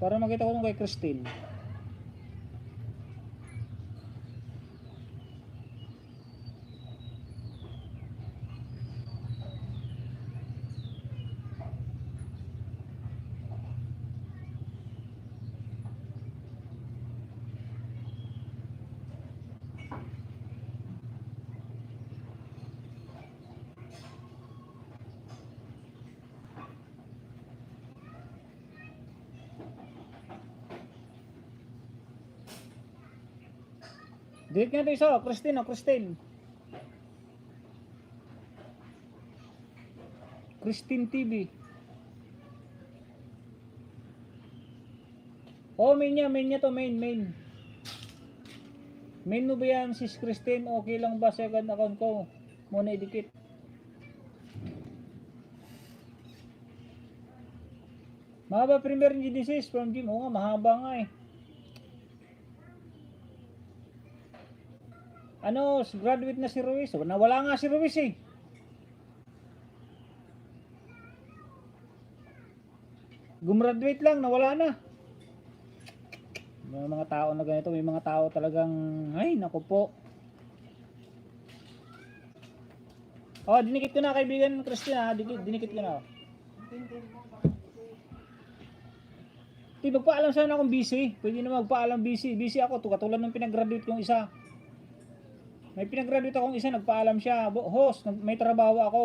Para makita ko itong kay Christine. Delete nga ito isa, Christine, Christine. Christine TV. Oh, main niya to, main. Main mo ba yan, sis Christine? Okay lang ba second account ko? Muna idikit. Mahaba premiere ni Genesis from Jim. Oo nga, mahaba nga eh. Ano, graduate na si Ruiz. Nawala nga si Ruiz eh. Gumraduate lang, nawala na. May mga tao na ganito, may mga tao talagang, ay, naku po. Oh, dinikit ko na kaibigan Christina, dinikit ko na. Magpaalam sana akong busy. Pwede na magpaalam busy. Busy ako, katulad ng pinag-graduate kong isa. May pinag-graduate akong isa, nagpaalam siya, host, may trabaho ako.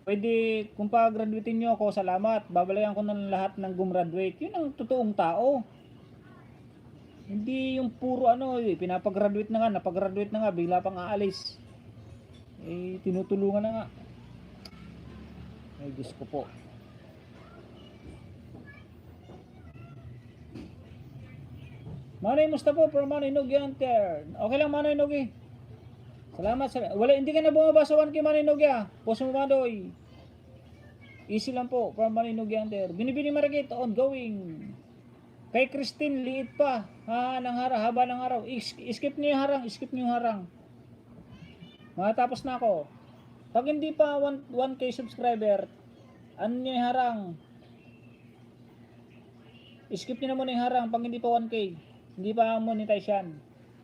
Pwede, kung pa-graduatein nyo ako, salamat. Babalayan ko ng lahat ng gumraduate. Yun ang totoong tao. Hindi yung puro pinapag-graduate na nga, napag-graduate na nga, bigla pang aalis. Eh, tinutulungan na nga. Ay, Diyos ko po. Manoy, musta po? From Manoy Nogi Hunter. Okay lang, Manoy Nogi. Salamat. Wala, hindi ka na bumaba sa 1K Manoy Nogi ah. Post mo Manoy. Easy lang po. From Manoy Nogi Hunter. Binibini Maragit, ongoing. Kay Christine, liit pa. Haba ng araw. Skip niyo yung harang. Skip niyo yung harang. Matapos na ako. Pag hindi pa 1K subscriber, ano niyo yung harang? Skip niyo na muna yung harang pag hindi pa 1K. Hindi pa monetize yan.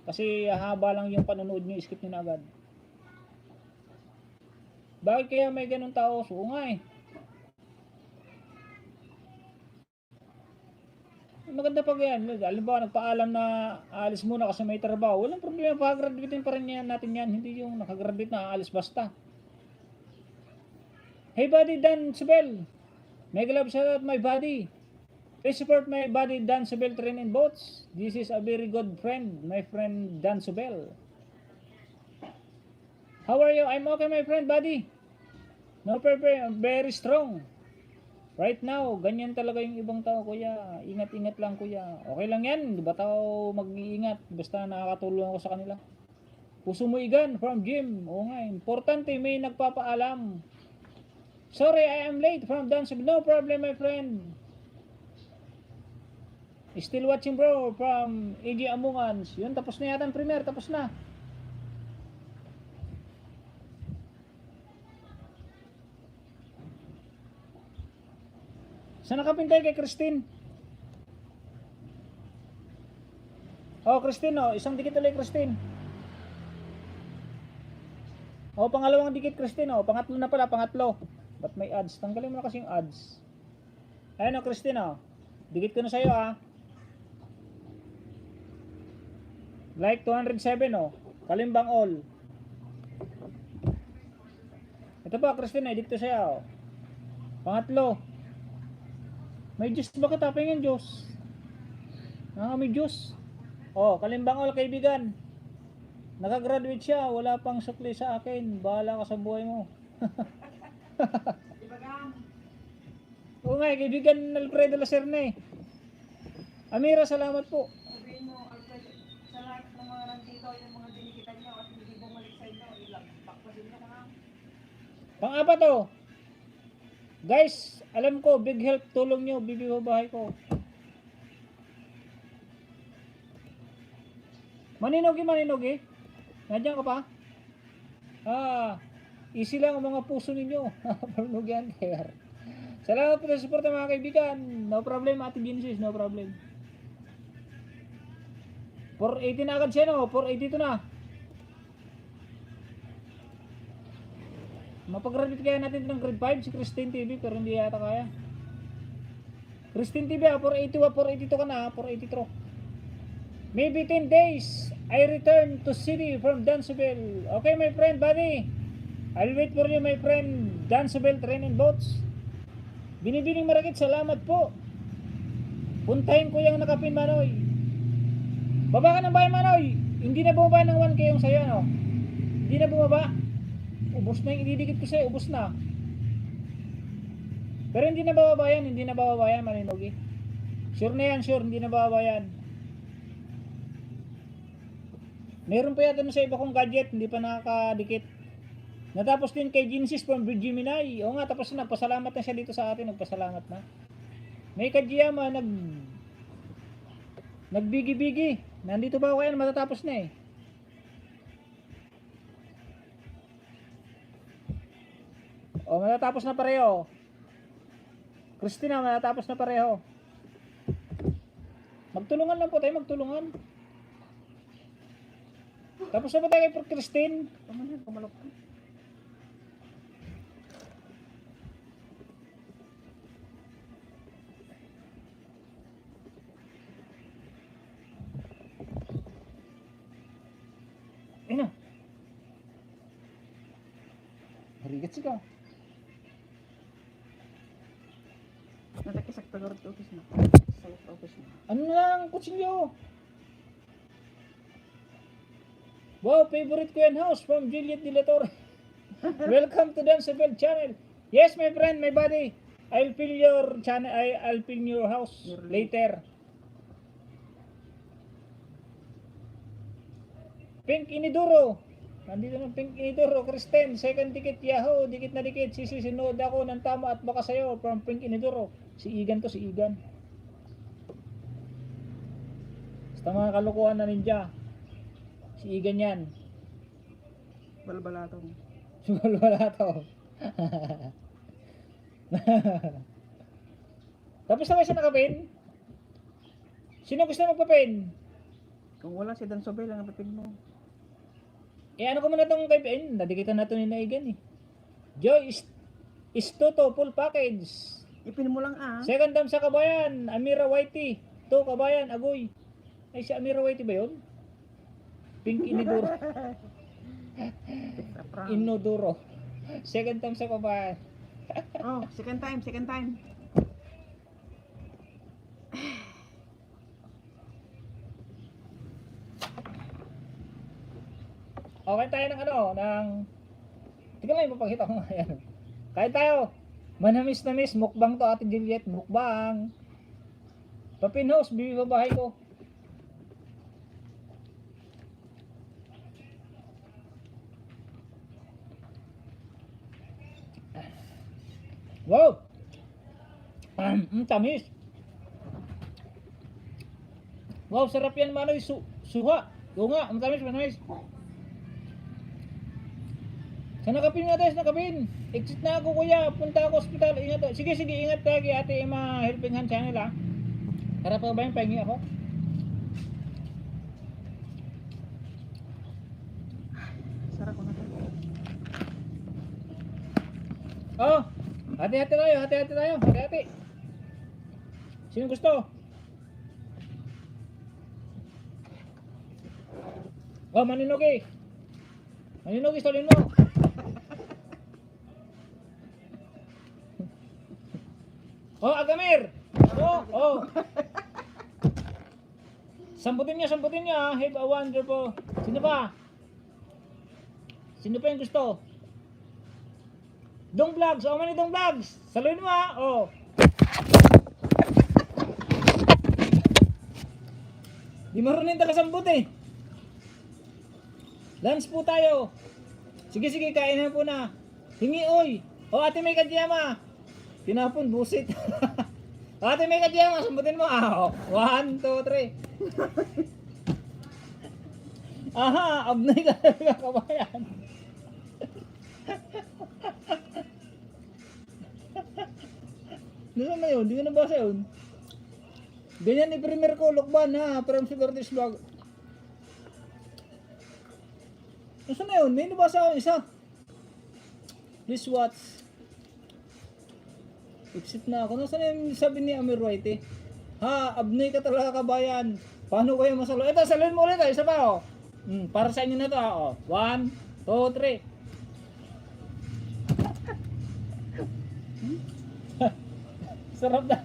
Kasi haba lang yung panonood niyo, skip niyo na agad. Bakit kaya may ganun tao? So nga eh. Maganda pag yan. Halimbawa, nagpaalam na aalis muna kasi may trabaho. Walang problema, pag-graduatein pa rin yan, natin yan. Hindi yung nakagraduate na aalis basta. Hey buddy, Dan Subel. Mega love shout out my buddy. Please support my buddy Dan Subel Train and Boats. This is a very good friend, my friend Dan Subel. How are you? I'm okay, my friend, buddy. No problem, very strong. Right now, ganyan talaga yung ibang tao, kuya. Ingat-ingat lang, kuya. Okay lang yan, di ba tao mag-iingat? Basta nakakatulong ako sa kanila. Puso mo igan, from Jim. Oo nga, importante, may nagpapaalam. Sorry, I am late from Dan Subel. No problem, my friend. Still watching bro from AG Amungans. Yun, tapos na yata ang premiere, tapos na. Saan nakapintay kay Christine? Oh, Christine, oh, isang dikit ulit, Christine. Oh, pangalawang dikit, Christine, oh, pangatlo na pala, pangatlo. Ba't may ads? Tanggalin mo na kasi yung ads. Ayun, oh, Christine, oh. Dikit ko na sa'yo, ah. Like 207 oh. Kalimbang all. Ito pa Christine, edit ko siya oh. Pangatlo. May Diyos ba katapin yung Diyos? May Diyos. Oh, kalimbang all kaibigan. Nakagraduate siya, wala pang sukli sa akin. Bahala ka sa buhay mo. Oo nga, kaibigan Alfredo Lacerne. Amira, salamat po. Sabihin mo, Alfred, sa lahat ng mga nandito, yung mga dinikitan niyo at hindi bumalik sa inyo, bakpasin niyo ka. Pang-apat oh. Guys, alam ko, big help, tulong nyo, bibibabahay ko. Maninogi. Nandiyan ka pa? Easy lang ang mga puso ninyo. Panunugi Hunter. Salamat po sa support mga kaibigan. No problem, Ate Genesis, no problem. 480 na agad siya, no? 482 na. Mapag-graduate kaya natin ng grade 5 si Christine TV, pero hindi yata kaya. Christine TV, 482 ka na, 483. Maybe 10 days, I return to city from Dansville. Okay, my friend, buddy. I'll wait for you, my friend. Dansville Train and Boats. Binibining Marakit, salamat po. Puntahin ko yung nakapin, Manoy. Baba ka ng bahay, Manoy. Hindi na bumaba ng 1K yung sa'yo, no? Hindi na bumaba. Ubus na yung ididikit ko sa'yo, ubus na. Pero hindi na bababa yan, Maninogi. Sure na yan, sure, hindi na bababa yan. Meron pa yata na sa iba kong gadget, hindi pa nakakadikit. Natapos din kay Genesis from Gemini. Oo nga, tapos na, pasalamat na siya dito sa atin, nagpasalamat na. May Kajiyama, nagbigi-bigi. Nandito ba ako yan, matatapos na eh. O, matatapos na pareho. Christina, matatapos na pareho. Magtulungan lang po tayo, magtulungan. Tapos na ba tayo kay Christine? Kumalok. Ayun na. Harigat siya. Natakisak tagar sa office na. Sa office na. Ano na lang, kutsilyo? Wow, favorite ko yan house from Juliet De La Torre. Welcome to Dansville channel. Yes, my friend, my buddy. I'll fill your channel, I'll fill your house later. Pink Iniduro. Nandito ng Pink Iniduro, Kristen. Second dikit, Yahoo. Dikit na dikit. Sinod ako ng tama at baka sa'yo from Pink Iniduro. Si Igan to, si Igan. Basta mga kalukuhan na ninja. Si Igan yan. Balbalatong. Wala to. Tapos na ba siya nakapin? Sino gusto magpapin? Kung wala si Dan Sobel ang napapin mo. Eh ano ko muna itong kaibigan? Nadikitan na ito ni Naigan eh. Joy is Toto full package. Ipin mo lang ah. Second time sa Kabayan, Amira Whitey. To Kabayan, Agoy. Ay si Amira Whitey ba yun? Pink Inodoro. Inodoro. Second time sa Kabayan. Oh, second time. Okay tayo ng Tika lang, ipapakita ko nga yan. Kain tayo. Manamis, mukbang to Ate Juliet, mukbang. Papinhouse, bibi babahay ko. Wow! Tamis. Wow, sarap yan, Manoy. Suha. Oo nga, manamis. Sa nakapin nga tayo, sa nakapin. Exit na ako, kuya. Punta ako hospital. Ingat. Sige, ingat tayo kay Ate Emma Helping Hand Channel, ha. Harap ka ba yung pahingi ako? Sarap ko na to. Oh, hati-hati tayo. Hati-hati. Sino gusto? Oh, Maninogi, stolin mo. Oh, Agamir. Oh. Sambutin niya. Have a wonderful. Sino pa yung gusto? Dong Vlogs. Oh, Dong Vlogs. Saluhin mo ha. Oh. Di marunong talaga sambut eh. Lunch po tayo. Sige, kainan po na. Hingi, oy. O, Ate May Kajiyama. Tinapon, busit. Ate May Kajiyama, sambutin mo. 1, 2, 3. Aha, abnay ka talaga kabayan. Nasaan na yun? Hindi ko nabasa yun. Ganyan ni Premier ko, Lokban ha, from Supertis Vlog. Nasaan na yun? May nabasa ako isa. Please watch. Exit na ako. Nasaan na yung sabi ni Amir White eh? Ha, abnay ka talaga kabayan. Paano kayo masalo? Ito, saluhin mo ulit ha. Isa pa oh. Para sa inyo na to ha. Oh. 1, 2, 3. Sarap na.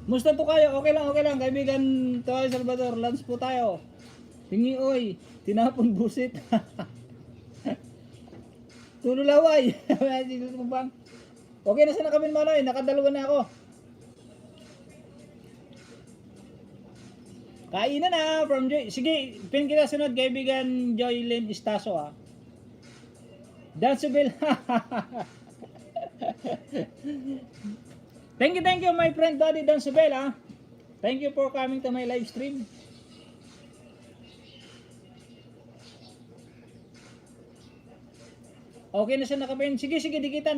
Musta to kayo? Okay lang. Kaibigan Toy Salvador, lunch po tayo. Tingi oy, tinapon busit. Tululaway. Okay na sana kami manoy, nakadalawa na ako. Kainan na from Joy. Sige, pin kita sunod kaibigan Joylyn Estaso ha. Dancebell. Thank you my friend Daddy Dancebell ha. Thank you for coming to my live stream. Okay na siya nakapin. Sige, dikitan.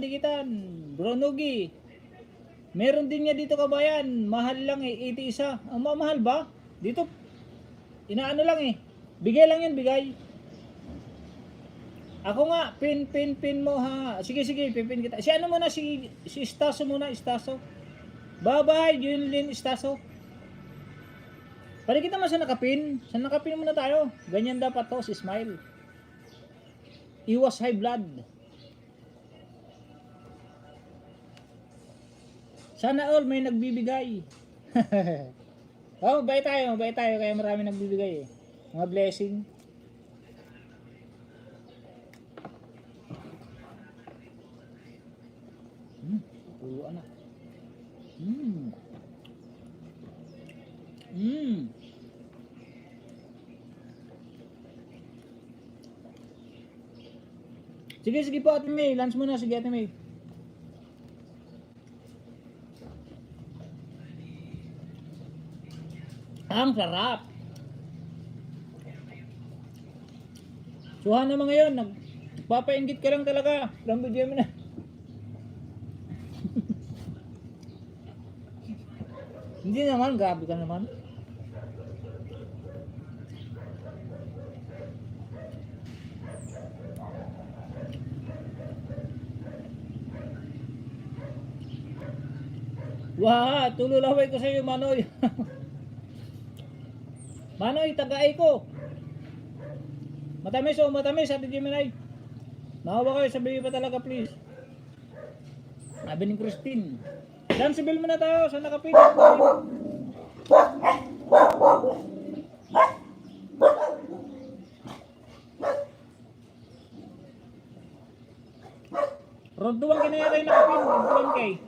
Bro Nugi. Meron din niya dito kabayan. Mahal lang eh, 81. Ang mahal ba? Dito, inaano lang eh. Bigay lang yun, bigay. Ako nga, pin mo ha. Sige, pin kita. Si ano muna, si Estaso muna, Estaso. Bye-bye, Junlin Estaso. Pwede kita man sa nakapin. Sa nakapin muna tayo. Ganyan dapat to, si Smile. Iwas high blood. Sana all may nagbibigay. Oh, mabait tayo kaya marami nagbibigay eh. Mga blessing. Puluan na. Sige po Ate May, lunch muna, sige Ate May. Ang sarap. Suhan naman ngayon, nagpapainggit ka lang talaga. Lang bigyan mo na. Hindi naman, grabe ka naman. Wah, tululaway ko sa iyo, Manoy. Manoy, tagaay ko. Matamis Ate Gemini. Mahawa kayo, sabihin pa talaga please. Sabi ni Christine. Dancebell muna tayo, saan nakapit? Roduan kinaya tayo nakapin, roduan kay.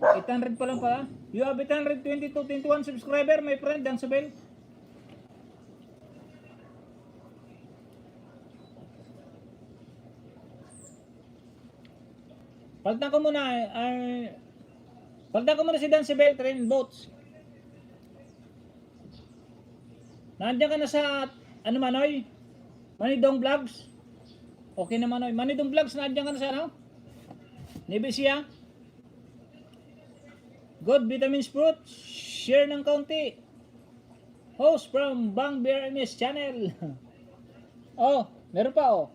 $800 pa lang pala. You have 822.21 subscriber, my friend, Dancebell. Palitan ko muna si Dancebell, train boats. Nandiyan ka na sa, ano Manoy? Manidong Vlogs? Okay na Manoy. Manidong Vlogs, nandiyan ka na sa ano? Nebesia? Good vitamins fruit. Share ng kaunti. Host from Bang Bear MS channel. Oh, meron pa oh.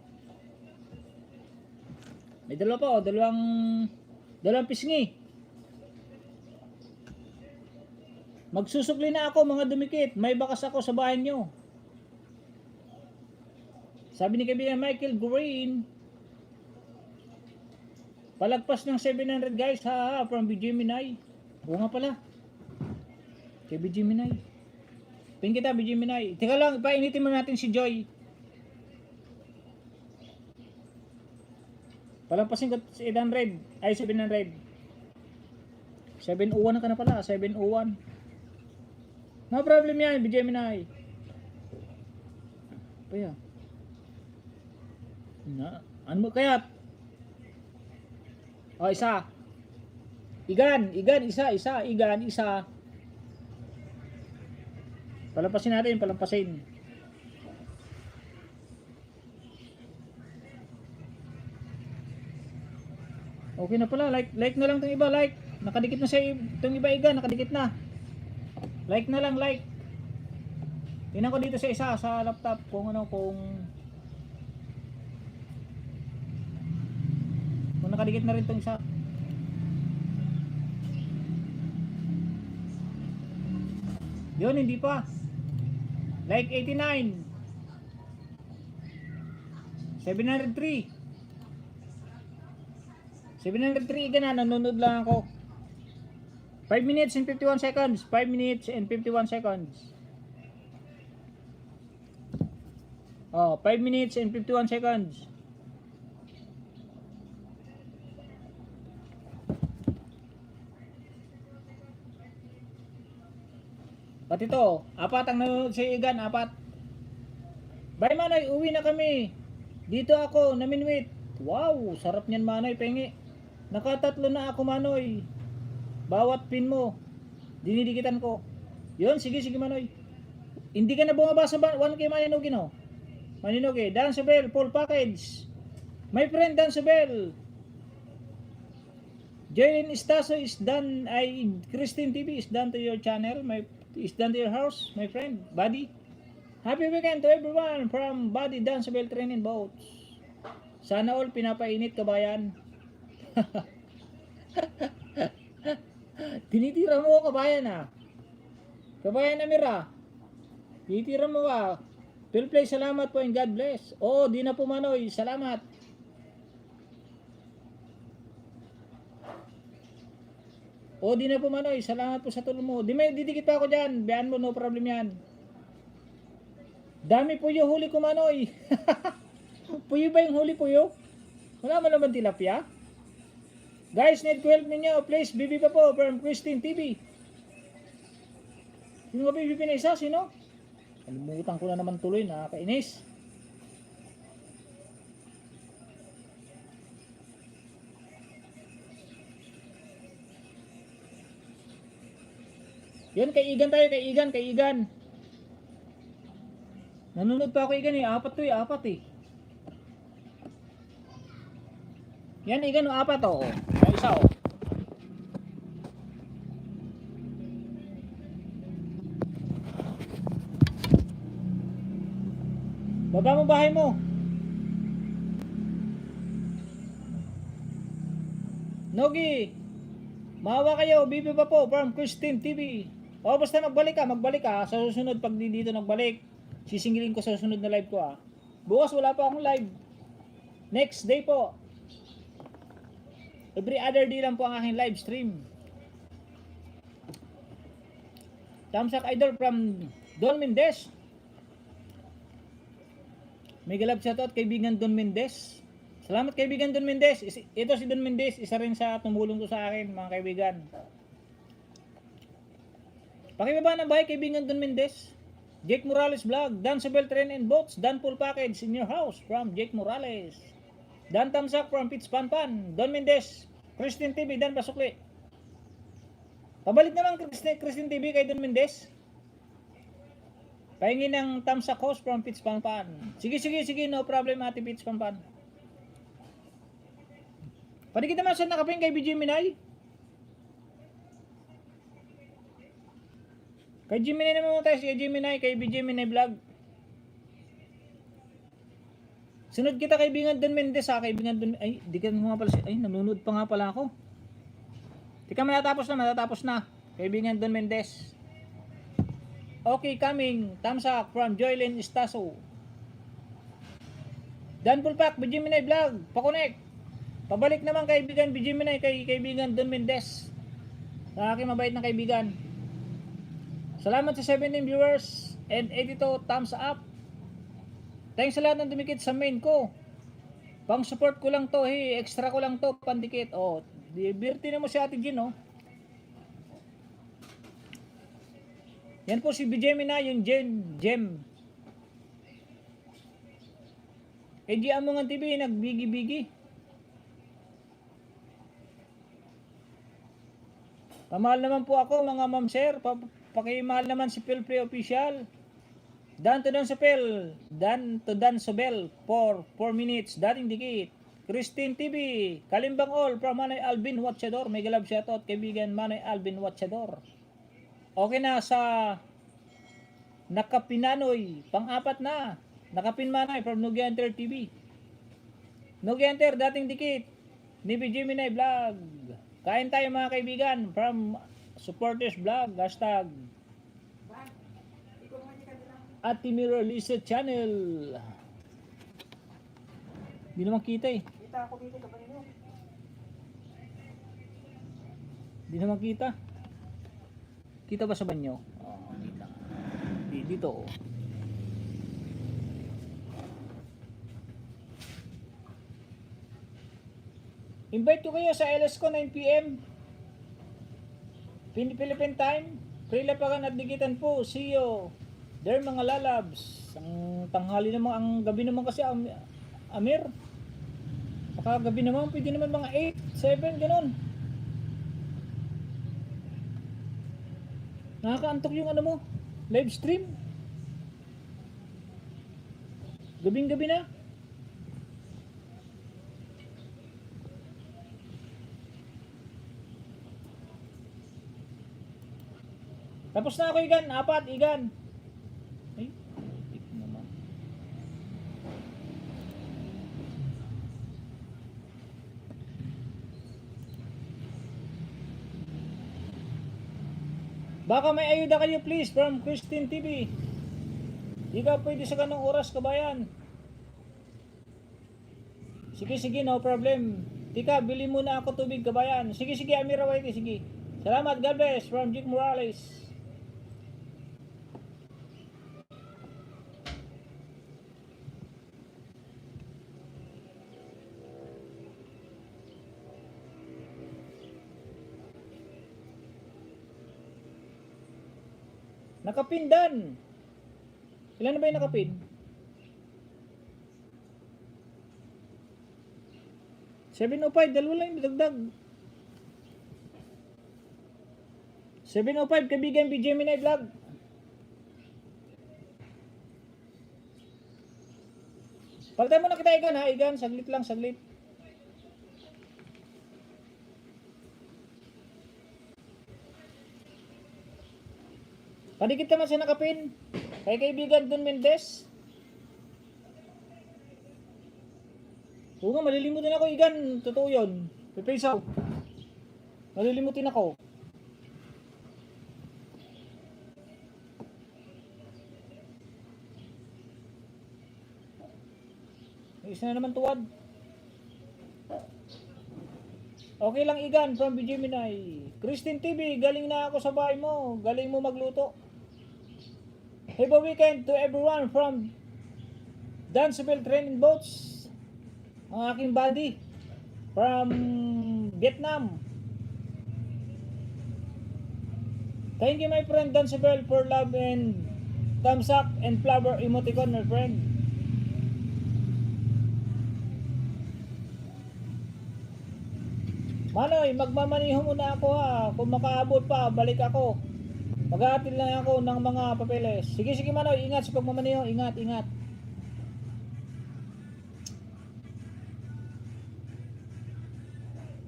May dalawa pa oh, dalawang pisngi. Magsusukli na ako mga dumikit. May bakas ako sa bahay nyo. Sabi ni kaibigan Michael Green. Palagpas ng 700 guys ha from BGMinay. Oo nga pala. Kay BGMinay. Pin kita BGMinay. Teka lang, painitin mo natin si Joy. Palagpasin ko 800. Ay 700. 701 na ka na pala. 701. No problem yan, BGMinay. Kaya. Ano mo kaya? O, isa. Igan, isa, Igan, isa. Palampasin natin, palampasin. Okay na pala, like na lang tong iba, like. Nakadikit na sa itong iba, Igan, nakadikit na. Like na lang, like. Tingnan ko dito sa isa, sa laptop, kung nakadikit na rin tong isa. Yun, hindi pa. Like 89. 703. 703 ka na, nanonood lang ako. 5 minutes and 51 seconds. 5 minutes and 51 seconds. Oh, 5 minutes and 51 seconds. Pati ito, apat ang nanonood si Igan, apat. Bye Manoy, uwi na kami. Dito ako, naminwit. Wow, sarap niyan Manoy, pengi. Nakatatlo na ako Manoy. Bawat pin mo, dinidikitan ko. Yun, sige Manoy. Hindi ka na bumaba sa 1K Maninugin oh. Maninugi, Dan Sobel, full package. My friend Dan Sobel. Jalen Estaso is done. Christine TV is done to your channel. Is done to your house, my friend, buddy. Happy weekend to everyone from Buddy Dan Sobel Training Boats. Sana all pinapainit kabayan. Tinitira mo kabayan ah. Kabayan Amira. Tinitira mo ah. Phil Play, salamat po and God bless. Oh, di na po Manoy, salamat. Oh, di na po Manoy, salamat po sa tulong mo. Didikit pa ako dyan, bayan mo, no problem yan. Dami puyo huli ko Manoy. Puyo ba yung huli puyo? Wala man naman tilapia. Guys, need ko help ninyo. Please, bibi pa po from Christine TV. Sino nga bibi na isa? Sino? Kalimutan ko na naman tuloy, nakakainis. Yun, kay Igan tayo, kay Igan. Nanonood pa ako Igan eh, apat eh. Yan Igan o apat o. May isa o. Baba mo bahay mo. Nogi, maawa kayo, bibi pa po from Christine TV. O basta magbalik ka. Sa susunod pag dito nagbalik, sisingilin ko sa susunod na live ko ah. Bukas wala pa akong live. Next day po. Every other day lang po ang aking live stream. Tamsak Idol from Don Mendez. May galab shoutout kaibigan Don Mendez. Salamat kaibigan Don Mendez. Ito si Don Mendez, isa rin sa tumulong to sa akin mga kaibigan. Pakibaba ng bahay kaibigan Don Mendez. Jake Morales Vlog, Dan Sobel Train and Boats, Dan Full Package in your house from Jake Morales. Dan Tamsak from Pitch Panpan, Don Mendez, Christine TV, Dan Basukli. Pabalik naman Christine TV kay Don Mendez. Pahingi ng Tamsak host from Pitch Panpan. Sige, no problem ate Pitch Panpan. Padikit naman sa nakaping kay BJ Minay. Kay Jiminay naman tayo, si Jiminay, kay BJ Minay Vlog. Sunod kita kaibigan Don Mendez ha, kaibigan Don, ay, di ka nga pala, ay, nanonood pa nga pala ako. Di ka matatapos na, kaibigan Don Mendez. Okay, coming, Tamsak from Joylyn Estaso. Dan Pulpak, BJ Minay Vlog, pa-connect. Pabalik naman kaibigan BJ Minay, kay kaibigan Don Mendez. Sa aking mabait na kaibigan. Salamat sa 17 viewers and 82 thumbs up. Thanks sa lahat ng dumikit sa main ko. Pang support ko lang to, extra ko lang to, pandikit. Oh, birthday na mo si Ate Jean, oh. Yan po si Bijemina, yung Gem. Kay G Amongan TV, nagbigi-bigi. Pamahal naman po ako mga ma'am sir. Pakimahal naman si Phil Official. Dan to Dan Sobel. Dan to Dan Sobel for 4 minutes. Dating dikit. Christine TV. Kalimbang all from Manay Alvin Watchador. May galab shoutout kaibigan Manay Alvin Watchador. Okay na sa Nakapinanoy. Pang-apat na. Nakapin Manay from Nugianter TV. Nugianter dating dikit. Nibi Gemini Vlog. Kain tayo mga kaibigan from Supporters Vlog. Hashtag Ate Mirror Lisa Channel. Hindi naman kita eh. Kita ako dito sa kanino. Hindi naman kita. Kita ba sa banyo? Oo, dito. Dito oh. Invite ko kayo sa LS ko 9 PM. Philippine time. Prilapagan at digitan po. See you. There mga lalabs. Ang tanghali naman, ang gabi naman kasi Amir. Baka gabi naman, pwede naman mga 8, 7, ganun. Nakakaantok yung ano mo, live stream. Gabing gabi na. Tapos na ako Igan, 4 Igan. Ay, tik naman. Baka may ayuda kayo please from Christine TV. Di ka pwede sa ganong oras kabayan. Sige, no problem. Tika, bili muna ako tubig kabayan. Sige, Amira Whitey, sige. Salamat, God bless from Jake Morales. Nakapin Dan. Ilan na ba yung nakapin? 705, dalawa lang yung dagdag. 705, kaibigan B. Gemini Vlog. Palitan mo na kita Igan ha, Igan, saglit lang, saglit. Padikit naman siya nakapin. Kay kaibigan Don Mendez. Oo nga, malilimutin ako Igan. Totoo yun. Pipisaw. Malilimutin ako. Isa na naman tuwad. Okay lang Igan from Gemini. Christine TV, galing na ako sa bahay mo. Galing mo magluto. Have a weekend to everyone from Danceable Training Boats. Ang aking buddy from Vietnam. Thank you my friend Danceable for love and thumbs up and flower emoticon my friend. Manoy, magmamaniho muna ako ha. Kung makaabot pa, balik ako. Mag-aatil lang ako ng mga papeles. Sige Manoy, ingat sa pagmamaniho. Ingat.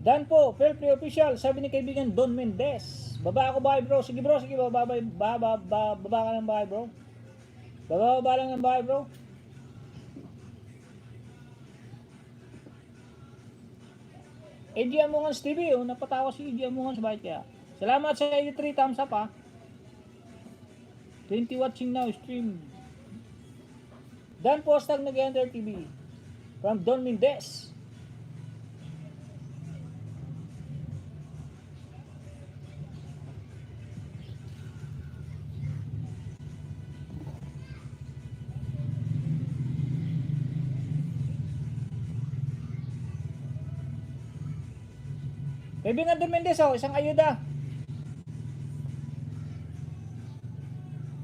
Dan po, Phil Official, sabi ni kaibigan Don Mendez. Baba ako bahay bro. Sige baba ka ng bahay bro. Baba lang ng bahay bro. AG Amungans TV, napatawa si AG Amungans, bakit kaya? Salamat sa 83 thumbs up ha. 20 watching now stream. Dan Postag nag-enter TV from Don Mendez. Kaibigan Don Mendez isang ayuda.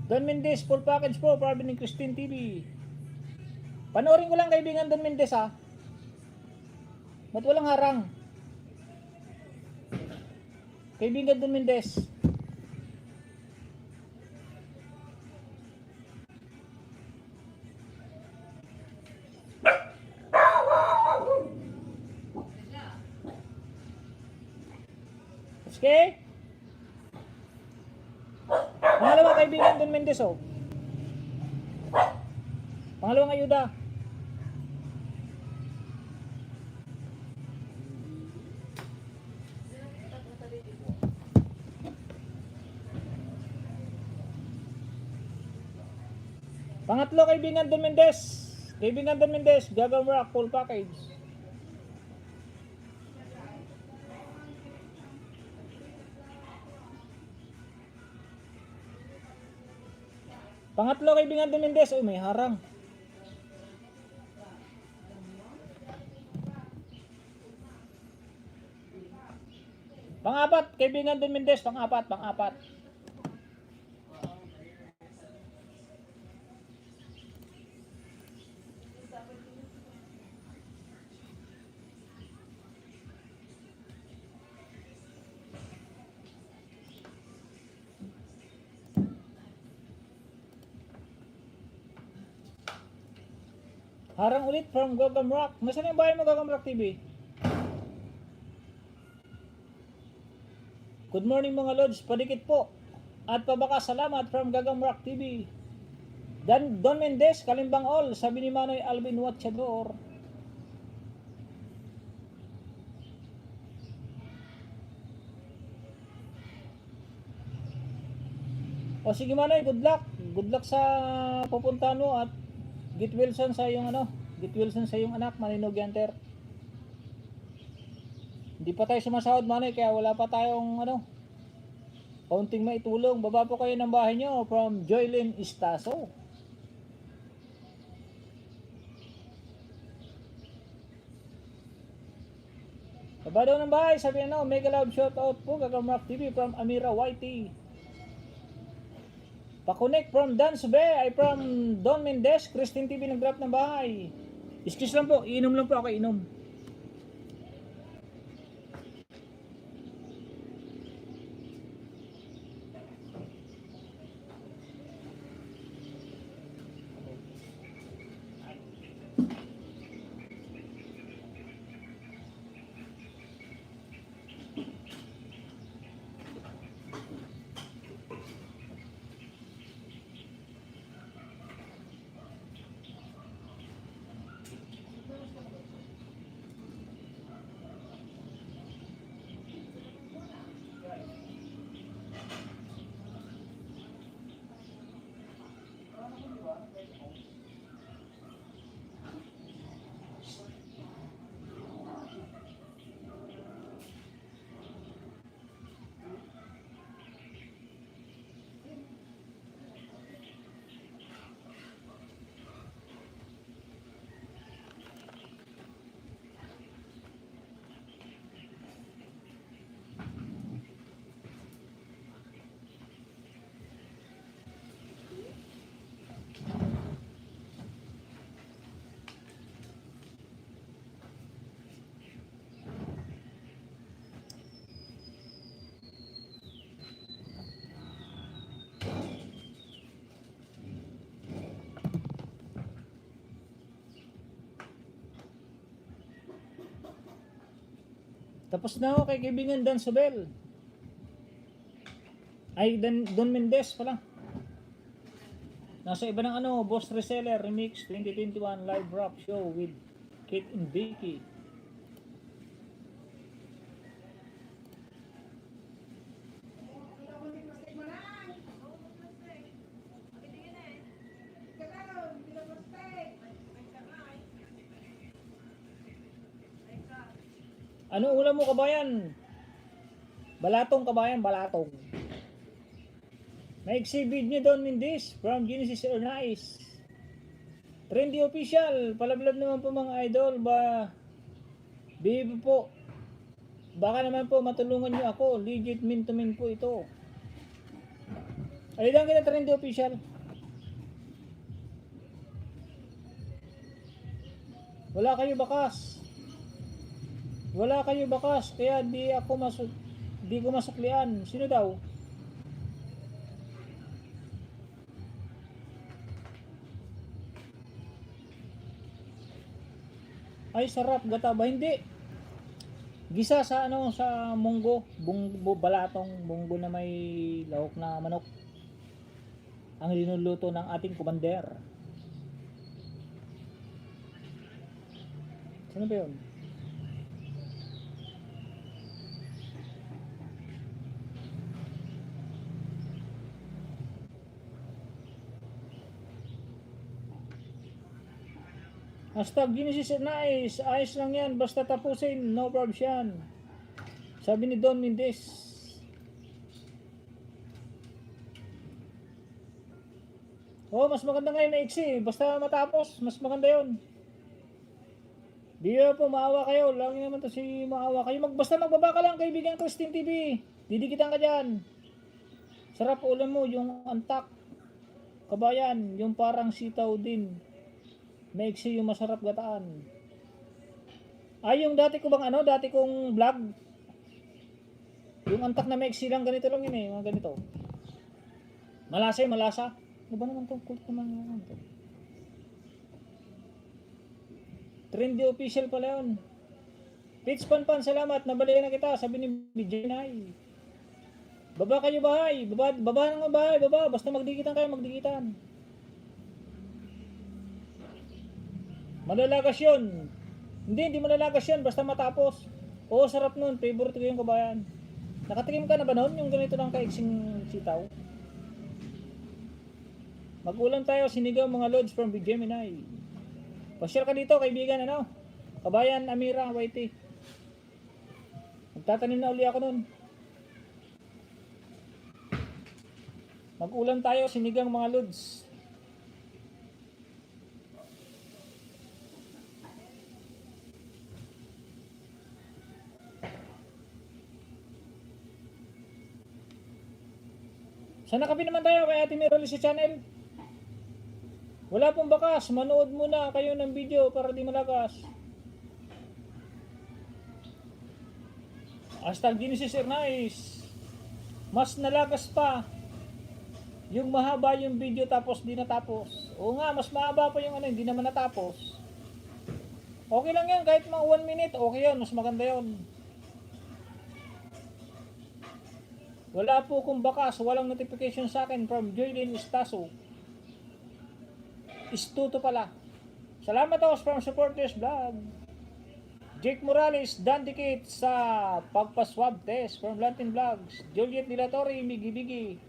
Don Mendez, full package po para ni Christine TV. Panoorin ko lang kaibigan Don Mendez ha. Ba't walang harang? Kaibigan Don Mendez. Okay? Pangalawa, kaibigan Don Mendez, oh. Pangalawang ayuda. Pangatlo, kaibigan Don Mendez. Kaibigan Don Mendez, Gagang Rock, full package. Pangatlo, kaibigan Don Mendez. Oh, may harang. Pangapat, kaibigan Don Mendez. Pangapat. Harang ulit from Gagam Rock. Nasaan yung bahay mo, Gagam Rock TV? Good morning mga Lods, padikit po. At pabaka salamat from Gagam Rock TV. Don Mendez, Kalimbang All, sabi ni Manoy Alvin Watchador. O sige Manoy, good luck. Good luck sa pupuntahan mo at Get Wilson sa iyong anak, Maninog Yanter. Hindi pa tayo sumasahod, Manoy, kaya wala pa tayong kaunting maitulong. Baba po kayo ng bahay nyo from Joylyn Istaso. Baba daw ng bahay, sabi mega love shout out po, Gagam Rock TV from Amira Whitey. Pa-connect from Dan Sube ay from Don Mendez, Christine TV nag-drop ng bahay. Excuse lang po, iinom lang po ako, inom. Tapos na ako kay kaibigan Dan Sobel. Ay, Don Mendez pala. Nasa iba ng Boss Reseller Remix 2021 live rock show with Kate and Vicky. Ano ulam mo kabayan? Balatong kabayan, balatong. May exhibit niyo Don Mendez from Genesis Airlines. Trendy official, palablab naman po mga idol ba? Baby po. Baka naman po matulungan niyo ako. Legit min to min po ito. Ay lang kita Trendy official. Wala kayo bakas, kaya di ako Hindi ko masuklian. Sino daw? Ay, sarap. Gata ba? Hindi. Gisa sa ano, sa munggo. Balatong munggo na may lahok na manok. Ang linuluto ng ating commander. Sino ba yun? Hashtag Genesis Nice. Ayos lang yan. Basta tapusin. No problems yan. Sabi ni Don Mendez. Oh, mas maganda ngayon na iksi. Basta matapos. Mas maganda yon. Di po maawa kayo. Lagi naman to si maawa kayo. Basta magbaba ka lang kaibigan Christine TV. Didikitan ka dyan. Sarap ulam mo. Yung antak. Kabayan. Yung parang sitaw din. Maiksi yung masarap gataan. Ay, yung dati ko bang ano, dati kong vlog. Yung antak na maiksi lang, ganito lang yun eh, mga ganito. Malasa eh, malasa. Ano ba naman to? Kulit naman naman to. Trendy official pala yun. Pitch Panpan, salamat. Nabalikan na kita, sabi ni BJ Nay. Baba kayo bahay. Baba ng bahay, baba. Basta magdikitan kayo, magdikitan. Malalagas yun. Hindi malalagas yun. Basta matapos. Oo, sarap nun. Favorite ko yung kabayan. Nakatikim ka na ba nun? Yung ganito lang kaiksing sitaw. Mag-ulam tayo. Sinigaw mga loads from Big Gemini. Pasyal ka dito, kaibigan. Ano? Kabayan, Amira, YT. Magtatanim na uli ako nun. Mag-ulam tayo. Sinigang mga loads. Sana kapi naman tayo kay Ate Miroli sa channel. Wala pong bakas. Manood muna kayo ng video para di malagas. Hashtag Genesis Nice. Mas nalagas pa yung mahaba yung video tapos di natapos. Oo nga, mas mahaba pa yung ano, hindi naman natapos. Okay lang yan, kahit mga 1 minute, okay yun, mas maganda yun. Wala po kong bakas, walang notification sa akin from Joylyn Estaso. Istuto pala. Salamat ako from Supporters Vlog. Jake Morales, dandikit sa pagpa-swab test from Latin Vlogs. Juliet Dilatori, Migi-Bigi.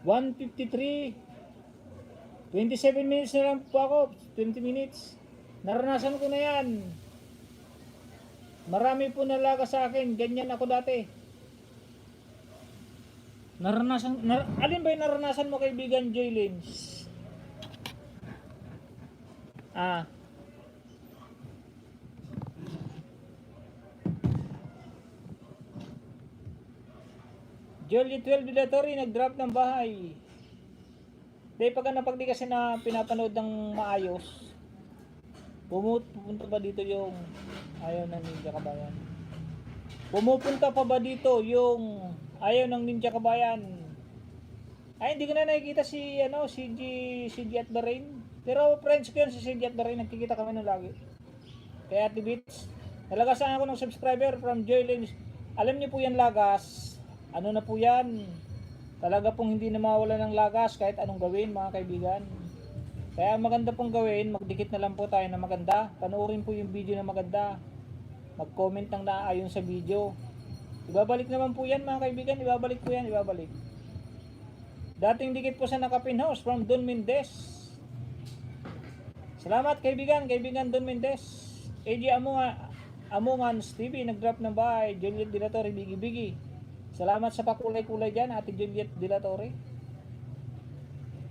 $153. 27 minutes na lang po ako. 20 minutes. Naranasan ko na yan. Marami po nalaga sa akin. Ganyan ako dati. Alin ba yung naranasan mo kaibigan Joylyn? Jolie 12 Dilatory nag-drop ng bahay. Dahil pag di kasi na pinapanood ng maayos, pumunta ba dito yung ayaw ng Ninja Kabayan? Pumupunta pa ba dito yung ayaw ng Ninja Kabayan? Ay, hindi ko na nakikita si CG at Bahrain. Pero friends ko yun si CG at Bahrain, nagkikita kami nun lagi. Kaya Ate Beats, nalagasan ako ng subscriber from Joylyn. Alam niyo po yan lagas. Ano na po yan? Talaga pong hindi na mawala ng lagas kahit anong gawin mga kaibigan. Kaya maganda pong gawin, magdikit na lang po tayo na maganda. Panoorin po yung video na maganda. Mag-comment ng naayon sa video. Ibabalik naman po yan mga kaibigan, ibabalik po yan, ibabalik. Dating dikit po sa Nakapin House from Don Mendez. Salamat kaibigan Don Mendez. AJ Amongans TV nag-drop ng bahay. Juliet Dilatori, Bigi-Bigi. Salamat sa pakulay-kulay dyan, Ate Juliet Dilatori.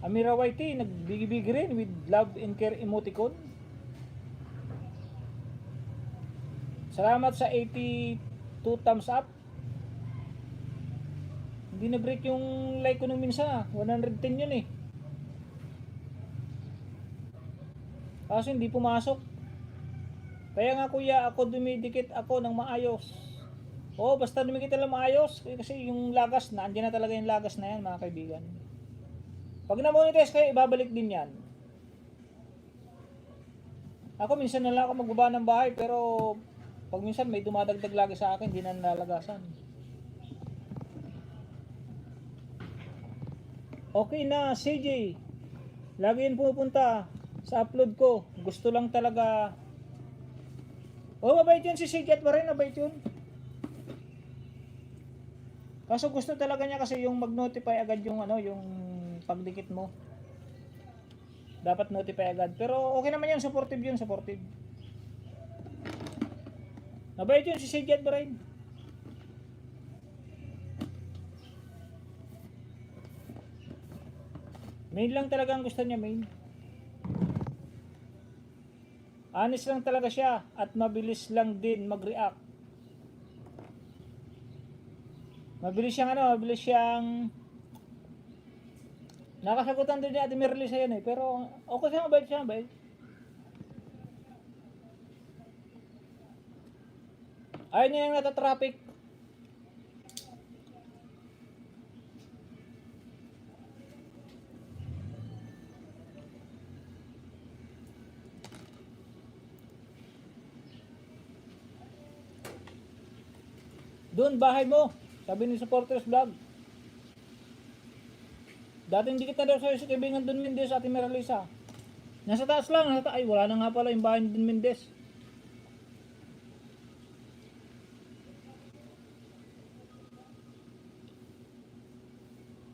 Amira YT, nagbigi-bigi rin with love and care emoticon. Salamat sa 82 thumbs up. Hindi na-break yung like ko nung minsan 110 yun eh. Kaso hindi pumasok. Kaya nga kuya, ako dumidikit ako ng maayos. Oo, basta dumikit na lang maayos. Kasi yung lagas, nandiyan na talaga yung lagas na yan mga kaibigan. Pag na-monetize kayo, ibabalik din yan. Ako minsan na lang ako magbaba ng bahay, pero pag minsan may dumadagdag lagi sa akin, hindi na nalalagasan. Okay na, CJ. Lagi yun pumupunta sa upload ko. Gusto lang talaga. Oh, mabait yun si CJ at Marin, mabait yun. Kaso gusto talaga niya kasi yung mag-notify agad yung yung pagdikit mo. Dapat notify agad. Pero okay naman yun, supportive yun, supportive. Mabait yun si CJ at Marin. Main lang talaga ang gusto niya, main. Honest lang talaga siya at mabilis lang din mag-react. Mabilis siyang nakasagutan din ni Ate Merly sa yan pero okay siya, mabait. Ayaw niya yung nata-traffic. Doon, bahay mo. Sabi ni Supporters Vlog. Dating dikit na daw sa'yo si kaibigan Don Mendez at Ate Meralisa. Nasa taas lang. Ay, wala na nga pala yung bahay ni Don Mendez.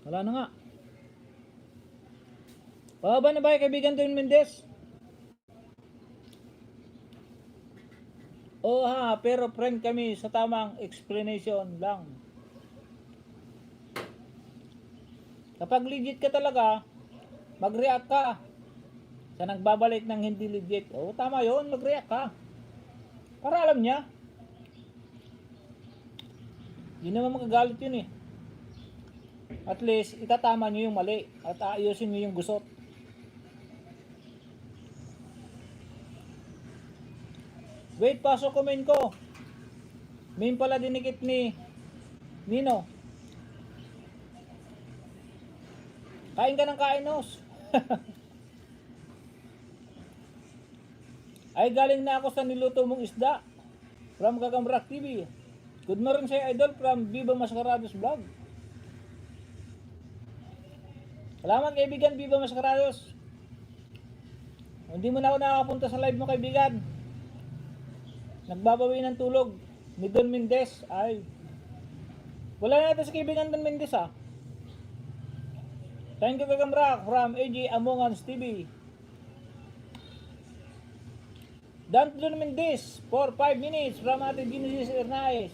Wala na nga. Pababa na ba kaibigan Don Mendez? Oo ha, pero friend kami sa tamang explanation lang. Kapag legit ka talaga, mag-react ka sa nagbabalik ng hindi legit. Oo, tama yun, mag-react ka. Para alam niya. Hindi naman magagalit yun At least, itatama niyo yung mali at aayusin niyo yung gusot. Wait, pasok ko main ko. Main pala dinikit ni Nino. Kain ka ng kain, Nos. Ay, galing na ako sa niluto mong isda. From Gagambrak TV. Good morning sa'yo, idol, from Viva Mascarados Vlog. Salamat kaibigan, Viva Mascarados. Hindi mo na ako nakakapunta sa live mo kaibigan. Nagbabawi ng tulog ni Don Mendez. Ay, wala natin sa kaibigan Don Mendez Thank you Gagambrak from AJ Among Us TV. Don Mendez for 5 minutes from Ate Genesis Ernaiz.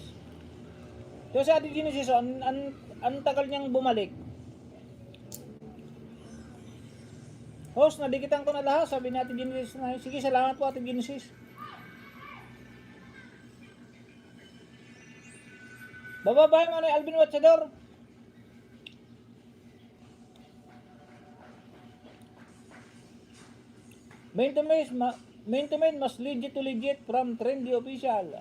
So si Ate Genesis, ang tagal niyang bumalik. Host, nadikitan ko na lahat, sabi ni Ate Genesis. Sige, salamat po Ate Genesis. Bababahin mo na yung Alvin Watchador. Main to main, mas legit to legit from Trendy Official.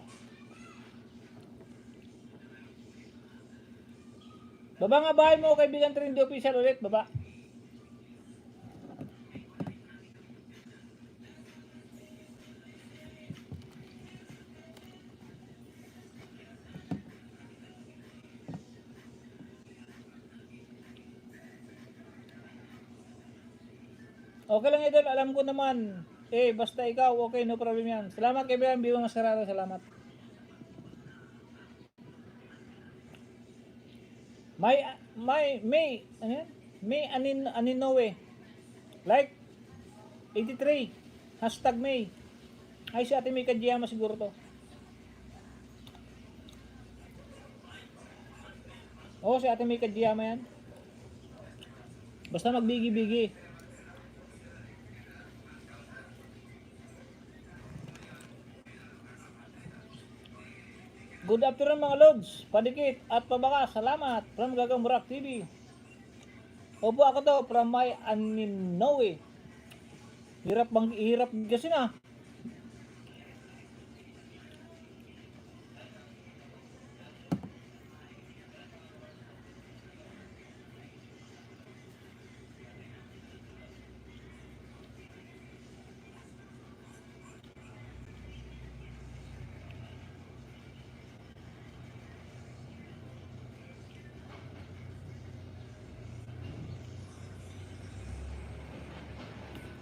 Baba nga bahay mo kaibigan Trendy Official ulit, baba. Okay lang idol, alam ko naman. Basta ikaw, okay, no problem yan. Salamat kaibigan, Viva Mascarado, salamat. May Aninowe. Like 83. Hashtag May. Ay si Ate May Kajiyama siguro to. Oo, si Ate May Kajiyama yan. Basta magbigi-bigi. Good afternoon mga lods, padikit at pabaka, salamat from Gagambrak TV. Opo ako to from my Aninowe. Hirap kasi na.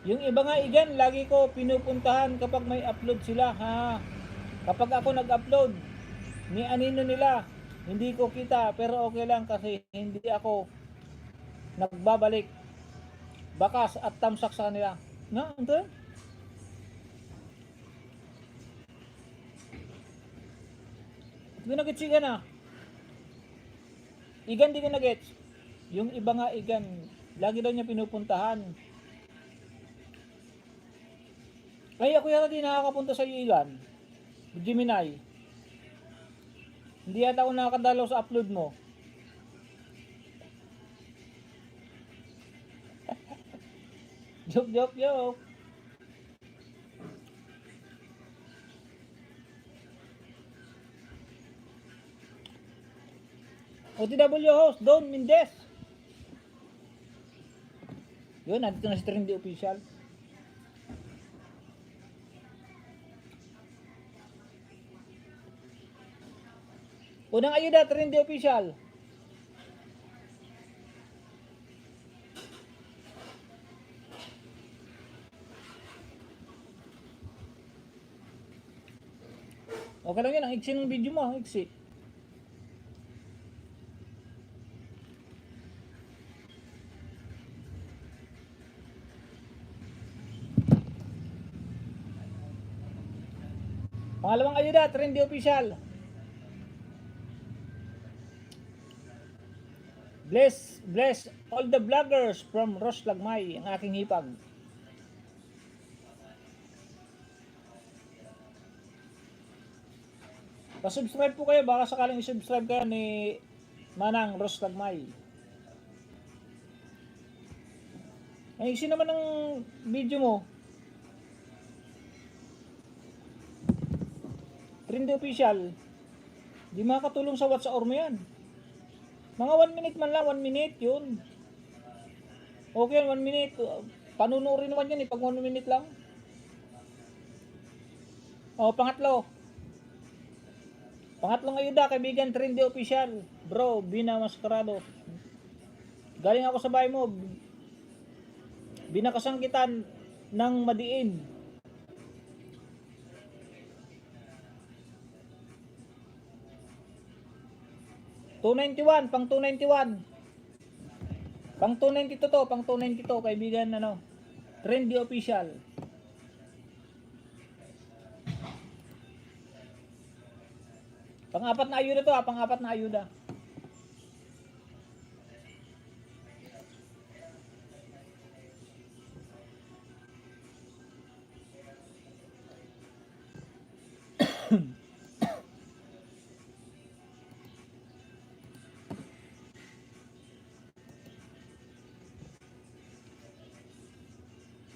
Yung iba nga igan, lagi ko pinupuntahan kapag may upload sila, ha. Kapag ako nag-upload, ni anino nila, hindi ko kita, pero okay lang kasi hindi ako nagbabalik. Bakas at tamsak sa kanila. Na, ito? Hindi na gets igan, Igan, di ko na gets. Yung iba nga igan, lagi daw niya pinupuntahan. Ay, ako yata di nakakapunta sa igan. Gemini. Hindi yata ako nakakadalaw sa upload mo. Joke. OTW host, Don Mendez. Yun, nandito na si Trendy Official. Unang ayuda, Trendy Official. Okay lang yan, ang iksi ng video mo, iksi. Pangalawang ayuda, Trendy Official. Bless all the vloggers from Ross Lagmay, ang aking hipag. Pa-subscribe po kayo, baka sakaling i-subscribe kayo ni Manang Ross Lagmay. Ay, iksi naman ng video mo. Trendy Official. Di makakatulong sa WhatsApp mo yan. Mga 1 minute man lang, 1 minute yun. Okay yan, 1 minute. Panunurin naman yan pag 1 minute lang. O, pangatlong ayuda, kaibigan Trendy Official. Bro, Bina Mascarado. Galing ako sa bahay mo. Binakasangkitan ng madiin. $291, pang 291. Pang 292 to, pang 292 kaibigan Trendy Official. Pang-apat na ayuda to, pang-apat na ayuda.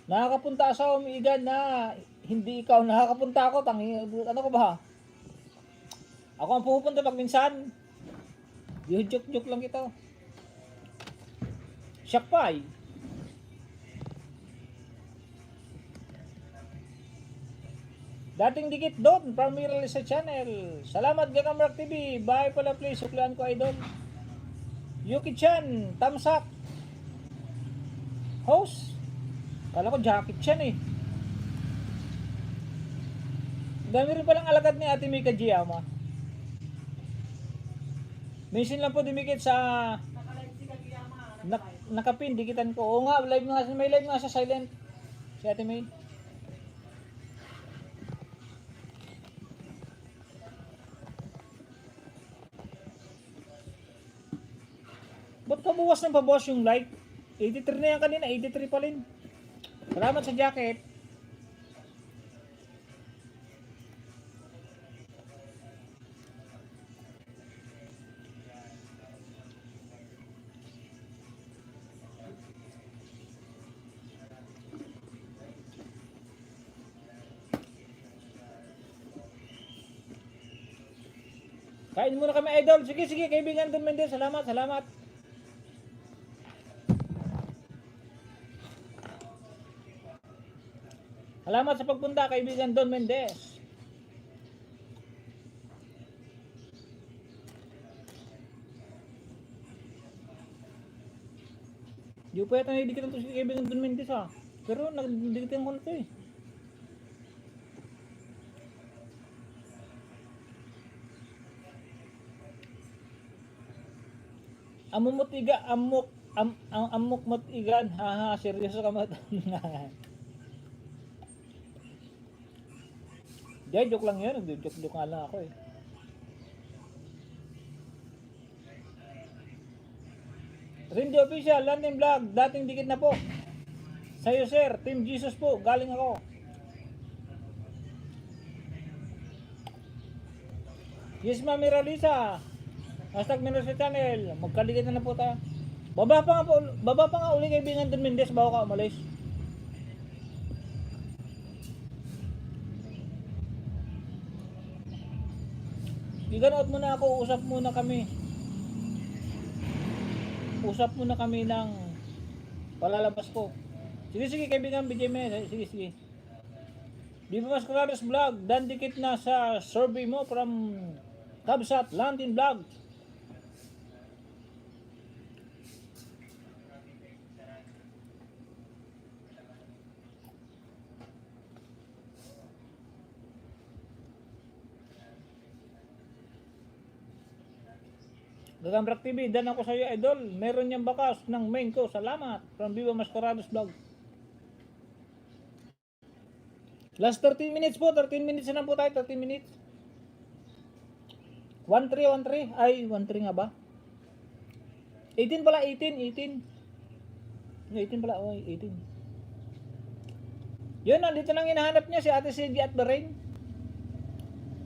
Nakakapunta sa umiigan na hindi ikaw nakakapunta ako, ano ko ba? Ako ang pupunta pag minsan. Joke lang ito. Shakpay. Dating dikit doon, primarily sa channel. Salamat Gagamrak TV. Bye pala please, suklaan ko idol. Yuki-chan, tamsak. Host. Kala ko jacket chan Dami rin palang alagad ni Ate Mika Giyama. Mention lang po dumikit sa nakapin, dikitan ko. Oo nga, may live nga sa silent. Si Ate May. Ba't pabuwas ng pabuwas yung like? 83 na yan kanina, 83 pa rin. Salamat sa jacket. Kain muna kami, idol. Sige, sige, kaibigan Don Mendez. Salamat, salamat. Salamat sa pagpunta, kaibigan Don Mendez. Di pa yata nadidikitan to si kaibigan Don Mendez ha. Pero nagdidikitan ko na to eh. Amumot iga, amok mot igan. Haha, seryoso ka mat. Diyan, joke lang yun. Nag-joke nga lang ako eh. Rindy Official, London Vlog, dating dikit na po. Sa'yo sir, Team Jesus po, galing ako. Yes, Mami Ralisa. Hashtag Minor sa channel. Magkaligit na po tayo. Baba pa nga uli kaibigan Don Mendez bago ka umalis. Iganoot muna ako, usap muna kami. Usap muna kami ng palalabas ko. Sige, sige kaibigan BJM. Sige, sige. Di ba mas Claros Vlog, dan dikit na sa survey mo from Tabsat London Vlog. Gagambrak TV, dan ako sa iyo idol. Meron niyang bakas ng main ko. Salamat. From Viva Mascarados Vlog. Last 13 minutes po. 13 minutes na po tayo. 13 minutes. 13. Ay, 13 nga ba? 18 pala. 18. 18 pala. Oh, 18. Yun, nandito lang hinahanap niya si Ate Seiji at Bahrain.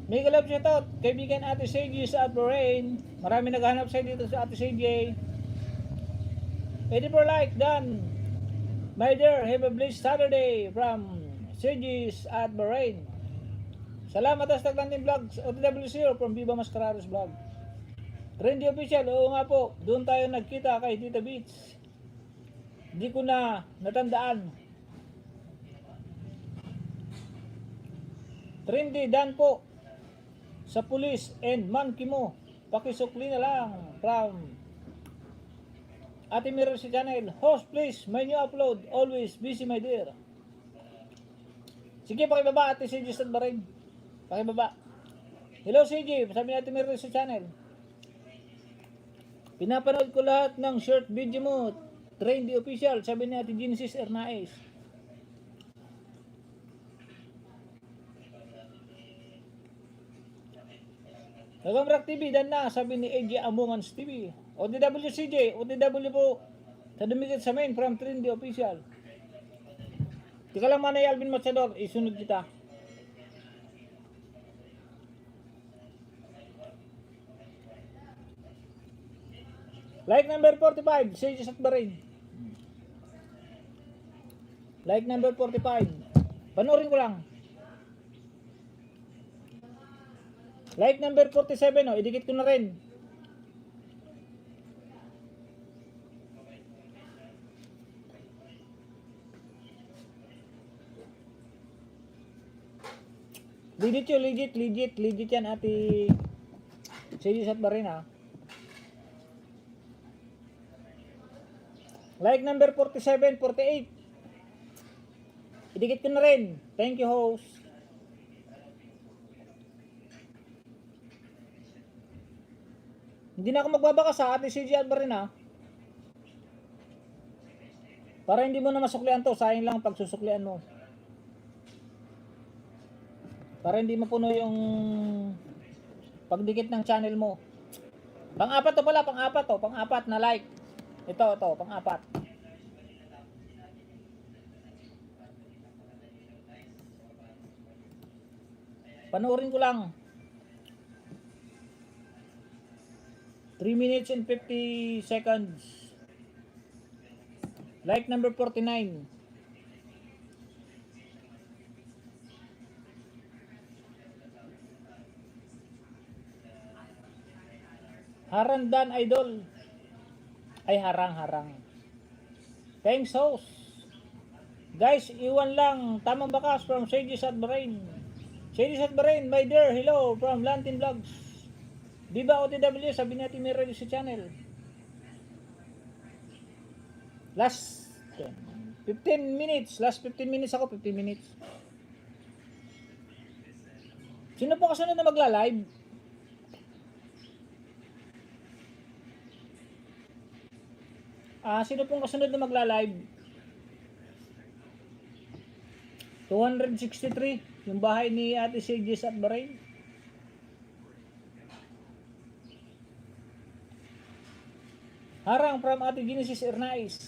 Mega love shout out, kaibigan Ate Seiji sa Bahrain. Marami naghahanap sa dito sa Ate Seiji. 84 like, done. My dear, have a blessed Saturday from Seiji's at Bahrain. Salamat sa Taglandin Vlogs, OTWCO from Viva Mascarados Vlog. Rindy Official, oo nga po, doon tayo nagkita kay Tita Beach. Di ko na natandaan. Rindy, dan po. Sa police and monkey mo, pakisukli na lang from Ate Mirror si channel. Host please, may new upload, always busy my dear. Sige, pakibaba Ate CJ sa Bahrain. Pakibaba. Hello CJ, sabi ni Ate Mirror si channel. Pinapanood ko lahat ng short video mo, Trendy Official, sabi ni Ate Genesis Ernaez. Gagambrak TV, dan na, sabi ni AJ Amongans TV. OTW CJ, OTW po. Sa dumikit sa main from Trendy Official. Tika lang Manay Alvin Matsador, isunod kita. Like number 45, CJ at Bahrain. Like number 45. Panoorin ko lang. Like number 47, oh, idikit ko na rin. Legit yun, legit yan Ate Seiji at Bahrain ha. Like number 47, 48. Idikit ko na rin. Thank you host. Hindi na ako magbabaka sa Ate CJ at Bahrain ha. Para hindi mo na masuklian to, sayang lang pagsusuklian mo. Para hindi mapuno yung pagdikit ng channel mo. Pang-apat to pala, pang-apat na like. Ito, pang-apat. Panoorin ko lang. 3 minutes and 50 seconds. Like number 49. Harandan Idol. Ay, harang. Thanks, host. Guys, iwan lang. Tamang bakas from Sages at Bahrain. Sages at Bahrain, my dear, hello from Lantin Vlogs. Diba OTW, sabi natin may radio sa channel. Last 15 minutes. Last 15 minutes ako, 15 minutes. Sino po kasunod na magla-live? Sino pong kasunod na magla-live? 263, yung bahay ni Ate Sages at Bahrain. Harang from Ate Genesis Ernais.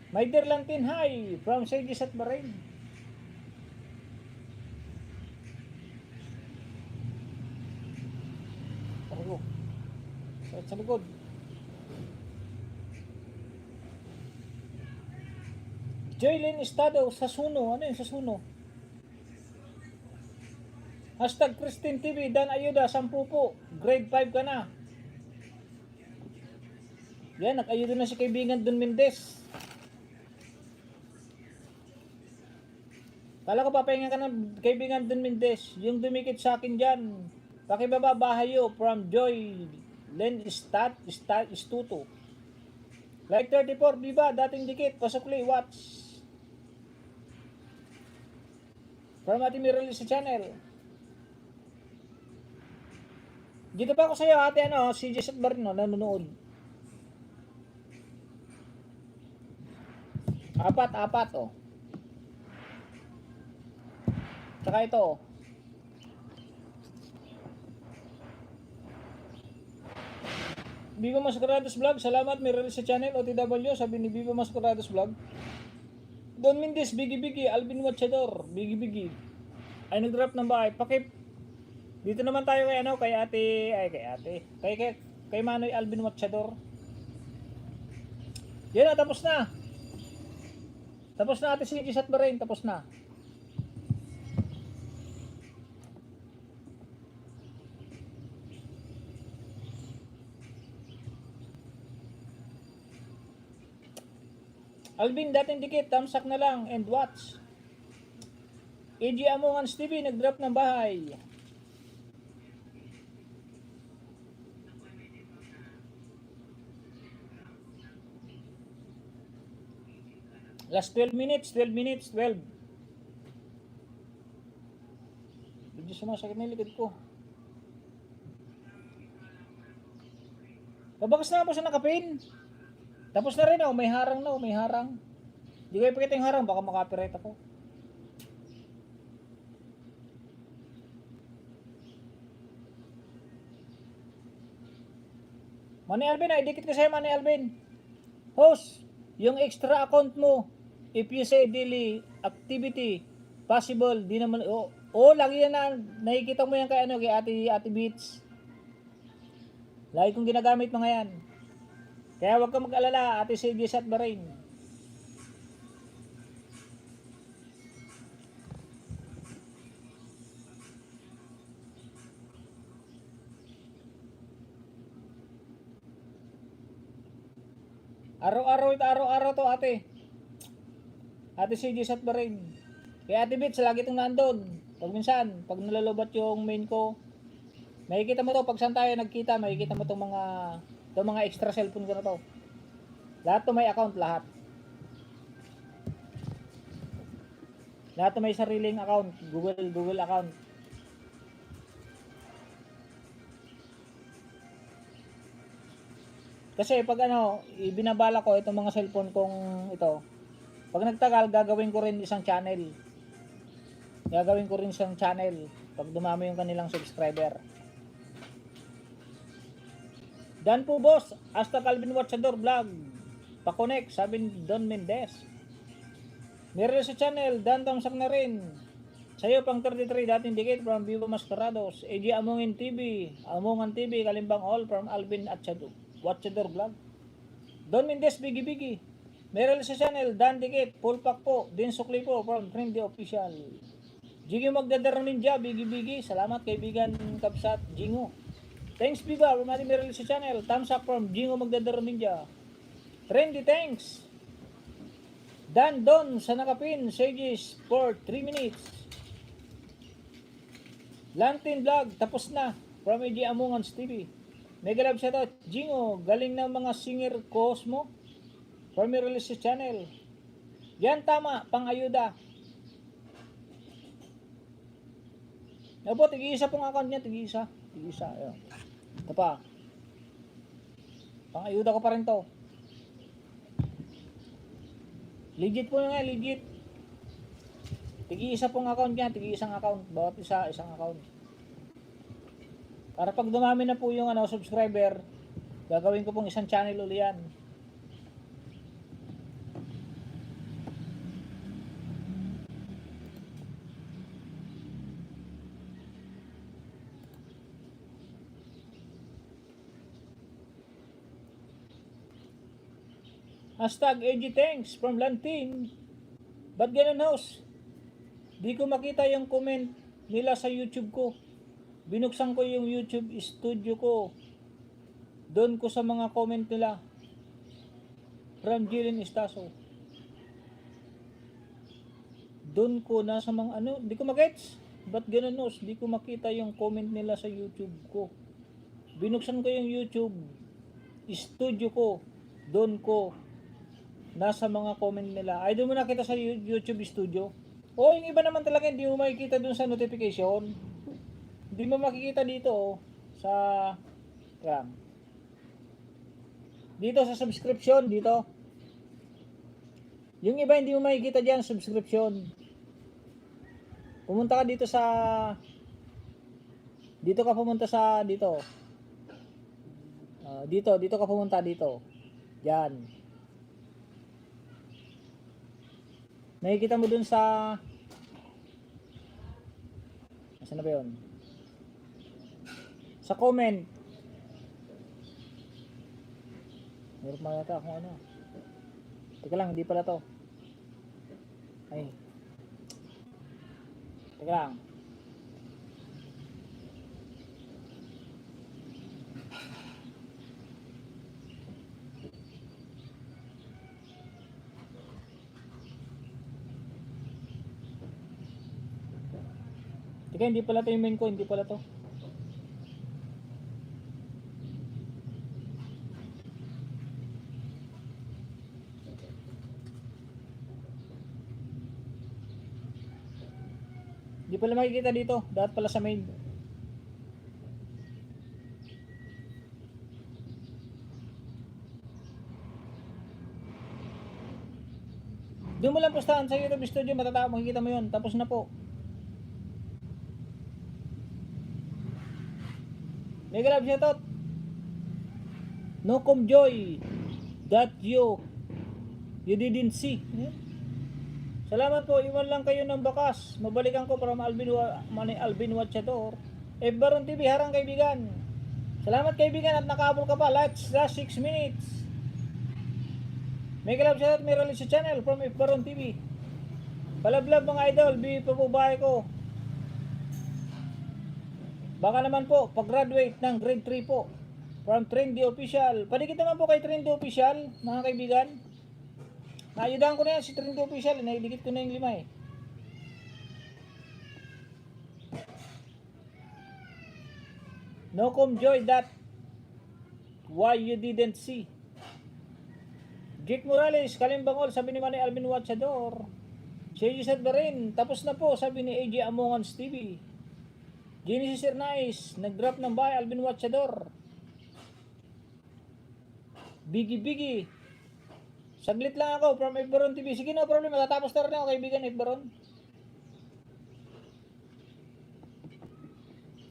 My dear Lantin, hi from Sages at Bahrain. Oh, sa likod. Joylyn Estado, Sasuno. Ano yung Sasuno? Hashtag Christine TV, Dan Ayuda, 10 po. Grade 5 ka na. Yan, nag-ayuda na si kaibigan Don Mendez. Kala ko papahinga ka ng kaibigan Don Mendez. Yung dumikit sa akin dyan. Pakibaba bahayo from Joy Len Istuto. Like 34, Viva, dating dikit. Pasukli, watch. From Ate Mirali sa channel. Dito pa ako sa'yo, ate, si Jess at Barino, nanonood. Apat, oh. Tsaka ito, oh. Viva Mascarados Vlog, salamat, Mirali sa channel, OTW, sabi ni Viva Mascarados Vlog. Don Mendez, Biggie, Alvin Machador, Biggie. Ay, nag-drop ng bahay. Dito naman tayo kay Manoy Alvin Machador. Yan na, tapos na. Tapos na Ate Sages at Bahrain, tapos na. Alvin, dating dikit, tamsak na lang and watch. AG Amongans TV, nag-drop ng bahay. Last 12 minutes. Medyo sumasakit na yung likod ko. Pabakas na po sa nakapin. Tapos na rin, may harang na, may harang. Hindi ko ipakita yung harang, baka makapirate ako. Manny Alvin, idikit ko sa'yo, Manny Alvin. Host, yung extra account mo, if you say daily activity, possible, di naman, lagi yan na, nakikita mo yan kay Ate Beats. Lagi kong ginagamit mga yan. Kaya huwag ka mag-alala, Ate Sages at Bahrain. Araw-araw to, ate. Ate Sages at Bahrain. Kaya Ate Beats, lagi itong nandun. Pag nalalobat yung main ko, makikita mo to, pag saan tayo nagkita, makikita mo itong mga extra cellphone ko na to. Lahat to may account, lahat. Lahat to may sariling account, Google account. Kasi pag ibinabala ko itong mga cellphone kong ito, pag nagtagal, gagawin ko rin isang channel. Pag dumami yung kanilang subscriber. Dan po boss, hasta Calvin Watchador Vlog. Pa-connect, sabi ni Don Mendez. Meron sa channel, Dan tamsak na rin. Sa'yo pang 33, dating dikit from Viva Mascarados. AG Amongan TV, Kalimbang All from Alvin at Watchador Vlog. Don Mendez, Biggie. Meron sa channel, Dan dikit, full pack po. Din Sukli po from Trendy Official. Jiggy Magdadaro Ninja, Biggie. Salamat kaibigan Kapsat Jingo. Thanks Biba, Romani Merrill sa channel. Thumbs up from Jingo Magdadaro Ninja. Trendy, thanks. Dan Don sa nakapin, Sages for 3 minutes. Lantin Vlog, tapos na. From AG Amongans TV. Mega love shoutout, Jingo, galing ng mga singer Cosmo. From Merrill sa channel. Yan tama, pang-ayuda. Abo, tig-isa pong account niya, tig-isa. Tig-isa, ayun. Ito pa. Pang-ayuda ko pa rin to. Legit po nga, legit. Tig-isa pong account niya, tig-isang account. Bawat isa, isang account. Para pag dumami na po yung subscriber, gagawin ko pong isang channel uli yan. Hashtag AG thanks from Lantin. Ba't ganun host? Di ko makita yung comment nila sa YouTube ko. Binuksan ko yung YouTube studio ko. Doon ko sa mga comment nila. From Jillian Estaso. Doon ko na sa mga di ko magets. Ba't ganun host? Di ko makita yung comment nila sa YouTube ko. Binuksan ko yung YouTube studio ko. Doon ko nasa mga comment nila. Ay, doon mo nakita sa YouTube studio. O, yung iba naman talaga hindi mo makikita doon sa notification. Hindi mo makikita dito sa dito sa subscription dito. Yung iba hindi mo makikita diyan subscription. Pumunta ka dito sa dito ka pumunta sa dito. Dito ka pumunta dito. Diyan. Nakikita mo dun sa saan na ba yun? Sa comment. Meron pa yata kung ano. Teka lang, hindi pala to. Ay. Teka lang. Teka, hindi pala to yung main ko, hindi pala to. Hindi pala makikita dito, dapat pala sa main. Doon mo lang postahan sa YouTube Studio, makikita mo yun, tapos na po. Mega love shoutout. No com joy that you didn't see. Salamat po, iwan lang kayo ng bakas. Mabalikan ko para Alvin Watchador. Baron TV, harang kaibigan. Salamat kaibigan at nakaabol ka pa. Last 6 minutes. Mega love shoutout, meron sa channel from Baron TV. Palablab mga idol, bibi pa po bahay ko. Baka naman po, pag-graduate ng grade 3 po. From Trendy Official. Padikit naman po kay Trendy Official, mga kaibigan. Naayudahan ko na yan si Trendy Official. Naidikit ko na yung 5 eh. No com joy that why you didn't see. Jake Morales, Kalimbangol, sabi ni Manny Alvin Watchador. Sergio Sadbarin, tapos na po, sabi ni AJ Amongans TV. Genesis Ernais, nag-drop ng bahay, Alvin Watchador. Biggie. Saglit lang ako from Baron TV. Sige, no problem, matatapos na rin ako kaibigan Baron.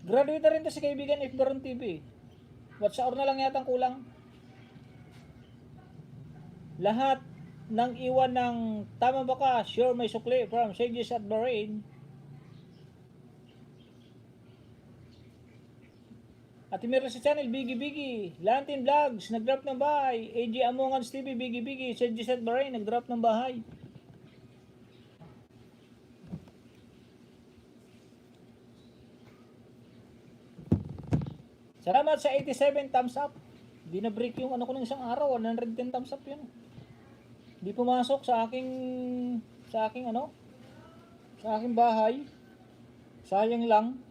Graduate na rin to si kaibigan Baron TV. What's hour na lang yata ang kulang. Lahat ng iwan ng tama ba ka? Sure may sukli from Sages at Bahrain. At meron sa channel, Biggie, Lantin Vlogs, nag-drop ng bahay. AJ Amongans TV, Biggie, Sages at Bahrain, nag-drop ng bahay. Salamat sa 87 thumbs up. Di na break yung ano ko ng isang araw, 110 thumbs up yun. Di pumasok sa aking ano, sa aking bahay. Sayang lang.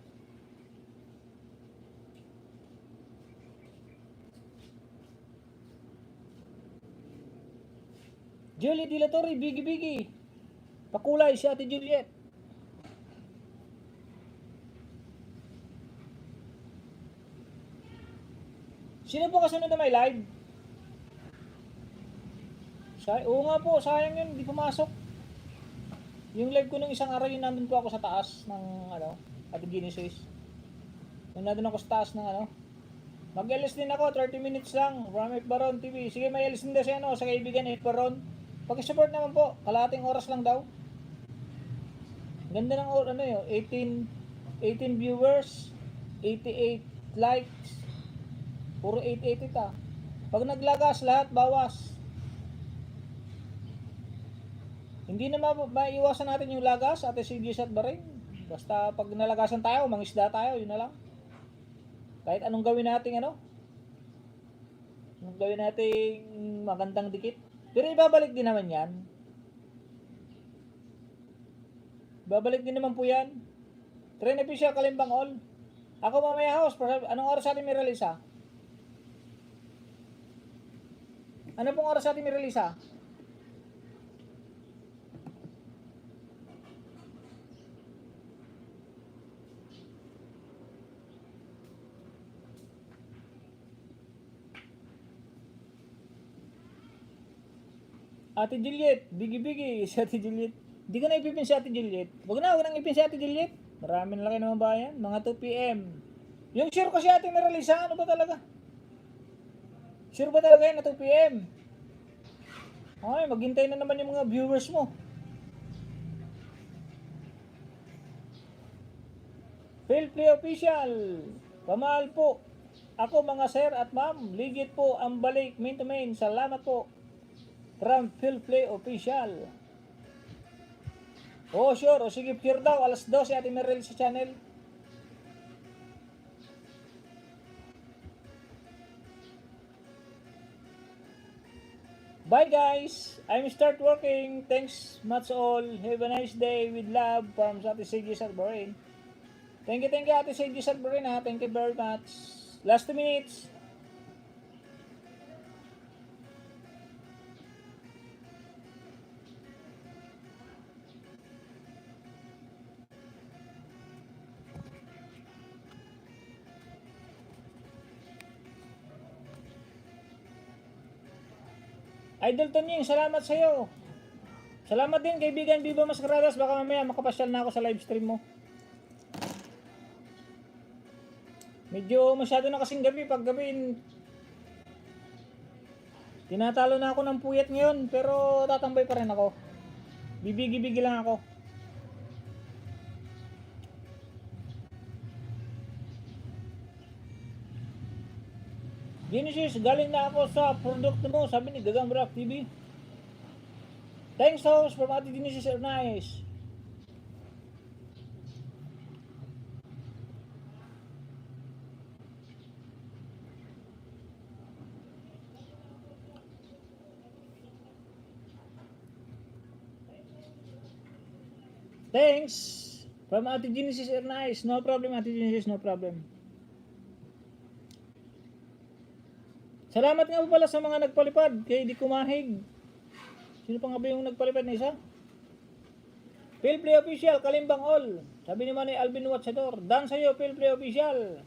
Juliet Dilatori, bigi-bigi. Pakulay si Ate Juliet. Sino po kasunod na may live? Oo nga po, sayang yun, di pumasok. Yung live ko nung isang araw yun, nandun po ako sa taas ng ano, Ate Genesis. Yung nandun ako sa taas ng ano. Mag-alis din ako, 30 minutes lang, from F. Baron TV. Sige, may alis din daw siya, sa kaibigan F. Baron. Pag-support naman po, kalahating oras lang daw. Ganda ng ano yun, 18 viewers, 88 likes, puro 880 ta. Pag naglagas lahat, bawas. Hindi na maiwasan natin yung lagas, Ate CGS at Barin. Basta pag nalagasan tayo, mangisda tayo, yun na lang. Kahit anong gawin natin anong gawin natin magandang dikit. Pero ibabalik din naman yan. Babalik din naman po yan. Train official Kalimbang all. Ako mamaya house. Anong oras natin may release ha? Ano pong oras natin may release ha? Ate Juliet, bigi-bigi si Ate Juliet. Di ka na ipipin si Ate Juliet. Huwag na ipin si Ate Juliet. Marami na laki naman ba yan? Mga 2 PM. Yung sure ko si Ate Miralisa, ano ba talaga? Sure ba talaga yan na 2 PM? Ay, maghintay na naman yung mga viewers mo. Phil Play Official. Pamahal po. Ako mga sir at ma'am, ligit po ang balik main to main. Salamat po. From Phil Play Official. Oh, sure. O sige, pure daw. Alas 12 Ate Merel sa channel. Bye guys. I'm start working. Thanks much all. Have a nice day with love from Ate Sigis at Bahrain. Thank you Ate Sigis at Bahrain ha. Thank you very much. Last 2 minutes. Idol Tonying, salamat sa iyo. Salamat din kaibigan Viva Mascaradas. Baka mamaya makapasyal na ako sa live stream mo. Medyo masyado na kasing gabi. Pag gabi, tinatalo na ako ng puyat ngayon. Pero tatambay pa rin ako. Bibigi-bigi lang ako. Genesis, galing na ako sa produkto mo, sabi ni Gagang Rock TV. Thanks host from Ate Genesis Ernais. Thanks from Ate Genesis Ernais. No problem Ate Genesis, no problem. Salamat nga po pala sa mga nagpalipad kay Di Kumahig. Sino pa nga ba yung nagpalipad na isa? Phil Play Official, Kalimbang all. Sabi ni Manny Alvin Watchador. Dan sa'yo, Phil Play Official.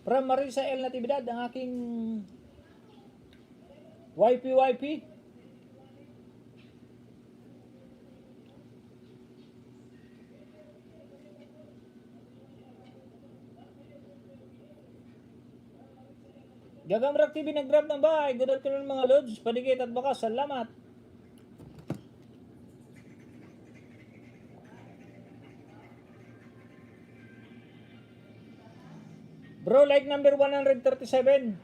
From Marisa L. Natividad, ang aking YP. Gagamrak TV nag-grab ng bahay. Good afternoon mga lods. Padigit at bakas. Salamat. Bro, like number 137.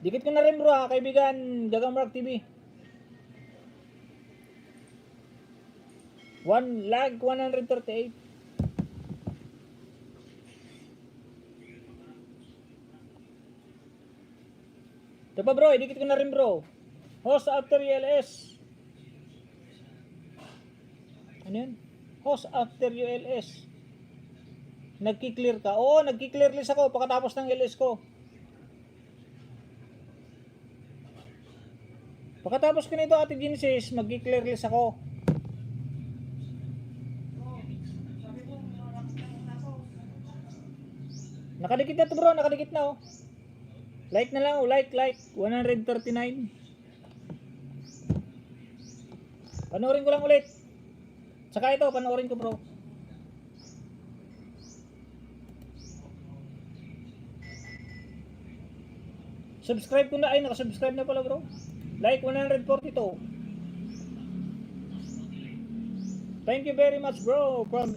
Dikit ko na rin bro ha, kaibigan Gagamrak TV. Like 138. Ito pa bro, idikit ko na rin bro. Host after ULS. Ano yun? Host after ULS. Nagki-clear ka? Oo, nagki-clear list ako pagkatapos ng LS ko. Pagkatapos ko nito Ate Genesis, magki-clear list ako. Sabi mo, marami kang nako. Nakadikit na to bro, nakadikit na oh. Like na lang oh, like. 139. Panoorin ko lang ulit. Saka ito, panoorin ko bro. Subscribe ko na, ay nakasubscribe na pala bro. Like 142. Thank you very much bro from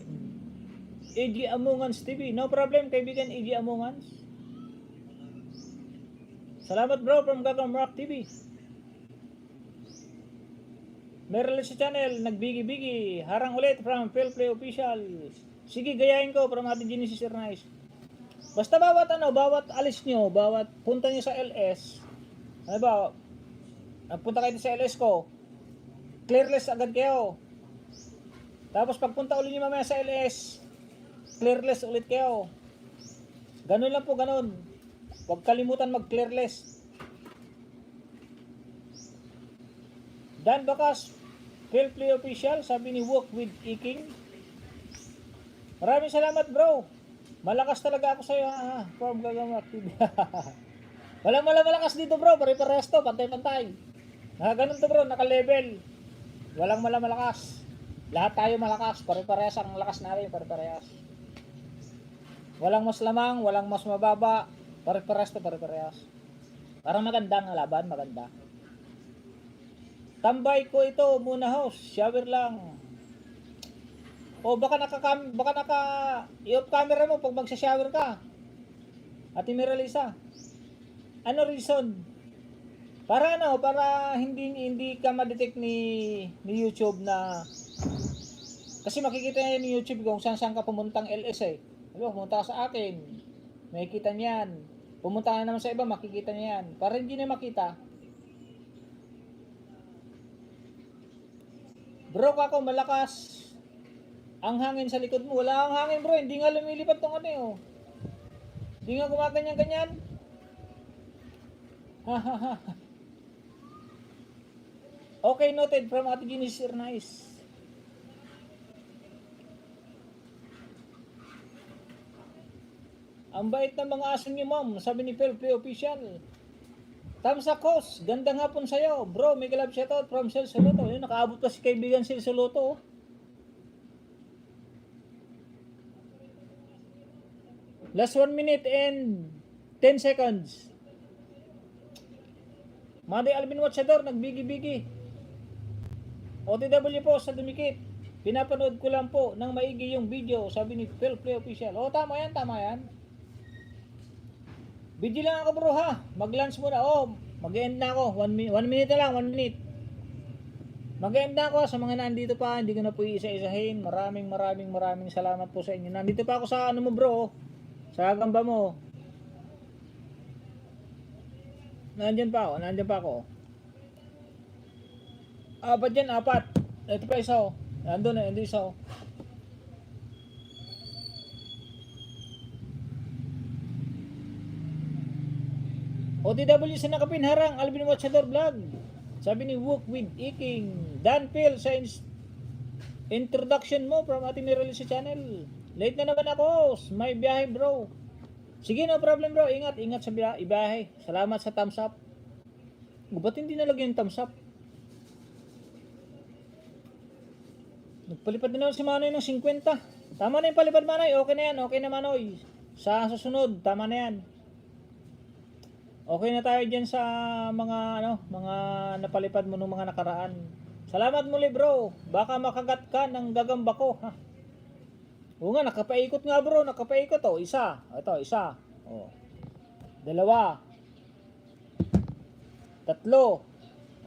AG Among Us TV. No problem kaibigan AG Among Us. Salamat bro from Gagam Rock TV. Meron sa channel, nagbigi-bigi. Harang ulit from Phil Play Official. Sige, gayahin ko from Ate Genesis Ernice. Basta bawat alis nyo, bawat punta nyo sa LS, ano ba, punta kayo sa LS ko, clearless agad kayo. Tapos pagpunta ulit nyo mamaya sa LS, clearless ulit kayo. Ganun lang po, ganun. Huwag kalimutan mag-clearless. Dan Bakas, Phil Play Official, sabi ni Walk with Iking. Maraming salamat bro. Malakas talaga ako sa'yo ha, from Gagamak TV. Walang malakas dito bro, pare-parehas to, pantay-pantay. Ganun to bro, naka-level. Walang malakas. Lahat tayo malakas, pare-parehas ang lakas natin, pare-parehas. Walang mas lamang, walang mas mababa, pare-parehas to, pare-parehas. Parang maganda ang laban, maganda. Tambay ko ito muna host, shower lang. O baka i-off camera mo pag magsa-shower ka. Ate Miralisa. Ano reason? Para hindi ka ma-detect ni YouTube na kasi makikita niya ni YouTube kung saan ka pumuntang LS eh. Diba, pumunta ka sa akin. Makikita niyan. Pumunta ka naman sa iba, makikita niyan. Para hindi niya makita. Bro, ako malakas ang hangin sa likod mo. Wala kang hangin bro, hindi nga lumilipad tong ano eh oh. Hindi nga gumaganyan-ganyan. Okay, noted from Ate Genesis Ernice. Ang bait ng mga aso niyo ma'am, sabi ni Phil Play Official. Tamsa Kos, gandang hapon sa'yo. Bro, may galab shoutout from Sel Soluto. Yun, nakaabot pa si kaibigan Sel Soluto oh. Last 1 minute and 10 seconds. Monday Alvin Watchador, nagbigi-bigi. OTW po sa dumikit. Pinapanood ko lang po ng maigi yung video, sabi ni Phil Play Official. O, tama yan. Video lang ako bro ha. Mag-lunch muna. Mag-end na ako. 1 minute na lang, 1 minute. Mag-end na ako sa mga nandito pa. Hindi ko na po isa-isahin. Maraming salamat po sa inyo. Nandito pa ako sa ano mo bro. Sa gamba mo. Nandiyan pa ako. Apat yan, apat. Ito pa isa oh. Nandun isa oh. OTW sa nakapinharang, Alvin Watchador Vlog. Sabi ni Walk with Iking. Dan Phil sa introduction mo from Ate Miralisa channel. Late na naman ako. May biyahe bro. Sige, no problem bro. Ingat sa biyahe. Salamat sa thumbs up. Ba't hindi nalagyan yung thumbs up? Nagpalipad din ako si Manoy ng 50. Tama na yung palipad Manoy. Okay na yan. Okay na Manoy. Sa susunod. Tama na yan. Okay na tayo dyan sa mga napalipad mo nung mga nakaraan. Salamat muli bro. Baka makagat ka ng gagamba ko. Ha? Oo nga, nakapaikot nga bro, nakapaikot oh, isa. Ito, isa. Oh. 2. 3.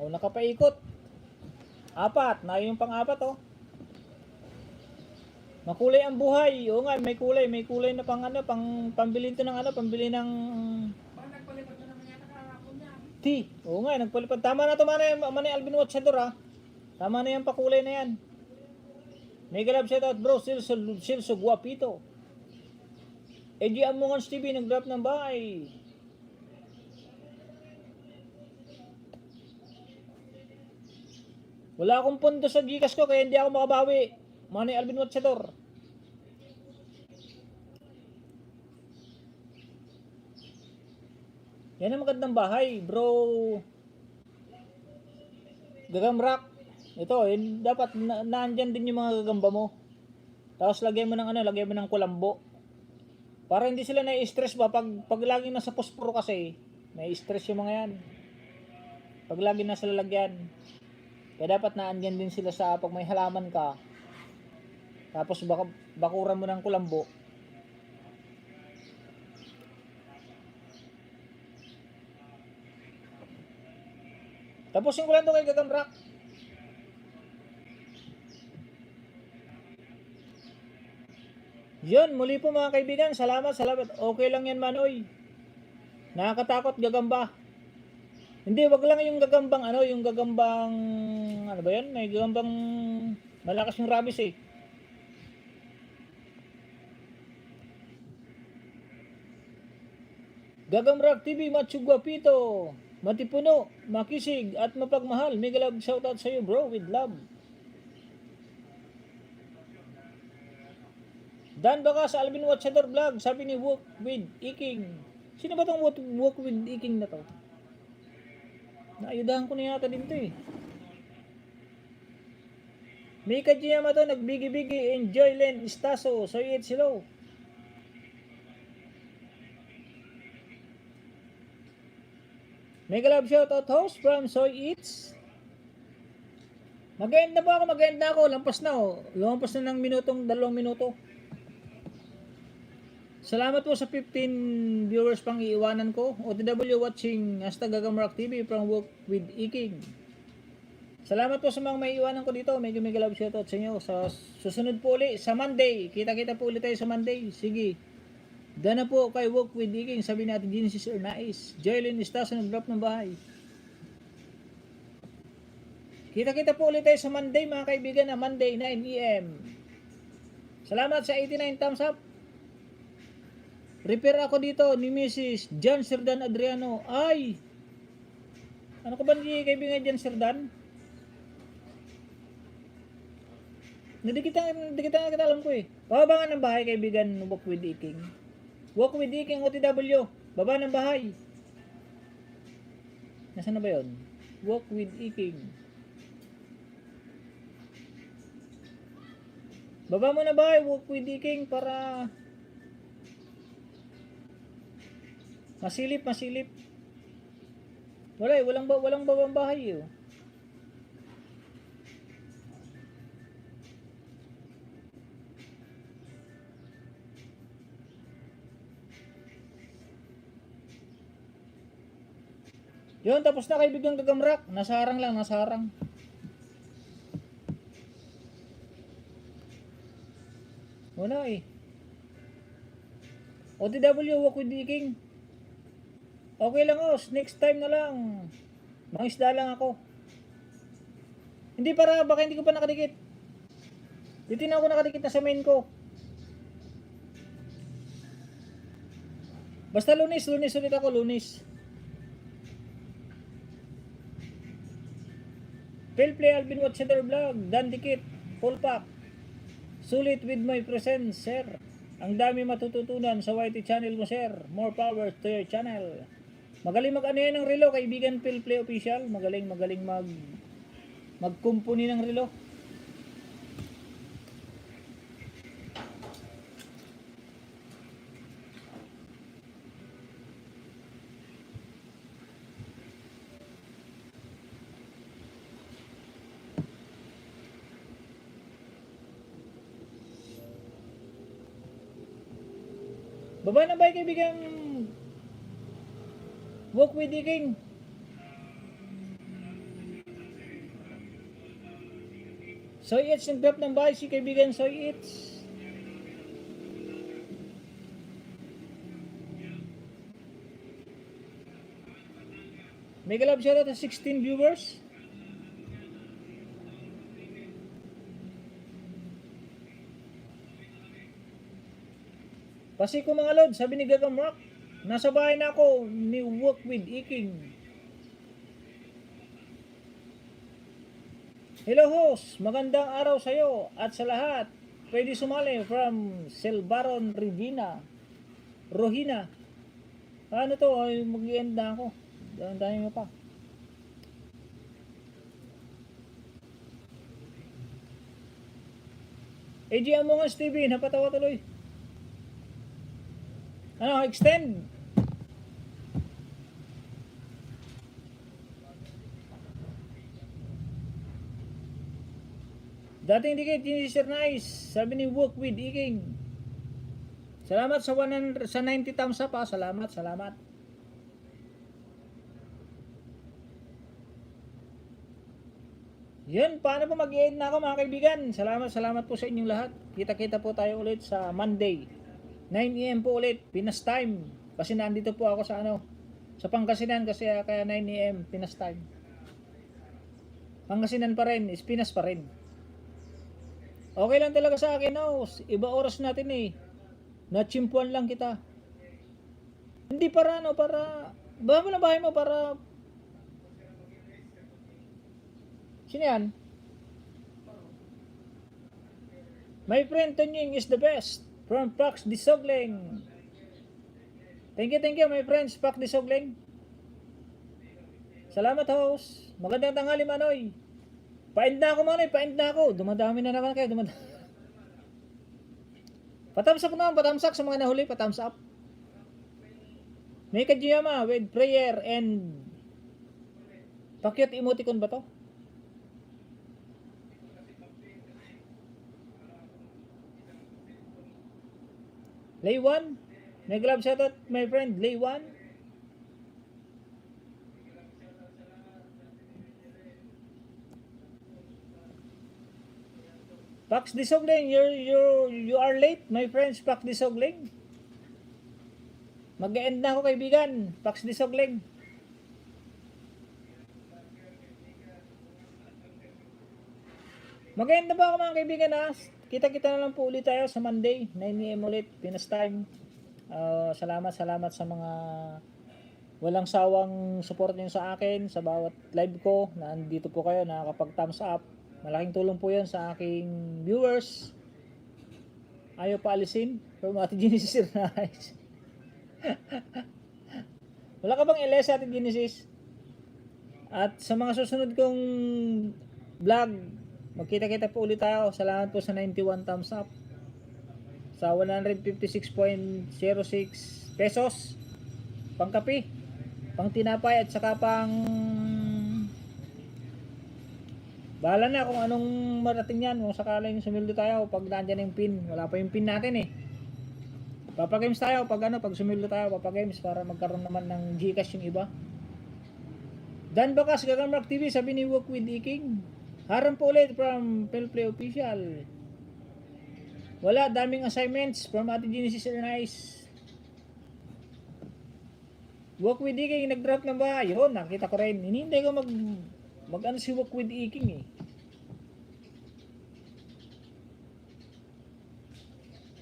Oh, nakapaikot. 4, na yung pang-4 oh. Makulay ang buhay. Oo nga, may kulay na pambili to ng pambili ng Parang nagpalipad na naman yata kahapon yan. T. Oo nga, nagpalipad. Tama na to, Manay Alvin Watchador ha. Tama na yan, pakulay na yan. Mega love shoutout bro, Silso Guapito. EG Amongans TV, nag-drop ng bahay. Wala akong pondo sa Gcash ko, kaya hindi ako makabawi. Manay Alvin Watchador. Yan ang magandang bahay, bro. Gagamrak. Ito, dapat naandyan din yung mga gagamba mo. Tapos lagyan mo ng kulambo. Para hindi sila na-stress ba pag laging nasa posporo kasi, na-stress yung mga yan. Pag laging nasa lalagyan. Kaya dapat naandyan din sila sa pag may halaman ka. Tapos bakuran mo ng kulambo. Tapusin ko lang ito kay Gagamrak. Yun, muli po mga kaibigan. Salamat. Okay lang yan, Manoy. Nakakatakot, gagamba. Hindi, wag lang yung gagambang ano ba yan? May gagambang malakas yung rabies eh. Gagamrak TV, Matsugwapito. Matipuno, makisig, at mapagmahal. Mega love shoutout sa iyo, bro, with love. Dan baka sa Alvin Watchador vlog, sabi ni Walk with Iking. Sino ba tong Walk with Iking na to? Naayudahan ko na yata din to eh. Mika Giyama to, nagbigi-bigi, enjoy Len Istaso, so it's hello. Mega love shoutout host from Soy Eats. Mag-end na ako, lampas na ng 2 minuto. Salamat po sa 15 viewers pang iiwanan ko. OTW watching #Gagamrak TV from Work with Iking. Salamat po sa mga may iwanan ko dito. Mega love shoutout sa inyo. Sa susunod po ulit sa Monday. Kita-kita po ulit tayo sa Monday. Sige. Dana po kay Walk with Iking, sabi natin Genesis or Nais. Joylyn Istaso, nag-drop ng bahay. Kita-kita po ulit tayo sa Monday mga kaibigan, na Monday 9 AM. Salamat sa 89 thumbs up. Repair ako dito ni Mrs. John Serdan Adriano. Ay! Ano ka ba ni kaibigan John Serdan? Nadikitan kita alam ko eh. Baba nga ng bahay kaibigan, Walk with Iking. Walk with Iking OTW. Baba ng bahay. Nasaan na ba yun? Walk with Iking. Baba mo na bahay, Walk with Iking, para masilip. Walang babang bahay eh. Yun, tapos na kaibigang Gagamrak. Nasarang. Wala eh. OTW, Walk with Iking. Okay lang next time na lang. Mangisda lang ako. Hindi baka hindi ko pa nakadikit. Dito na ako nakadikit na sa main ko. Basta Lunes ulit ako, Lunes. Play Alvin Watchador vlog, Dan Dikit, full pack. Sulit with my presence, sir. Ang dami matututunan sa YT channel mo, sir. More power to your channel. Magaling yan ng relo, kaibigan Play Official. Magaling magkumpuni ng relo. Baba na ba kaibigan Walk with Iking? Soy Eats, nag-drop ng bahay si kaibigan Soy Eats. Mega love shoutout sa 16 viewers. Pasi ko mga lod, sabi ni Gagang Rock, nasa bahay na ako ni Walk with Iking. Hello host, magandang araw sa iyo at sa lahat. Pwede sumali from Silbaron Rohina. Ano to? Ay, mag-i-end na ako. Dami mo pa. AG Among Us TV, napatawa tuloy. Ano, extend. Dating dikit, yun si Sir Nice. Sabi ni Walk with Iking. Salamat sa 90 thumbs up ha. Salamat. Yun, paano po mag-end na ako mga kaibigan? Salamat po sa inyong lahat. Kita-kita po tayo ulit sa Monday. 9 AM po ulit, Pinas time. Kasi nandito po ako sa Pangasinan kasi kaya 9 AM, Pinas time. Pangasinan pa rin, is Pinas pa rin. Okay lang talaga sa akin, no? Iba oras natin eh. Natsimpuan lang kita. Hindi para bahay mo na bahay mo para... Sino yan? My friend Tonying is the best. From Pax Disogling. Thank you my friends, Pax Disogling. Salamat host. Magandang tanghali Manoy. Paend na ako Manoy, paend na ako. Dumadami na naman kayo, Patamsak naman, patamsak sa mga nahuli, patamsak. May Kajiyama with prayer and pakyut emoticon ba to? Laywan, may glove shoutout my friend Laywan. Pax Disogling, you are late my friends. Pax Disogling. Mag-end na ako kaibigan. Pax Disogling. Mag-end na ba ako mga kaibigan ha? Kita-kita na lang po ulit tayo sa Monday, 9 AM ulit, Pinas time. Salamat sa mga walang sawang support niyo sa akin, sa bawat live ko. Nandito po kayo, nakakapag thumbs up. Malaking tulong po yan sa aking viewers. Ayaw pa alisin. From Ate Genesis Nice. Wala ka bang LS Ate Genesis? At sa mga susunod kong vlog, magkita-kita po ulit tayo. Salamat po sa 91 thumbs up. Sa 156.06 pesos. Pangkapi, pang tinapay at saka pang... Bahala na kung anong marating yan. Kung sakaling sumildo tayo pag nandyan yung pin. Wala pa yung pin natin eh. Papagames tayo pag sumildo tayo. Papagames para magkaroon naman ng Gcash yung iba. Dan Bakas, Gagang Rock TV, sabi ni Walk with Iking. Haram po ulit from Pelplay Official. Wala, daming assignments from Ate Genesis Nice. Walk with Iking, nag-drop na ba? Yun, nakita ko rin. Hinihintay ko mag si Walk with Iking eh.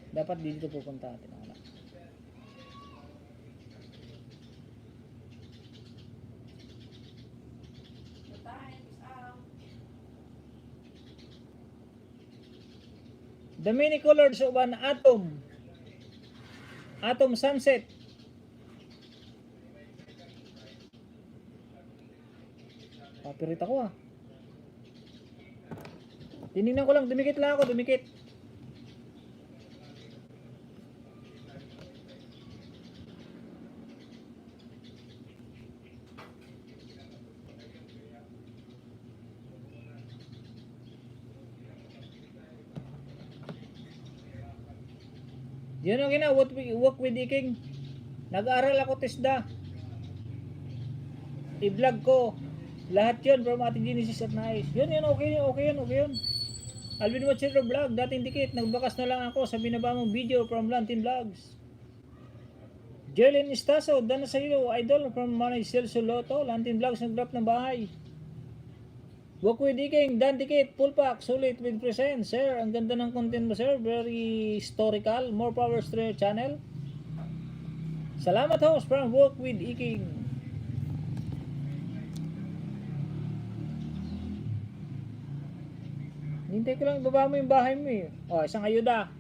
Dapat dito pupunta natin. The many colors of an atom. Atom sunset. Papirit ako ah. Tinignan ko lang, dumikit lang ako, dumikit. Yun ang Walk with Iking. Nag-aaral ako TESDA. I-vlog ko. Lahat yun from Ate Genesis at Nice. Yun, okay yun. Alvin Machero Vlog, dating dikit. Nagbakas na lang ako sa binaba mong video from Lantin Vlogs. Jelen Estaso, dana sa iyo, idol from Manay Celso Loto, Lantin Vlogs, nag-drop ng bahay. Walk with Iking, Dan Dikit, full pack, sulit with present. Sir, ang ganda ng content mo, sir. Very historical. More power to your channel. Salamat, host from Walk with Iking. Hintay ko lang, baba mo yung bahay mo eh. O, isang ayuda.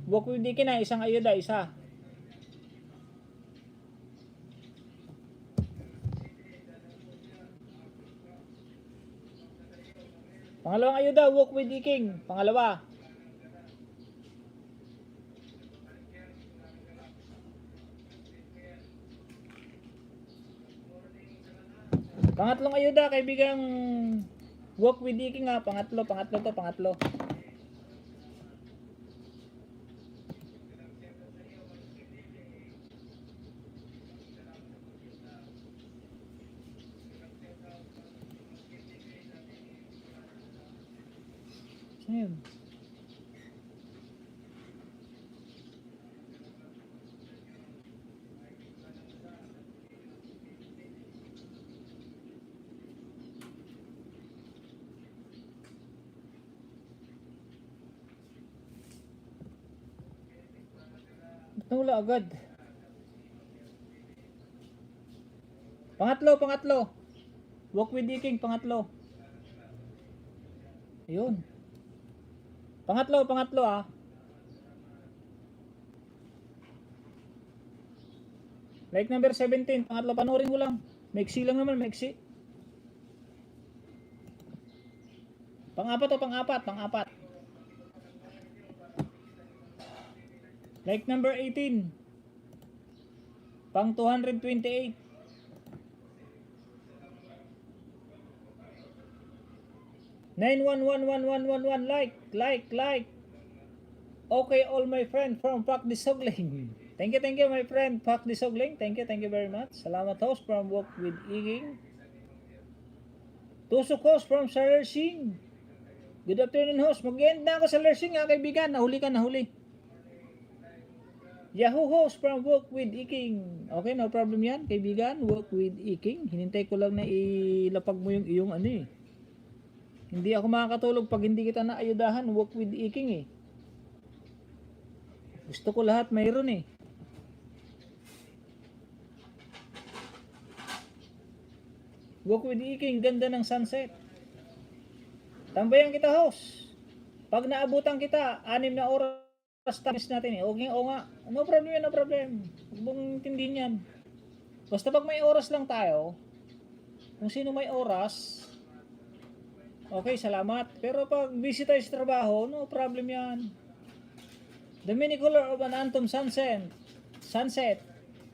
Walk with Iking na, isang ayuda, isa. Pangalawang ayuda, walk with Iking. Pangalawa. Pangatlong ayuda, kaibigang walk with Iking nga. Pangatlo to, pangatlo. Saan yun? Ba't nawala agad? Pangatlo. Walk with Iking, pangatlo. Ayun. Pangatlo ah. Like number 17, pangatlo, panoorin mo lang. Maiksi lang naman, maiksi. Pang-apat. Like number 18. Pang 228. Nine one like. Okay, all my friend from Pak Disogling. Thank you my friend Pak Disogling. Thank you very much. Salamat host from Walk with Iking. Tusok host from Lersing. Good afternoon host. Mag-end na ako sa Lersing ha kaibigan. Nahuli. Yahoo host from Walk with Iking. Okay, no problem yan kaibigan. Walk with Iking. Hinintay ko lang na ilapag mo yung iyong ano eh. Hindi ako makakatulog pag hindi kita naayudahan. Walk with Iking eh. Gusto ko lahat mayroon eh. Walk with Iking, ganda ng sunset. Tambayan kita host. Pag naabutan kita, 6 na oras times natin eh. Okay, o nga. No problem. Huwag mong intindihin yan. Basta pag may oras lang tayo, kung sino may oras, okay, salamat. Pero pag busy tayo sa trabaho, no problem yan. The mini color of an Atom Sunset.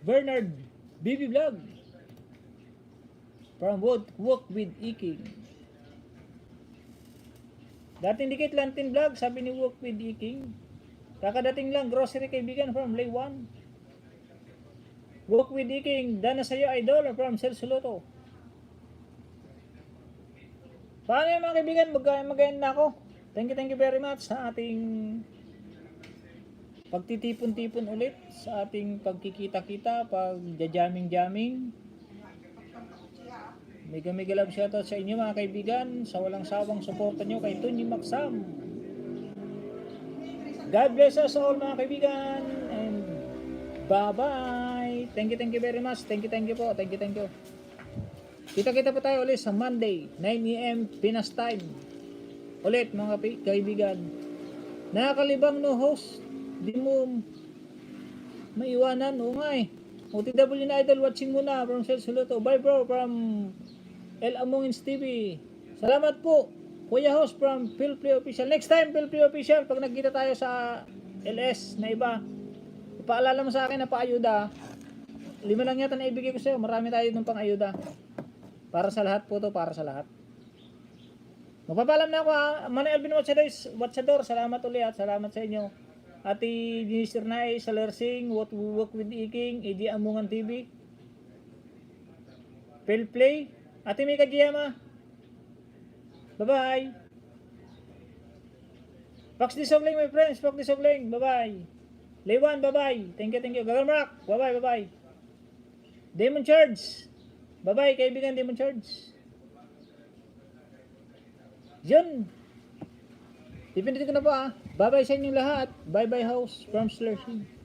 Bernard BB Vlog. From Walk with Iking. Dating dikit Lantin Vlog, sabi ni Walk with Iking. Kakadating lang, grocery kaibigan from Laywan. Walk with Iking, dana sa'yo idol from Celso Loto. Paano yung mga kaibigan, mag-end na ako. Thank you very much sa ating pagtitipon-tipon ulit, sa ating pagkikita-kita, pag-jamming. Mega love shoutout sa inyo mga kaibigan, sa walang sawang suporta nyo kay Tony Maxam. God bless us all mga kaibigan, and bye-bye. Thank you very much. Thank you po. Thank you. Kita-kita pa tayo ulit sa Monday, 9 AM Pinas time. Ulit mga kaibigan. Nakakalibang no host. Di mo maiwanan. O nga eh. OTW na idol, watching muna from Celso Loto. Bye bro from El Amongins TV. Salamat po. Kuya host from Philplay Official. Next time Philplay Official, pag nagkita tayo sa LS na iba, ipaalala mo sa akin na paayuda. 5 lang yata na ibigay ko sa'yo. Marami tayo ng pang-ayuda. Para sa lahat po to, para sa lahat. Magpapalam na ako ha. Manay Alvin Watchador, salamat ulit at salamat sa inyo. Ati Minister Nay sa Lersing, Walk with Iking, ED Amungan TV. Philplay. Ati Mika Giyama. Bye-bye. Pax Disogling my friends, Pax Disogling. Bye-bye. Lewan, bye-bye. Thank you, thank you. Gagamrak, bye-bye, bye-bye. Demon Charge. Bye-bye, kaibigan Demon Charge. Yun. Ipindutin ko na po ah. Bye-bye sa inyong lahat. Bye-bye house from Slurshing.